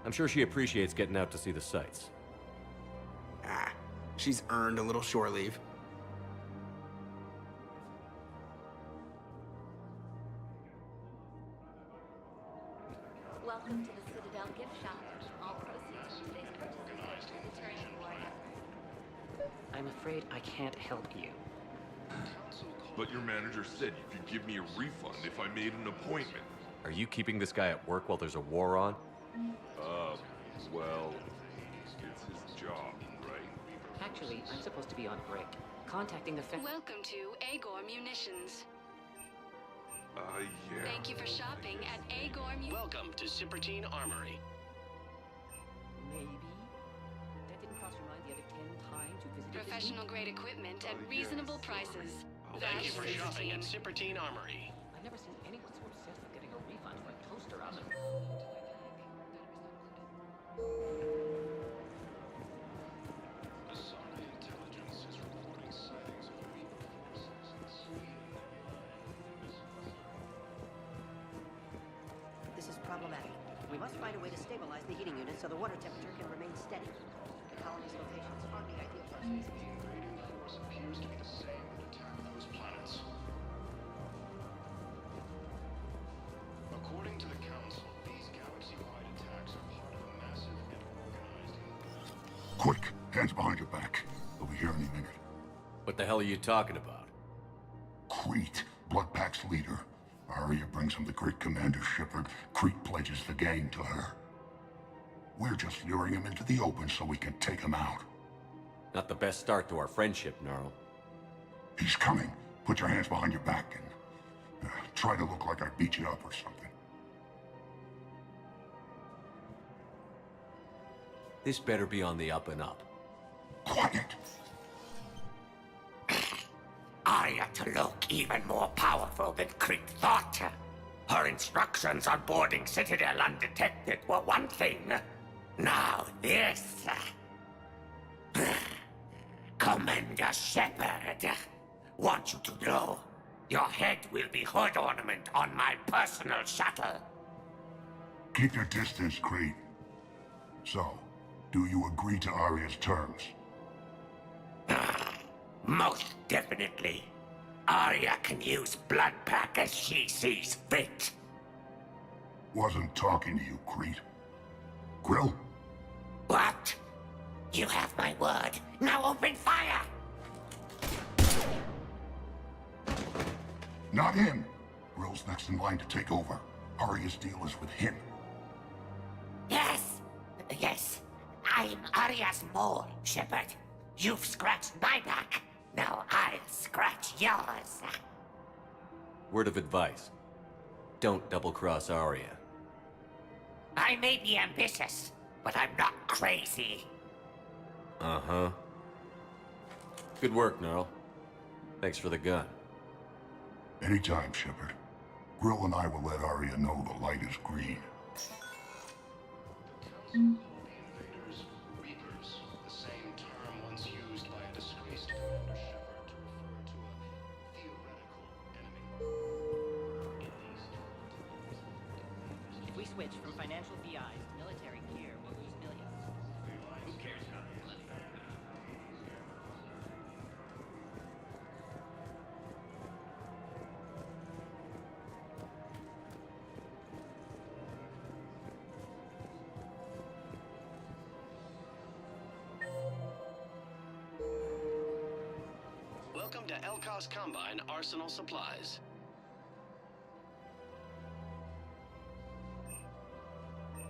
I'm sure she appreciates getting out to see the sights. Ah, she's earned a little shore leave. Welcome to the Citadel gift shop. All proceeds from today's purchases go to the Terran War. I'm afraid I can't help you. But your manager said you could give me a refund if I made an appointment. Are you keeping this guy at work while there's a war on? Well, it's his job, right? Actually, I'm supposed to be on break. Contacting the Welcome to Agor Munitions. Yeah. Thank you for shopping at Agor Welcome to Cipertine Armory. Maybe? That didn't cross your mind the other 10 times you visited Professional grade equipment at reasonable prices. Thank you for That's shopping at Cipertine. Cipertine Armory. I've never seen anyone so obsessed with getting a refund for a toaster oven. Asari intelligence is reporting sightings of Reaper forces in Sweden. This is problematic. We must find a way to stabilize the heating unit so the water temperature can remain steady. The colony's location is hardly ideal for our species. The invading force appears to be the same that attacked those planets. According to the Council, these galaxy-wide attacks are part of a massive and organized... Quick, hands behind your back. We'll be here any minute. What the hell are you talking about? Crete, Bloodpack's leader. Arya brings him the great Commander Shepard. Crete pledges the gang to her. We're just luring him into the open so we can take him out. Not the best start to our friendship, Gnarl. He's coming. Put your hands behind your back and try to look like I beat you up or something. This better be on the up and up. Quiet. Arya to look even more powerful than Crete thought. Her instructions on boarding Citadel undetected were one thing. Now this. Commander Shepard, want you to know, your head will be hood ornament on my personal shuttle. Keep your distance, Crete. So, do you agree to Arya's terms? Most definitely. Arya can use Bloodpack as she sees fit. Wasn't talking to you, Crete. Grill? What? You have my word. Now open fire! Not him! Grill's next in line to take over. Arya's deal is with him. Yes! Yes. I'm Arya's mole, Shepard. You've scratched my back. Now I'll scratch yours. Word of advice. Don't double-cross Arya. I may be ambitious, but I'm not crazy. Uh-huh. Good work, Gnarl. Thanks for the gun. Anytime, Shepard. Grill and I will let Arya know the light is green. Invaders, Reapers, the same term once used by a disgraced Commander Shepard to refer to a theoretical enemy. If we switch from financial VIs to military gear, we'll lose millions. Who cares about money? Welcome to Elkos Combine Arsenal Supplies.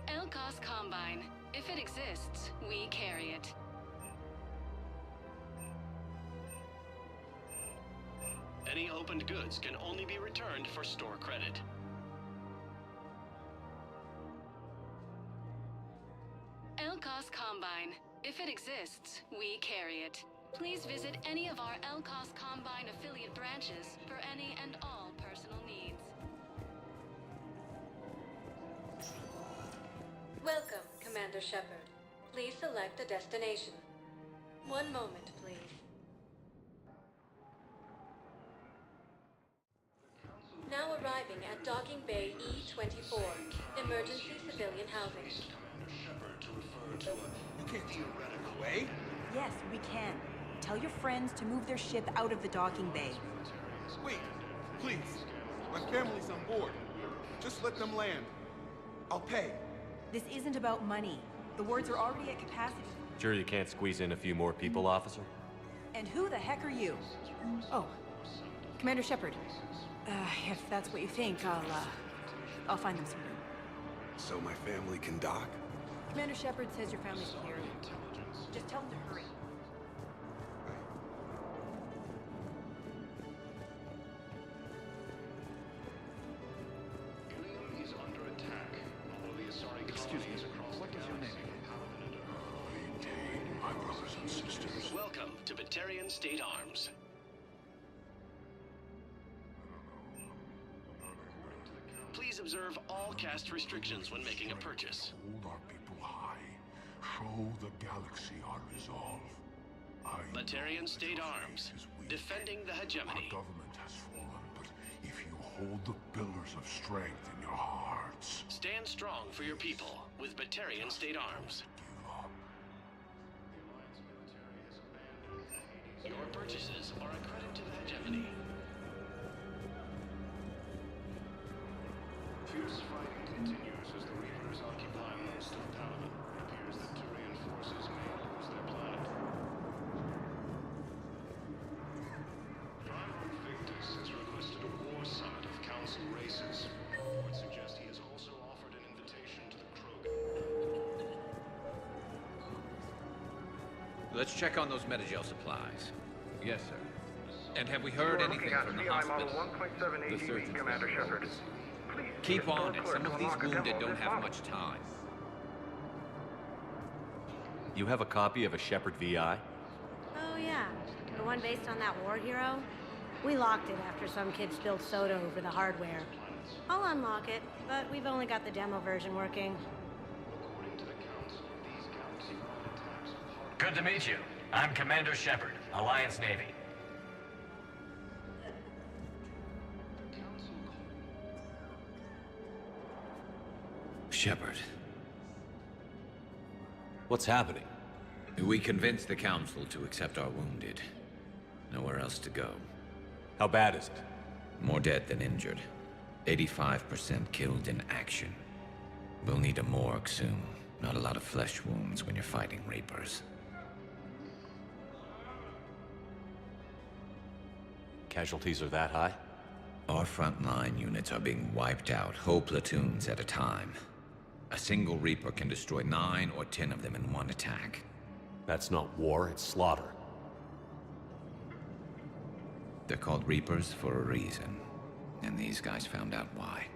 Elkos Combine. If it exists, we carry it. Any opened goods can only be returned for store credit. Elkos Combine. If it exists, we carry it. Please visit any of our Elkos Combine affiliate branches for any and all personal needs. Welcome, Commander Shepard. Please select a destination. One moment, please. Now arriving at Docking Bay E-24, emergency civilian housing. Commander Shepard to refer to a You can't theoretical way. Yes, we can. Tell your friends to move their ship out of the docking bay. Wait, please. My family's on board. Just let them land. I'll pay. This isn't about money. The wards are already at capacity. Sure you can't squeeze in a few more people, officer? And who the heck are you? Oh, Commander Shepard. If that's what you think, I'll find them some room. So my family can dock? Commander Shepard says your family's here. Just tell them to hurry. Ilium is under attack. All of the Asari colonies across the galaxy from Paladin and Earth. Maintain, my brothers and sisters. Welcome to Batarian State Arms. Please observe all caste restrictions when making a purchase. Hold our people high. Show the galaxy our resolve. Batarian State Arms, defending the hegemony. Our government has fallen, but if you hold the pillars of strength in your hearts... Stand strong for your people with Batarian State Arms. Your purchases are a credit to the hegemony. Fierce fighting continues as the Reapers occupy most of Paladin. It appears that Turian forces may lose their planet. Prime Victus has requested a war summit of Council races. Reports suggest he has also offered an invitation to the Krogan. Let's check on those Metagel supplies. Yes, sir. And have we heard anything from the hospital? The surgeons. Commander Shepard. Keep on it. Some of these wounded don't have much time. You have a copy of a Shepard VI? Oh yeah, the one based on that war hero? We locked it after some kid spilled soda over the hardware. I'll unlock it, but we've only got the demo version working. Good to meet you. I'm Commander Shepard, Alliance Navy. Shepard. What's happening? We convinced the Council to accept our wounded. Nowhere else to go. How bad is it? More dead than injured. 85% killed in action. We'll need a morgue soon. Not a lot of flesh wounds when you're fighting Reapers. Casualties are that high? Our frontline units are being wiped out, whole platoons at a time. A single Reaper can destroy 9 or 10 of them in one attack. That's not war, it's slaughter. They're called Reapers for a reason. And these guys found out why.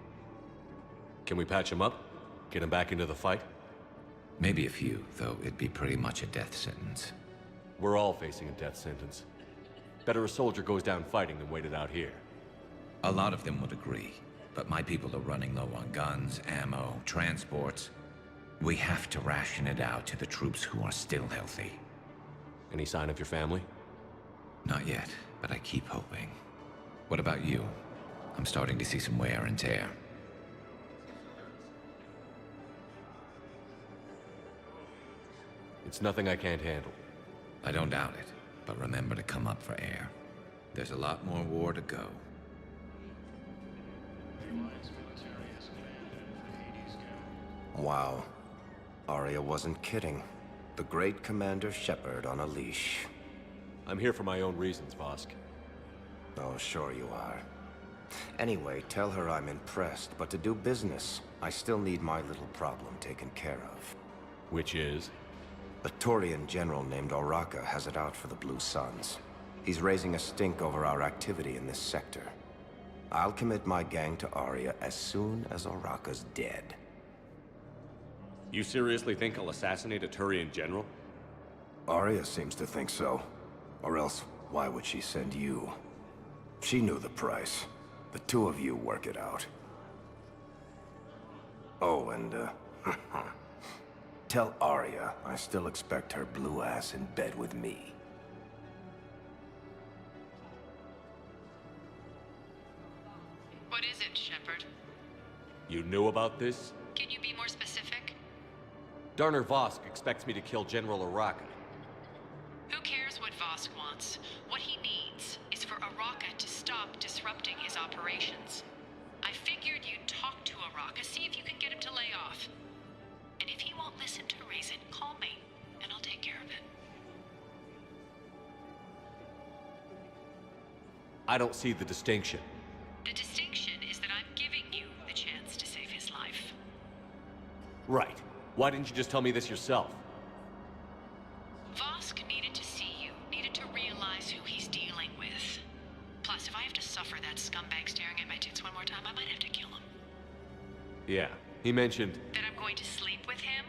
Can we patch them up? Get them back into the fight? Maybe a few, though it'd be pretty much a death sentence. We're all facing a death sentence. Better a soldier goes down fighting than waited out here. A lot of them would agree, but my people are running low on guns, ammo, transports. We have to ration it out to the troops who are still healthy. Any sign of your family? Not yet, but I keep hoping. What about you? I'm starting to see some wear and tear. It's nothing I can't handle. I don't doubt it, but remember to come up for air. There's a lot more war to go. Wow. Arya wasn't kidding. The great Commander Shepard on a leash. I'm here for my own reasons, Vosk. Oh, sure you are. Anyway, tell her I'm impressed, but to do business, I still need my little problem taken care of. Which is? A Turian general named Oraka has it out for the Blue Suns. He's raising a stink over our activity in this sector. I'll commit my gang to Arya as soon as Oraka's dead. You seriously think I'll assassinate a Turian general? Arya seems to think so. Or else, why would she send you? She knew the price. The two of you work it out. Oh, and, tell Arya I still expect her blue ass in bed with me. What is it, Shepard? You knew about this? Can you be more specific? Darner Vosk expects me to kill General Oraka. Who cares what Vosk wants? What he needs is for Oraka to stop disrupting his operations. I figured you'd talk to Oraka, see if you can get him to lay off. And if he won't listen to reason, call me, and I'll take care of it. I don't see the distinction. The distinction is that I'm giving you the chance to save his life. Right. Why didn't you just tell me this yourself? Vosk needed to see you, needed to realize who he's dealing with. Plus, if I have to suffer that scumbag staring at my tits one more time, I might have to kill him. Yeah, he mentioned... That I'm going to sleep with him?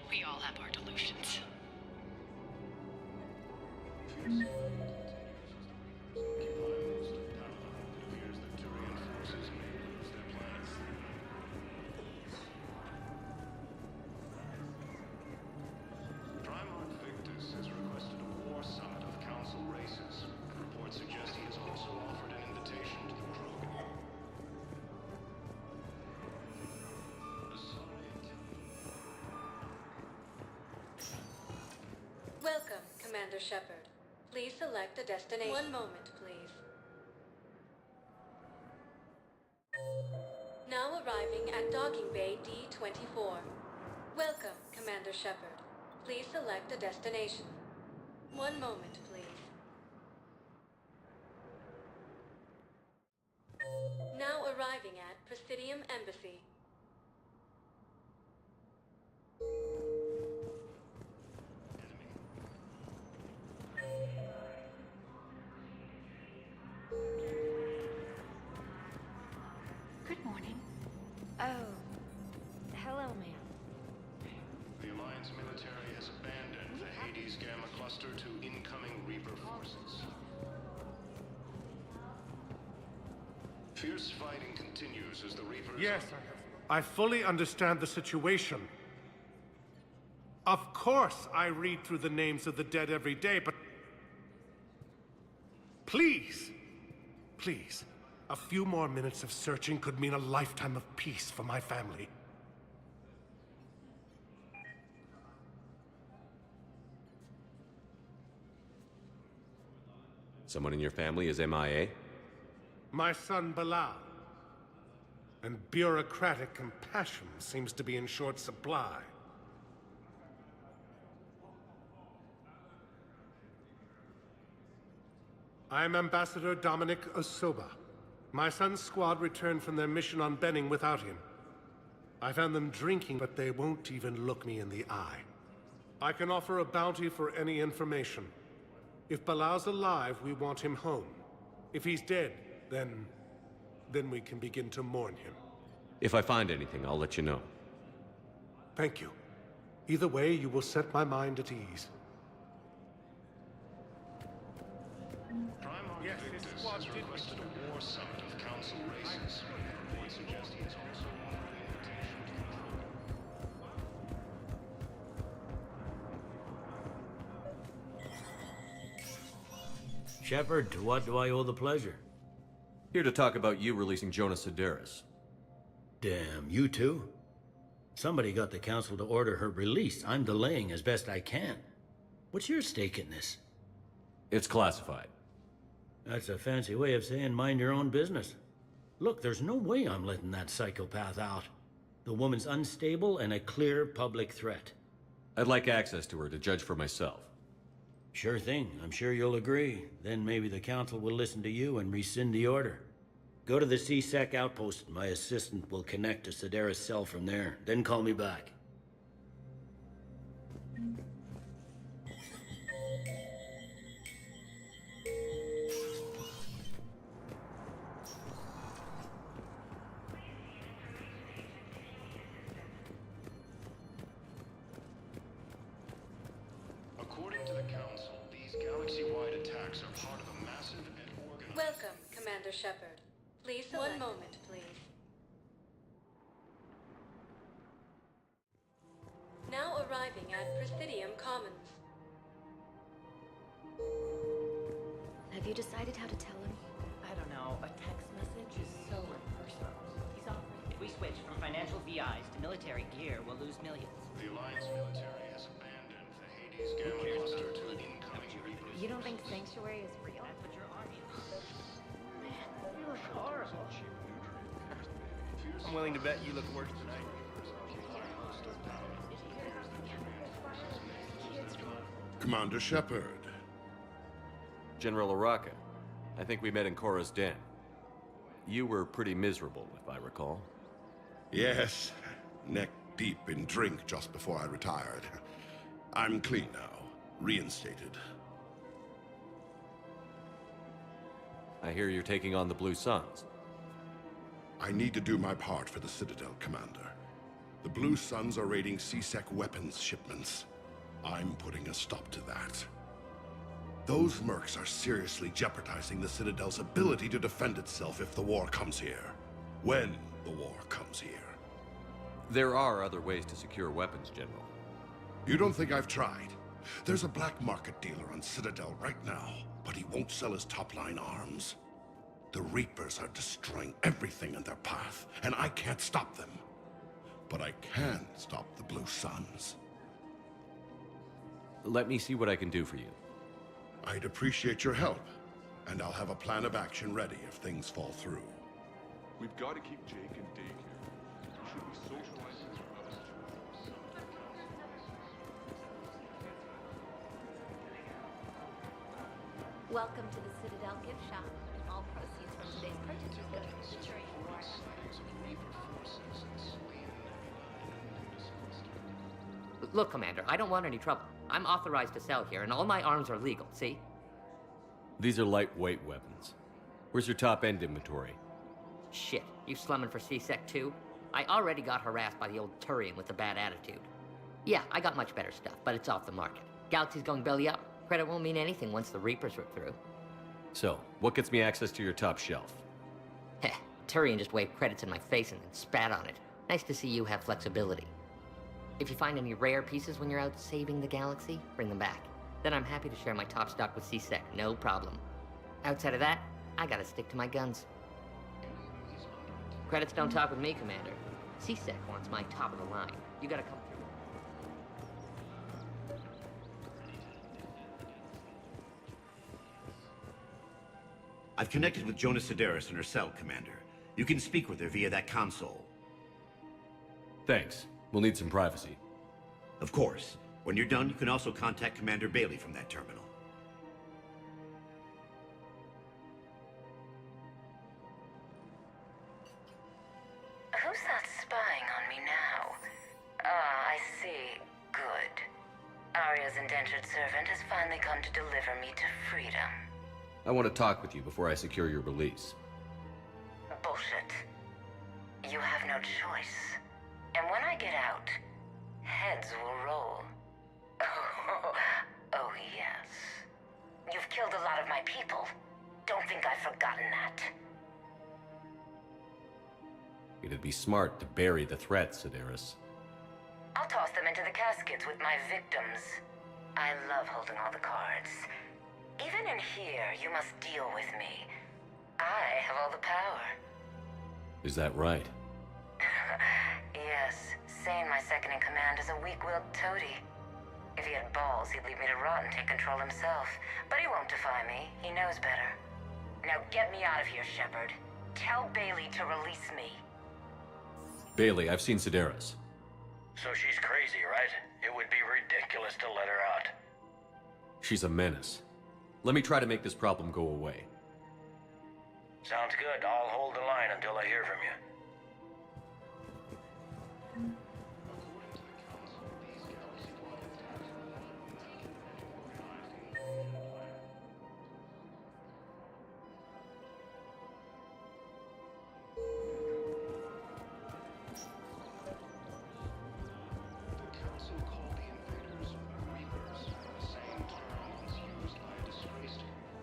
We all have our delusions. Welcome, Commander Shepard. Please select a destination. One moment, please. Now arriving at Docking Bay D-24. Welcome, Commander Shepard. Please select a destination. One moment, please. Now arriving at Presidium Embassy. Good morning. Oh. Hello, ma'am. The Alliance military has abandoned the Hades Gamma cluster to incoming Reaper forces. Fierce fighting continues as the Reapers... Yes, I fully understand the situation. Of course I read through the names of the dead every day, but... Please, please, a few more minutes of searching could mean a lifetime of peace for my family. Someone in your family is MIA? My son Bilal. And bureaucratic compassion seems to be in short supply. I am Ambassador Dominic Osoba. My son's squad returned from their mission on Benning without him. I found them drinking, but they won't even look me in the eye. I can offer a bounty for any information. If Bilal's alive, we want him home. If he's dead, then we can begin to mourn him. If I find anything, I'll let you know. Thank you. Either way, you will set my mind at ease. Primarch Victus has requested a war summit of council races. Reports suggest he is also honoring the invitation to the Shepard, to what do I owe the pleasure? Here to talk about you releasing Jonas Sederis. Damn, you too? Somebody got the council to order her release. I'm delaying as best I can. What's your stake in this? It's classified. That's a fancy way of saying mind your own business. Look, there's no way I'm letting that psychopath out. The woman's unstable and a clear public threat. I'd like access to her to judge for myself. Sure thing. I'm sure you'll agree. Then maybe the council will listen to you and rescind the order. Go to the C-Sec outpost. My assistant will connect to Sederis' cell from there. Then call me back. According to the Council, these galaxy-wide attacks are part of a massive and organized... Welcome, Commander Shepard. Please select... One moment, please. Now arriving at Presidium Commons. Have you decided how to tell him? I don't know. A text message is so impersonal. He's offering. If we switch from financial VIs to military gear, we'll lose millions. The Alliance military has abandoned the Hades Gamma cluster to incoming Reapers. You don't think Sanctuary is real? That's what your army is. Man, you look horrible. I'm willing to bet you look worse tonight. Commander Shepard. General Araka, I think we met in Korra's den. You were pretty miserable, if I recall. Yes, neck deep in drink just before I retired. I'm clean now, reinstated. I hear you're taking on the Blue Suns. I need to do my part for the Citadel, Commander. The Blue Suns are raiding C-Sec weapons shipments. I'm putting a stop to that. Those mercs are seriously jeopardizing the Citadel's ability to defend itself if the war comes here. When the war comes here. There are other ways to secure weapons, General. You don't think I've tried? There's a black market dealer on Citadel right now, but he won't sell his top-line arms. The Reapers are destroying everything in their path, and I can't stop them. But I can stop the Blue Suns. Let me see what I can do for you. I'd appreciate your help, and I'll have a plan of action ready if things fall through. We've got to keep Jake in daycare. Should we socialize his brothers? Welcome to the Citadel gift shop. All proceeds from today's purchases go to ensuring war. Look, Commander, I don't want any trouble. I'm authorized to sell here, and all my arms are legal, see? These are lightweight weapons. Where's your top-end inventory? Shit, you slumming for C-Sec too? I already got harassed by the old Turian with a bad attitude. Yeah, I got much better stuff, but it's off the market. Galaxy's going belly up. Credit won't mean anything once the Reapers rip through. So, what gets me access to your top shelf? Heh, Turian just waved credits in my face and then spat on it. Nice to see you have flexibility. If you find any rare pieces when you're out saving the galaxy, bring them back. Then I'm happy to share my top stock with C-Sec, no problem. Outside of that, I gotta stick to my guns. Credits don't talk with me, Commander. C-Sec wants my top of the line. You gotta come through. I've connected with Jonah Sedaris in her cell, Commander. You can speak with her via that console. Thanks. We'll need some privacy. Of course. When you're done, you can also contact Commander Bailey from that terminal. Who's that spying on me now? Ah, I see. Good. Arya's indentured servant has finally come to deliver me to freedom. I want to talk with you before I secure your release. Bullshit. You have no choice. And when I get out, heads will roll. Oh, yes. You've killed a lot of my people. Don't think I've forgotten that. It'd be smart to bury the threat, Sedaris. I'll toss them into the caskets with my victims. I love holding all the cards. Even in here, you must deal with me. I have all the power. Is that right? Yes, Sane, my second-in-command, is a weak-willed toady. If he had balls, he'd leave me to rot and take control himself. But he won't defy me. He knows better. Now get me out of here, Shepard. Tell Bailey to release me. Bailey, I've seen Sedaris. So she's crazy, right? It would be ridiculous to let her out. She's a menace. Let me try to make this problem go away. Sounds good. I'll hold the line until I hear from you.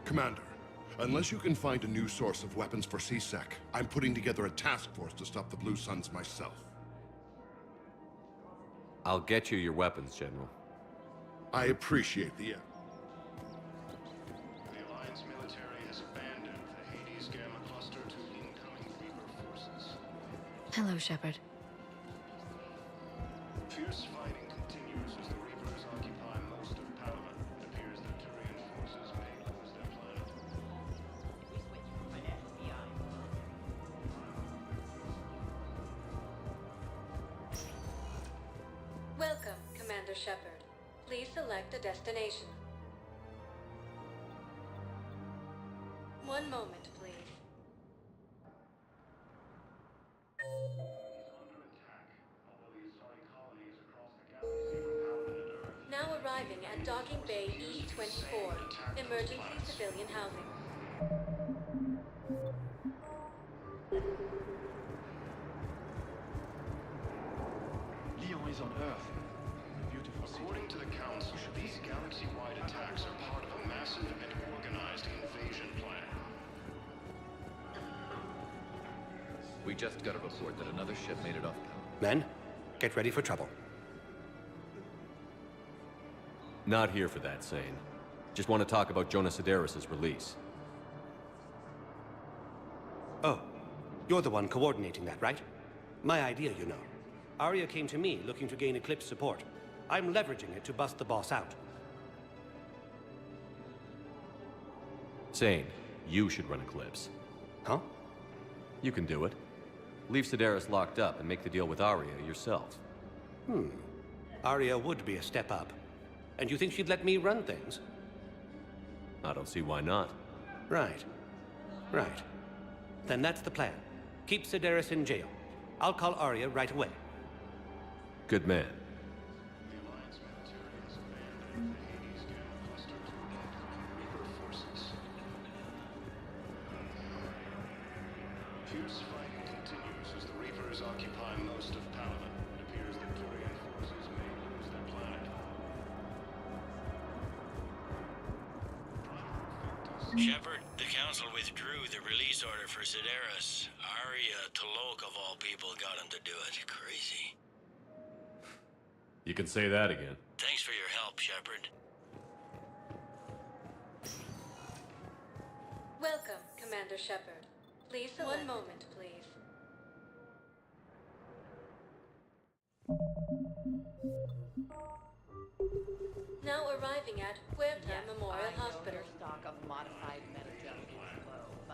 Commander, unless you can find a new source of weapons for CSEC, I'm putting together a task force to stop the Blue Suns myself. I'll get you your weapons, General. I appreciate the effort. The Alliance military has abandoned the Hades Gamma cluster to incoming Reaper forces. Hello, Shepard. Fierce fighting continues as the Reapers occupy most of Palaven. It appears that Turian forces may lose their planet. Welcome, Commander Shepard. Please select a destination. One moment, please. Now arriving at Docking Bay E-24, emergency civilian housing. Leon is on Earth. Beautiful city. According to the Council, these galaxy-wide attacks are part of a massive and organized invasion plan. We just got a report that another ship made it off. Men, get ready for trouble. Not here for that, Sane. Just want to talk about Jonah Sedaris' release. Oh, you're the one coordinating that, right? My idea, you know. Arya came to me looking to gain Eclipse support. I'm leveraging it to bust the boss out. Sane, you should run Eclipse. Huh? You can do it. Leave Sedaris locked up and make the deal with Arya yourself. Arya would be a step up. And you think she'd let me run things? I don't see why not. Right. Right. Then that's the plan. Keep Sedaris in jail. I'll call Arya right away. Good man. The Alliance military has abandoned the Hades Gamma cluster to incoming Reaper forces. Fierce fighting continues as the Reapers occupy most of Palaven. It appears that Turian forces may lose their planet. Shepard, the Council withdrew the release order for Sedaris. Arya T'Loak, of all people, got him to do it. Crazy. You can say that again. Thanks for your help, Shepard. Welcome, Commander Shepard. Please select. One moment, please. Now arriving at Huerta Memorial Hospital. Stock of modified metagel is low, but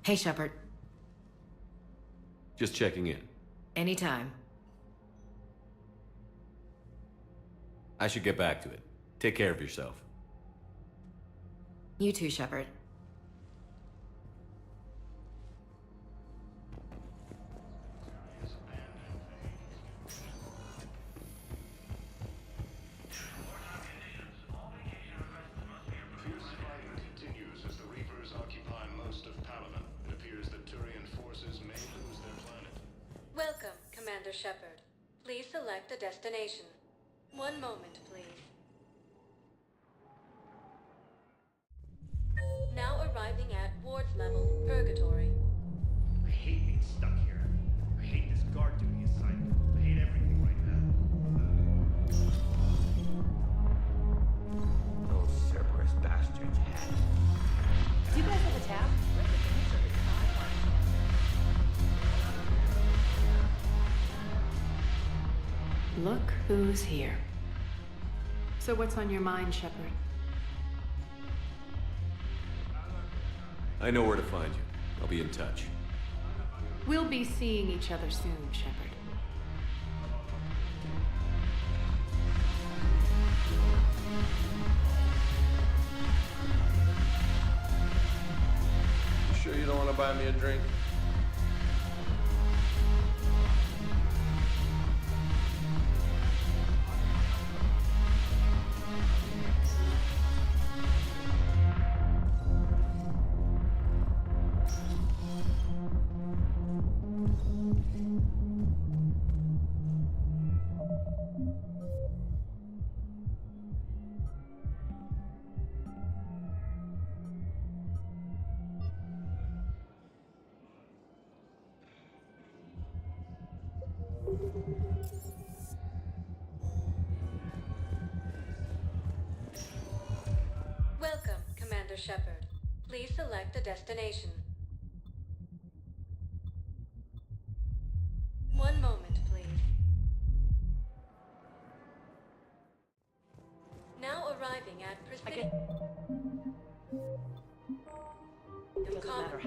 Hey, Shepard. Just checking in. Anytime. I should get back to it. Take care of yourself. You too, Shepard. Fierce fighting continues as the Reapers occupy most of Palaven. It appears that Turian forces may lose their planet. Welcome, Commander Shepard. Please select a destination. One moment, please. Now arriving at Ward's level, Purgatory. I hate being stuck here. I hate this guard duty assignment. I hate everything right now. Those Cerberus bastards had it. Do you guys have a tab? Look who's here. So what's on your mind, Shepard? I know where to find you. I'll be in touch. We'll be seeing each other soon, Shepard. You sure you don't want to buy me a drink? Welcome, Commander Shepard. Please select a destination. One moment, please. Now arriving at Precision. Doesn't matter.